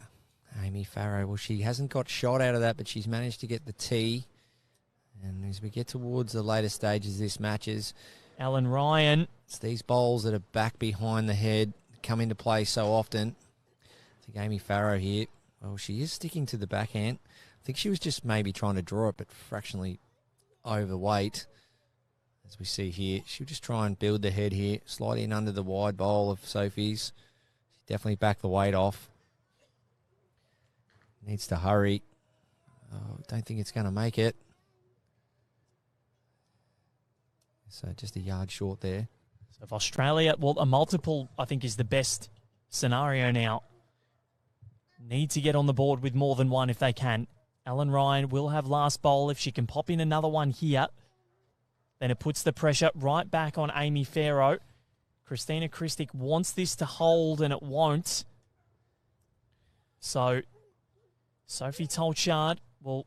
B: Amy Farrow. Well, she hasn't got shot out of that, but she's managed to get the tee. And as we get towards the later stages of this matches,
A: Ellen Ryan.
B: It's these bowls that are back behind the head come into play so often. I think Amy Farrow here, well, she is sticking to the backhand. I think she was just maybe trying to draw it, but fractionally overweight. As we see here, she'll just try and build the head here, slide in under the wide bowl of Sophie's. Definitely back the weight off. Needs to hurry. Oh, don't think it's going to make it. So just a yard short there.
A: So if Australia, well, a multiple, I think, is the best scenario now. Need to get on the board with more than one if they can. Ellen Ryan will have last bowl. If she can pop in another one here, then it puts the pressure right back on Amy Farrow. Christina Christic wants this to hold, and it won't. So Sophie Tolchard will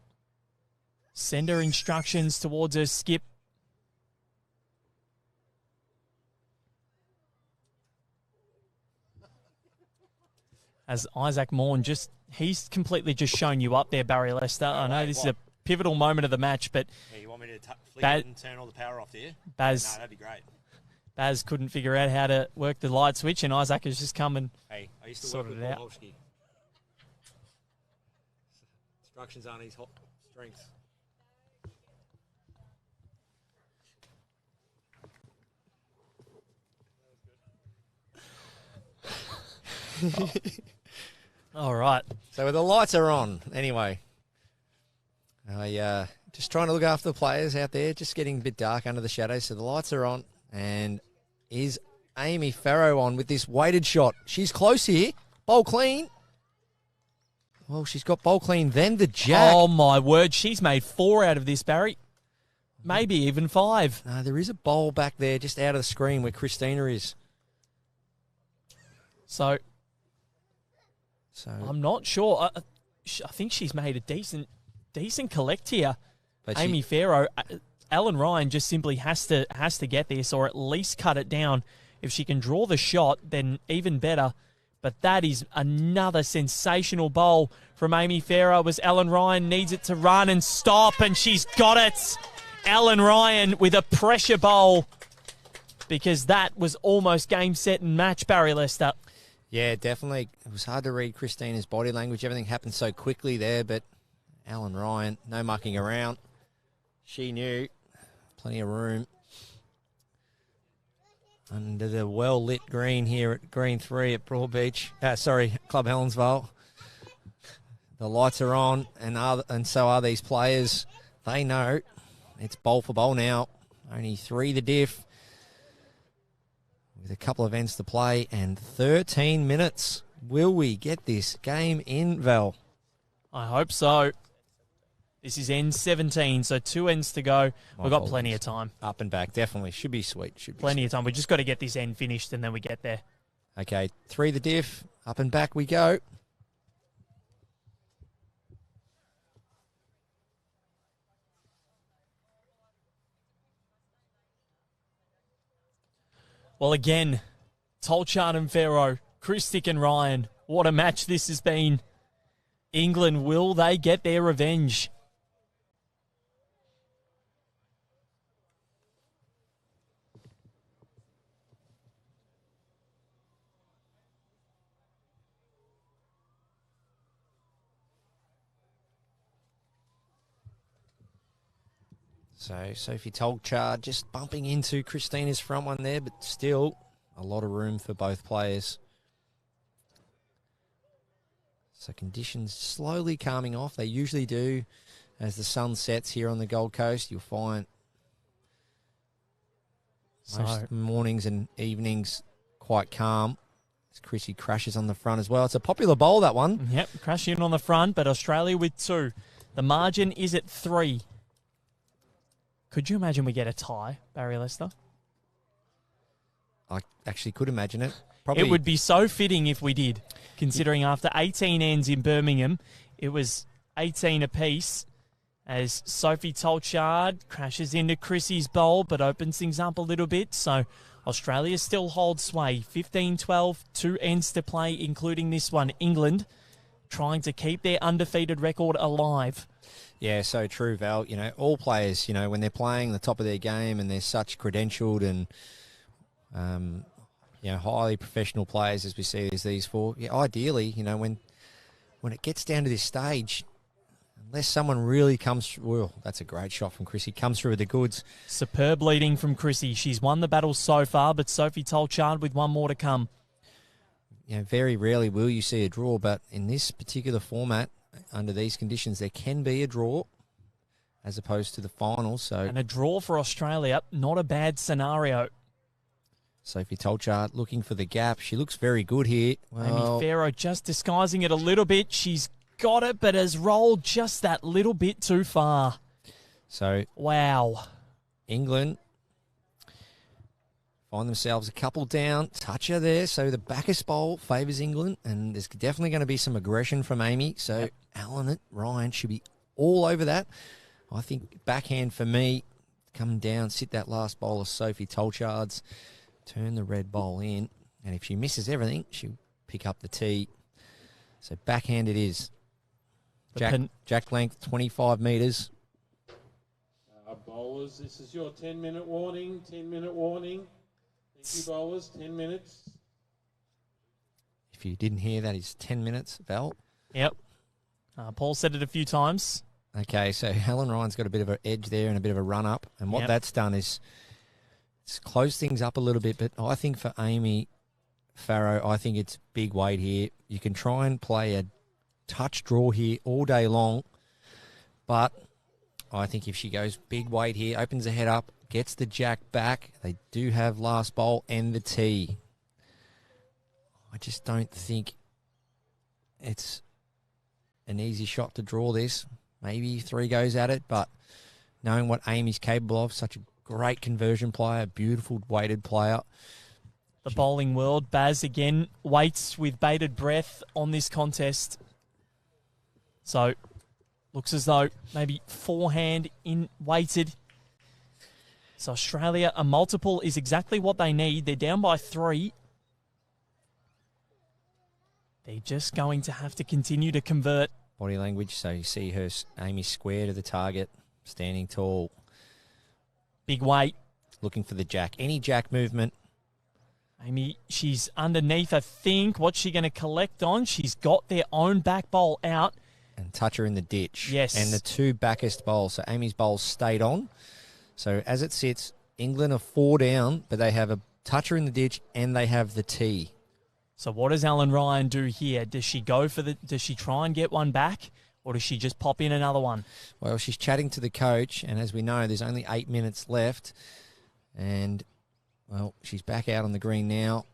A: send her instructions towards her skip. As Isaac Morn he's completely just shown you up there, Barry Lester. I know this is a pivotal moment of the match, but...
B: Yeah, you want me to flick it and turn all the power off, do you?
A: Baz,
B: no, that'd be great.
A: Baz couldn't figure out how to work the light switch, and Isaac has just come and
B: I used to work with Paul Holschke. Instructions aren't his strengths.
A: All right.
B: So the lights are on. Anyway, I just trying to look after the players out there. Just getting a bit dark under the shadows. So the lights are on, and is Amy Farrow on with this weighted shot? She's close here. Bowl clean. Well, she's got bowl clean. Then the jack.
A: Oh my word! She's made 4 out of this, Barry. Maybe even 5.
B: No, there is a bowl back there, just out of the screen where Christina is.
A: So I'm not sure. I think she's made a decent collect here. But Amy Farrow, Ellen Ryan just simply has to get this, or at least cut it down. If she can draw the shot, then even better. But that is another sensational bowl from Amy Farrow as Ellen Ryan needs it to run and stop, and she's got it. Ellen Ryan with a pressure bowl, because that was almost game, set, and match, Barry Lester.
B: Yeah, definitely. It was hard to read Christina's body language. Everything happened so quickly there, but Ellen Ryan, no mucking around. She knew. Plenty of room. Under the well-lit green here at Green 3 at Broadbeach. Club Helensvale. The lights are on, and so are these players. They know it's bowl for bowl now. Only 3 the diff. With a couple of ends to play and 13 minutes. Will we get this game in, Val?
A: I hope so. This is end 17, so 2 ends to go. We've got plenty of time.
B: Up and back, definitely. Should be sweet.
A: Plenty of time. We just got to get this end finished, and then we get there.
B: Okay, 3 the diff. Up and back we go.
A: Well, again, Tolchard and Farrow, Christic and Ryan. What a match this has been. England, will they get their revenge?
B: So Sophie Tolchard just bumping into Christina's front one there, but still a lot of room for both players. So conditions slowly calming off. They usually do as the sun sets here on the Gold Coast. You'll find most mornings and evenings quite calm. As Chrissy crashes on the front as well. It's a popular bowl, that one.
A: Yep, crashing in on the front, but Australia with 2. The margin is at 3. Could you imagine we get a tie, Barry Lester?
B: I actually could imagine it. Probably.
A: It would be so fitting if we did, considering after 18 ends in Birmingham, it was 18 apiece as Sophie Tolchard crashes into Chrissy's bowl but opens things up a little bit. So Australia still holds sway. 15-12, 2 ends to play, including this one. England trying to keep their undefeated record alive.
B: Yeah, so true, Val. You know, all players, you know, when they're playing the top of their game and they're such credentialed and, you know, highly professional players as we see as these 4, yeah, ideally, you know, when it gets down to this stage, unless someone really comes through, well, that's a great shot from Chrissy, comes through with the goods.
A: Superb leading from Chrissy. She's won the battle so far, but Sophie Tolchard with one more to come.
B: You know, very rarely will you see a draw, but in this particular format, under these conditions, there can be a draw as opposed to the finals. So,
A: and a draw for Australia, not a bad scenario.
B: Sophie Tolchard looking for the gap. She looks very good here.
A: Amy Farrow just disguising it a little bit. She's got it, but has rolled just that little bit too far.
B: So,
A: wow.
B: England find themselves a couple down. Toucher there. So the Bacchus Bowl favours England, and there's definitely going to be some aggression from Amy. So Alan Ryan should be all over that. I think backhand for me, come down, sit that last bowl of Sophie Tolchard's, turn the red bowl in, and if she misses everything, she'll pick up the tee. So backhand it is. Jack length, 25 metres.
C: Bowlers, this is your 10-minute warning. 10-minute warning. Thank you, bowlers. 10 minutes.
B: If you didn't hear that, is 10 minutes, Val.
A: Yep. Paul said it a few times.
B: Okay, so Helen Ryan's got a bit of an edge there and a bit of a run-up. And what that's done is it's closed things up a little bit. But I think for Amy Farrow, I think it's big weight here. You can try and play a touch draw here all day long. But I think if she goes big weight here, opens the head up, gets the jack back, they do have last bowl and the tee. I just don't think it's an easy shot to draw this. Maybe 3 goes at it, but knowing what Amy's capable of, such a great conversion player, beautiful weighted player.
A: The bowling world, Baz again waits with bated breath on this contest. So looks as though maybe forehand in weighted. So Australia, a multiple is exactly what they need. They're down by 3. They're just going to have to continue to convert.
B: Body language, so you see her, Amy square to the target, standing tall.
A: Big weight.
B: Looking for the jack. Any jack movement.
A: Amy, she's underneath, I think. What's she going to collect on? She's got their own back bowl out.
B: And touch her in the ditch.
A: Yes.
B: And the 2 Bacchus bowls. So Amy's bowl stayed on. So as it sits, England are 4 down, but they have a toucher in the ditch and they have the tee.
A: So what does Alan Ryan do here? Does she go for does she try and get one back, or does she just pop in another one?
B: Well, she's chatting to the coach, and as we know, there's only 8 minutes left. And, well, she's back out on the green now.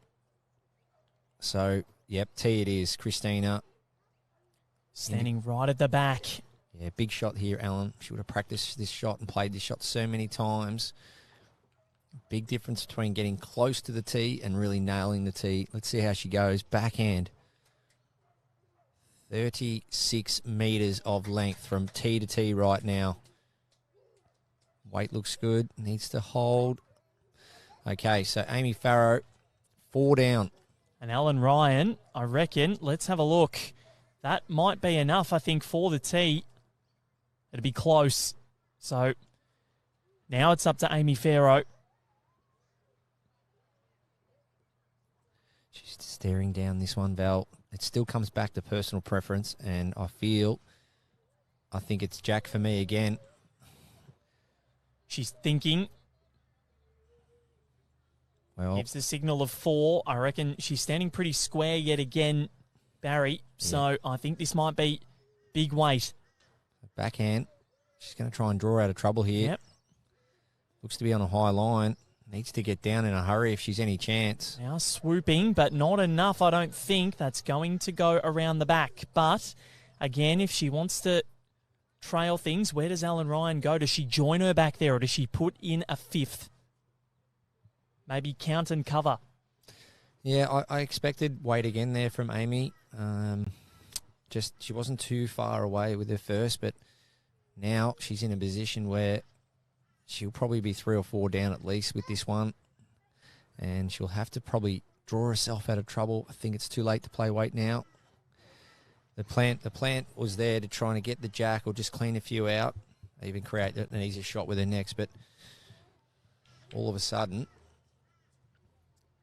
B: So, yep, tee it is, Christina.
A: Standing right at the back.
B: Yeah, big shot here, Alan. She would have practiced this shot and played this shot so many times. Big difference between getting close to the tee and really nailing the tee. Let's see how she goes. Backhand. 36 metres of length from tee to tee right now. Weight looks good. Needs to hold. Okay, so Amy Farrow, 4 down.
A: And Alan Ryan, I reckon, let's have a look. That might be enough, I think, for the tee. It'll be close. So now it's up to Amy Farrow.
B: She's staring down this one, Val. It still comes back to personal preference, and I think it's jack for me again.
A: She's thinking.
B: Well,
A: Gives the signal of 4. I reckon she's standing pretty square yet again, Barry. So I think this might be big weight.
B: backhand. She's going to try and draw out of trouble here.
A: Yep.
B: Looks to be on a high line. Needs to get down in a hurry if she's any chance.
A: Now swooping, but not enough, I don't think. That's going to go around the back. But, again, if she wants to trail things, where does Ellen Ryan go? Does she join her back there, or does she put in a 5th? Maybe count and cover.
B: Yeah, I expected weight again there from Amy. Just she wasn't too far away with her first, but now she's in a position where she'll probably be 3 or 4 down at least with this one, and she'll have to probably draw herself out of trouble. I think it's too late to play weight now. The plan was there to try and get the jack or just clean a few out, even create an easier shot with her next, but all of a sudden,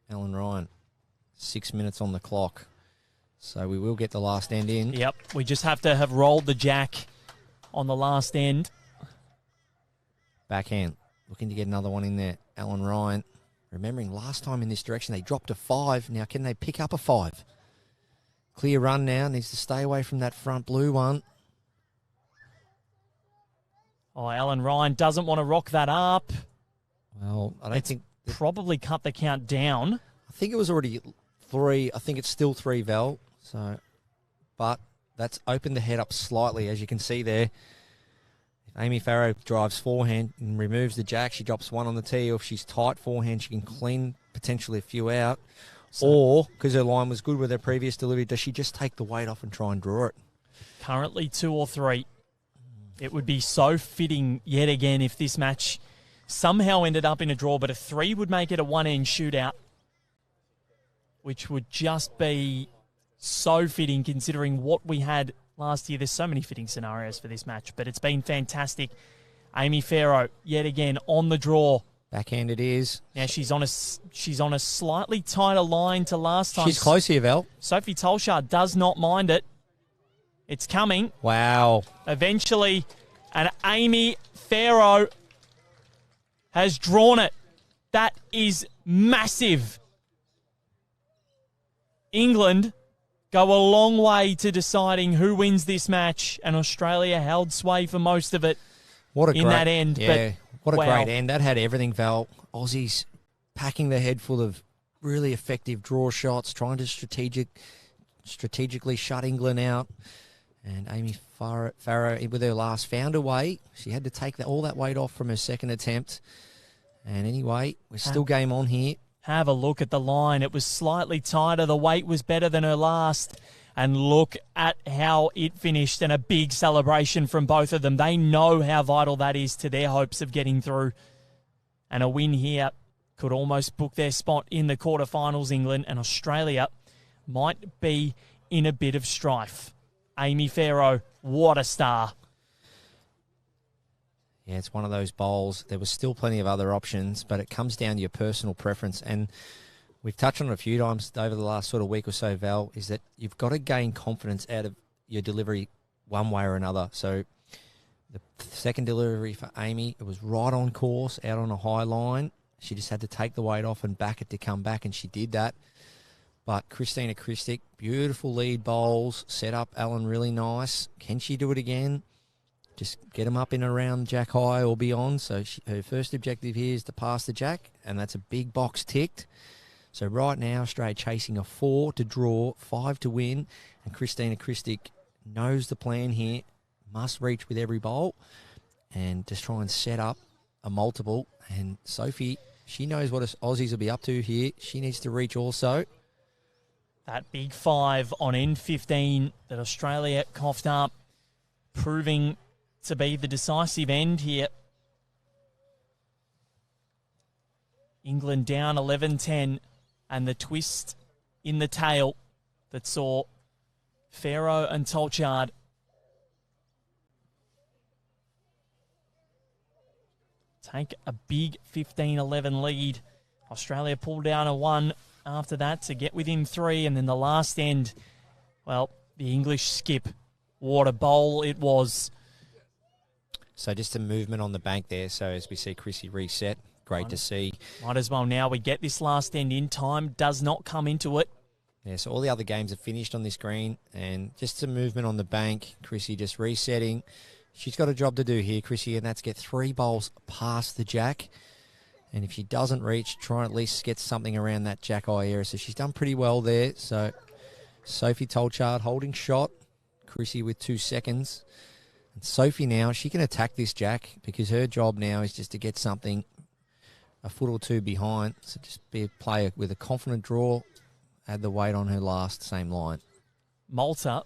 B: Ellen Ryan, 6 minutes on the clock. So we will get the last end in.
A: Yep, we just have to have rolled the jack on the last end.
B: Backhand, looking to get another one in there. Ellen Ryan, remembering last time in this direction, they dropped a 5. Now can they pick up a 5? Clear run now, needs to stay away from that front blue one.
A: Oh, Ellen Ryan doesn't want to rock that up.
B: Well, I don't think...
A: Probably cut the count down.
B: I think it was already 3. I think it's still 3, Val. So, but that's opened the head up slightly, as you can see there. If Amy Farrow drives forehand and removes the jack, she drops 1 on the tee. Or if she's tight forehand, she can clean potentially a few out. Or, because her line was good with her previous delivery, does she just take the weight off and try and draw it?
A: Currently 2 or 3. It would be so fitting yet again if this match somehow ended up in a draw, but a 3 would make it a one-end shootout, which would just be so fitting considering what we had last year. There's so many fitting scenarios for this match, but it's been fantastic. Amy Farrow, yet again, on the draw.
B: Backhand it is.
A: Now she's on a slightly tighter line to last time.
B: She's close here, Val.
A: Sophie Tolshar does not mind it. It's coming.
B: Wow.
A: Eventually, and Amy Farrow has drawn it. That is massive. England go a long way to deciding who wins this match, and Australia held sway for most of it that end.
B: Yeah,
A: but,
B: what a
A: wow.
B: great end. That had everything, Val. Aussies packing their head full of really effective draw shots, trying to strategically shut England out. And Amy Farrow, with her last, found a way. She had to take all that weight off from her second attempt. And anyway, we're still game on here.
A: Have a look at the line. It was slightly tighter. The weight was better than her last. And look at how it finished, and a big celebration from both of them. They know how vital that is to their hopes of getting through. And a win here could almost book their spot in the quarterfinals, England, and Australia might be in a bit of strife. Amy Farrow, what a star.
B: Yeah, it's one of those bowls. There was still plenty of other options, but it comes down to your personal preference. And we've touched on it a few times over the last sort of week or so, Val, is that you've got to gain confidence out of your delivery one way or another. So the second delivery for Amy, it was right on course, out on a high line. She just had to take the weight off and back it to come back, and she did that. But Christina Christic, beautiful lead bowls, set up Ellen really nice. Can she do it again? Just get them up in around jack high or beyond. So her first objective here is to pass the jack, and that's a big box ticked. So right now, Australia chasing a 4 to draw, 5 to win, and Christina Christic knows the plan here, must reach with every bowl, and just try and set up a multiple. And Sophie, she knows what us Aussies will be up to here. She needs to reach also.
A: That big 5 on N15 that Australia coughed up, proving to be the decisive end here. England down 11-10, and the twist in the tail that saw Farrow and Tolchard take a big 15-11 lead. Australia pulled down a 1 after that to get within 3, and then the last end, well, the English skip. What a bowl it was.
B: So just a movement on the bank there. So as we see Chrissy reset, great to see.
A: Might as well now. We get this last end in. Time does not come into it.
B: Yeah, so all the other games are finished on this green, and just some movement on the bank. Chrissy just resetting. She's got a job to do here, Chrissy, and that's get 3 bowls past the jack. And if she doesn't reach, try and at least get something around that jack eye area. So she's done pretty well there. So Sophie Tolchard holding shot. Chrissy with 2 seconds. And Sophie now, she can attack this jack because her job now is just to get something a foot or 2 behind. So just be a player with a confident draw. Add the weight on her last, same line.
A: Malta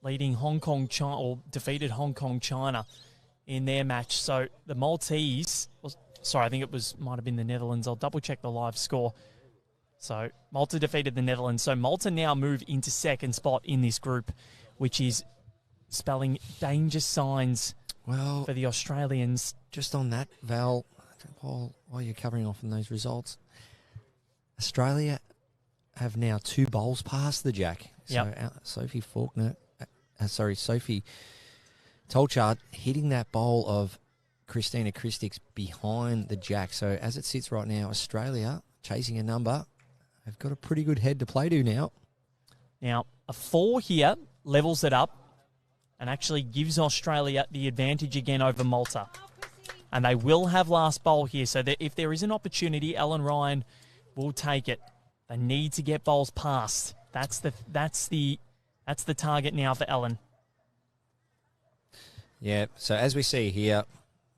A: leading Hong Kong China, or defeated Hong Kong China in their match. So the Maltese, I think might have been the Netherlands. I'll double check the live score. So Malta defeated the Netherlands. So Malta now move into second spot in this group, which is spelling danger signs for the Australians.
B: Just on that, Val, while you're covering off on those results, Australia have now 2 bowls past the jack. So Sophie Tolchard hitting that bowl of Christina Christix behind the jack. So as it sits right now, Australia chasing a number. They've got a pretty good head to play to now.
A: Now, a 4 here levels it up and actually gives Australia the advantage again over Malta. And they will have last bowl here. So that if there is an opportunity, Ellen Ryan will take it. They need to get bowls past. That's the target now for Ellen.
B: Yeah. So as we see here,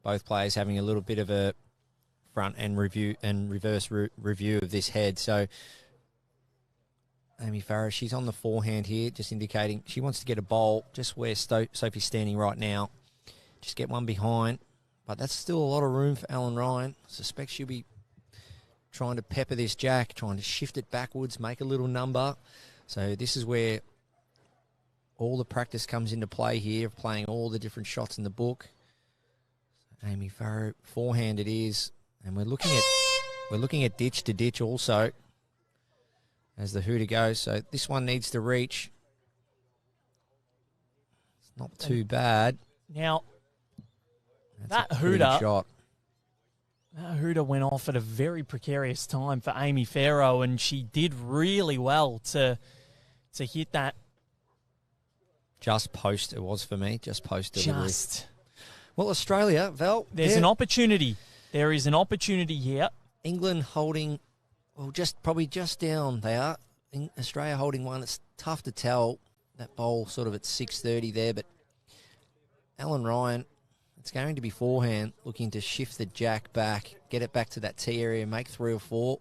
B: both players having a little bit of a front end review and reverse review of this head. So Amy Farah, she's on the forehand here, just indicating she wants to get a bowl just where Sophie's standing right now. Just get one behind. But that's still a lot of room for Ellen Ryan. I suspect she'll be trying to pepper this jack, trying to shift it backwards, make a little number. So this is where all the practice comes into play here, playing all the different shots in the book. Amy Farrow, forehand it is. And we're looking at ditch to ditch also as the hooter goes. So this one needs to reach. It's not too bad.
A: Now,
B: That's
A: that hooter went off at a very precarious time for Amy Farrow, and she did really well to hit that.
B: Just post it was for me. Just post delivery.
A: Just.
B: Well, Australia, Val.
A: There's an opportunity. There is an opportunity here.
B: England holding, probably just down. They are. Australia holding one. It's tough to tell. That bowl sort of at 6:30 there, but Ellen Ryan, it's going to be forehand, looking to shift the jack back, get it back to that tee area, make 3 or 4.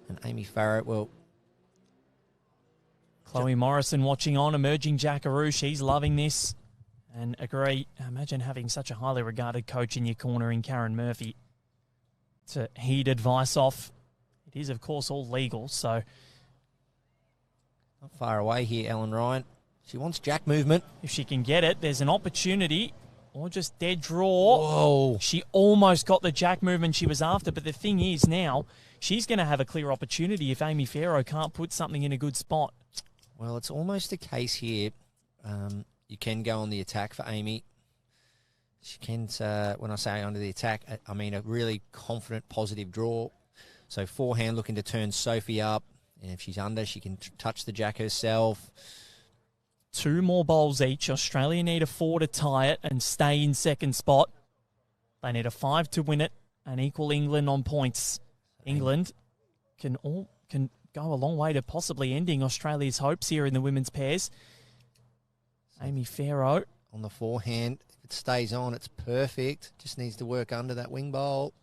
B: And Amy Farrow,
A: Chloe Morrison watching on, emerging jackaroo. She's loving this and agree. Imagine having such a highly regarded coach in your corner in Karen Murphy to heed advice off. It is, of course, all legal, so.
B: Not far away here, Ellen Ryan. She wants jack movement.
A: If she can get it, there's an opportunity. Or just dead draw.
B: Whoa.
A: She almost got the jack movement she was after, but the thing is now, she's going to have a clear opportunity if Amy Farrow can't put something in a good spot.
B: Well, it's almost a case here. You can go on the attack for Amy. She can, when I say under the attack, I mean a really confident, positive draw. So forehand looking to turn Sophie up. And if she's under, she can touch the jack herself.
A: 2 more bowls each. Australia need a 4 to tie it and stay in second spot. They need a 5 to win it and equal England on points. England can go a long way to possibly ending Australia's hopes here in the women's pairs. Amy Farrow.
B: On the forehand. If it stays on, it's perfect. Just needs to work under that wing bowl.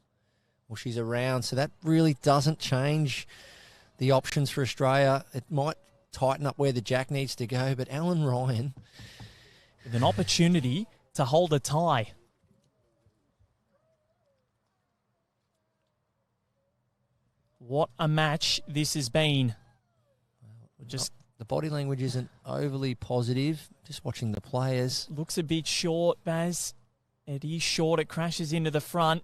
B: Well, she's around, so that really doesn't change the options for Australia. It might tighten up where the jack needs to go, but Ellen Ryan
A: with an opportunity to hold a tie. What a match this has been.
B: The body language isn't overly positive. Just watching the players.
A: Looks a bit short, Baz. It is short. It crashes into the front.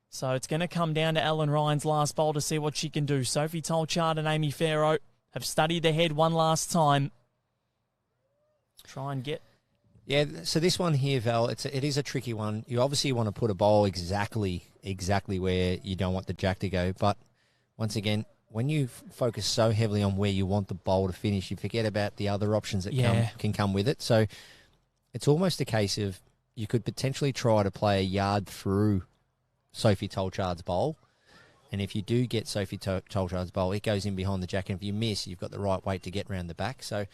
A: So it's going to come down to Ellen Ryan's last bowl to see what she can do. Sophie Tolchard and Amy Farrow have studied the head one last time. Try and get
B: Yeah, so this one here, Val, it is a tricky one. You obviously want to put a bowl exactly where you don't want the jack to go. But once again, when you focus so heavily on where you want the bowl to finish, you forget about the other options that can come with it. So it's almost a case of you could potentially try to play a yard through Sophie Tolchard's bowl. And if you do get Sophie Tolchard's bowl, it goes in behind the jack. And if you miss, you've got the right weight to get round the back. So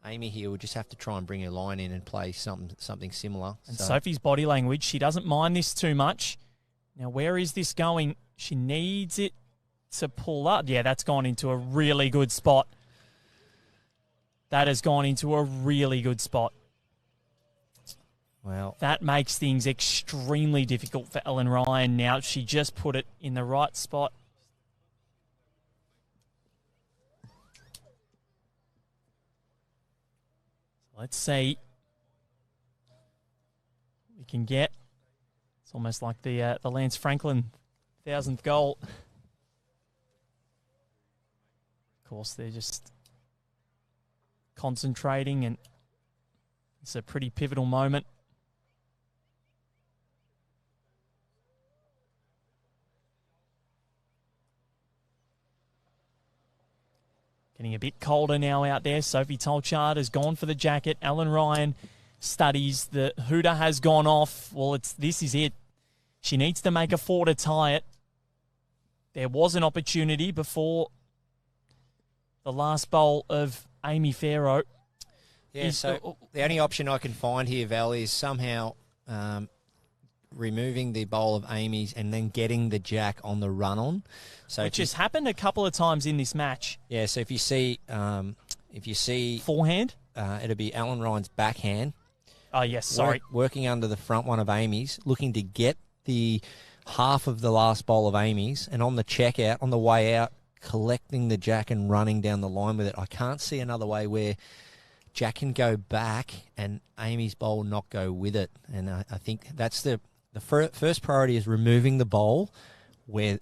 B: Amy here will just have to try and bring her line in and play something similar.
A: And Sophie's body language, she doesn't mind this too much. Now, where is this going? She needs it to pull up. Yeah, that's gone into a really good spot. That has gone into a really good spot.
B: Well,
A: that makes things extremely difficult for Ellen Ryan. Now, she just put it in the right spot. Let's see. We can get. It's almost like the Lance Franklin 1,000th goal. Of course, they're just concentrating, and it's a pretty pivotal moment. Getting a bit colder now out there. Sophie Tolchard has gone for the jacket. Ellen Ryan studies. The hooter has gone off. Well, this is it. She needs to make a 4 to tie it. There was an opportunity before the last bowl of Amy Farrow.
B: Yeah, so the only option I can find here, Val, is somehow removing the bowl of Amy's and then getting the jack on the run-on. So
A: which has happened a couple of times in this match.
B: Yeah, so if you see
A: forehand,
B: it'll be Ellen Ryan's backhand.
A: Oh yes, sorry.
B: Working under the front one of Amy's, looking to get the half of the last bowl of Amy's, and on the checkout, on the way out, collecting the jack and running down the line with it. I can't see another way where jack can go back and Amy's bowl not go with it. And I think that's the first priority is removing the bowl where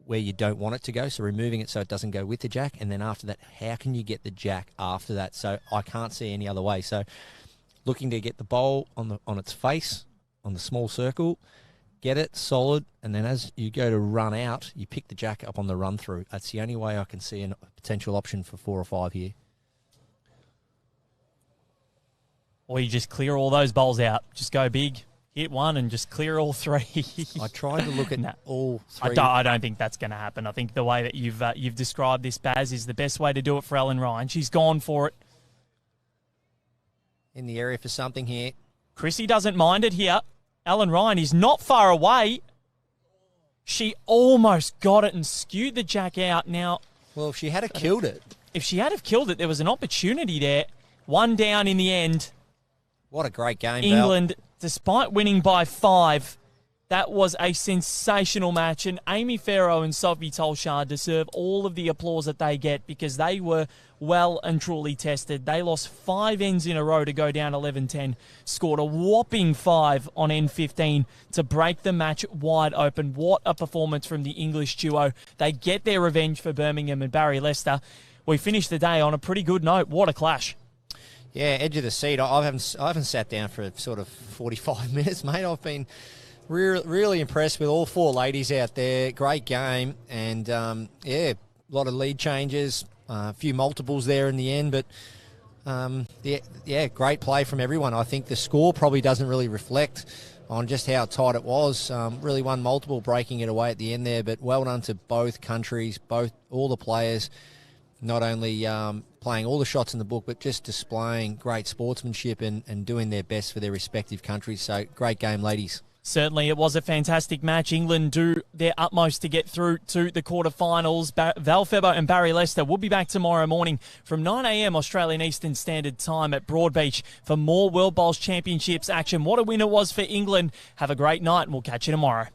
B: you don't want it to go, so removing it so it doesn't go with the jack, and then after that, how can you get the jack after that? So I can't see any other way. So looking to get the bowl on its face, on the small circle, get it solid, and then as you go to run out, you pick the jack up on the run through. That's the only way I can see a potential option for 4 or 5 here.
A: Or you just clear all those bowls out. Just go big. Hit one and just clear all 3.
B: I tried to look at all 3.
A: I don't think that's going to happen. I think the way that you've described this, Baz, is the best way to do it for Ellen Ryan. She's gone for it.
B: In the area for something here.
A: Chrissy doesn't mind it here. Ellen Ryan is not far away. She almost got it and skewed the jack out. Now,
B: well, if she had killed it.
A: If she had killed it, there was an opportunity there. 1 down in the end.
B: What a great game,
A: England, despite winning by 5, that was a sensational match. And Amy Farrow and Sophie Tolchard deserve all of the applause that they get because they were well and truly tested. They lost 5 ends in a row to go down 11-10, scored a whopping 5 on end 15 to break the match wide open. What a performance from the English duo. They get their revenge for Birmingham and Barry Leicester. We finished the day on a pretty good note. What a clash.
B: Yeah, edge of the seat. I haven't sat down for sort of 45 minutes, mate. I've been really impressed with all 4 ladies out there. Great game, and a lot of lead changes, a few multiples there in the end, but great play from everyone. I think the score probably doesn't really reflect on just how tight it was. Really one multiple breaking it away at the end there, but well done to both countries, all the players. Not only playing all the shots in the book, but just displaying great sportsmanship and doing their best for their respective countries. So, great game, ladies.
A: Certainly, it was a fantastic match. England do their utmost to get through to the quarterfinals. Val Febo and Barry Leicester will be back tomorrow morning from 9 a.m. Australian Eastern Standard Time at Broadbeach for more World Bowls Championships action. What a win it was for England. Have a great night, and we'll catch you tomorrow.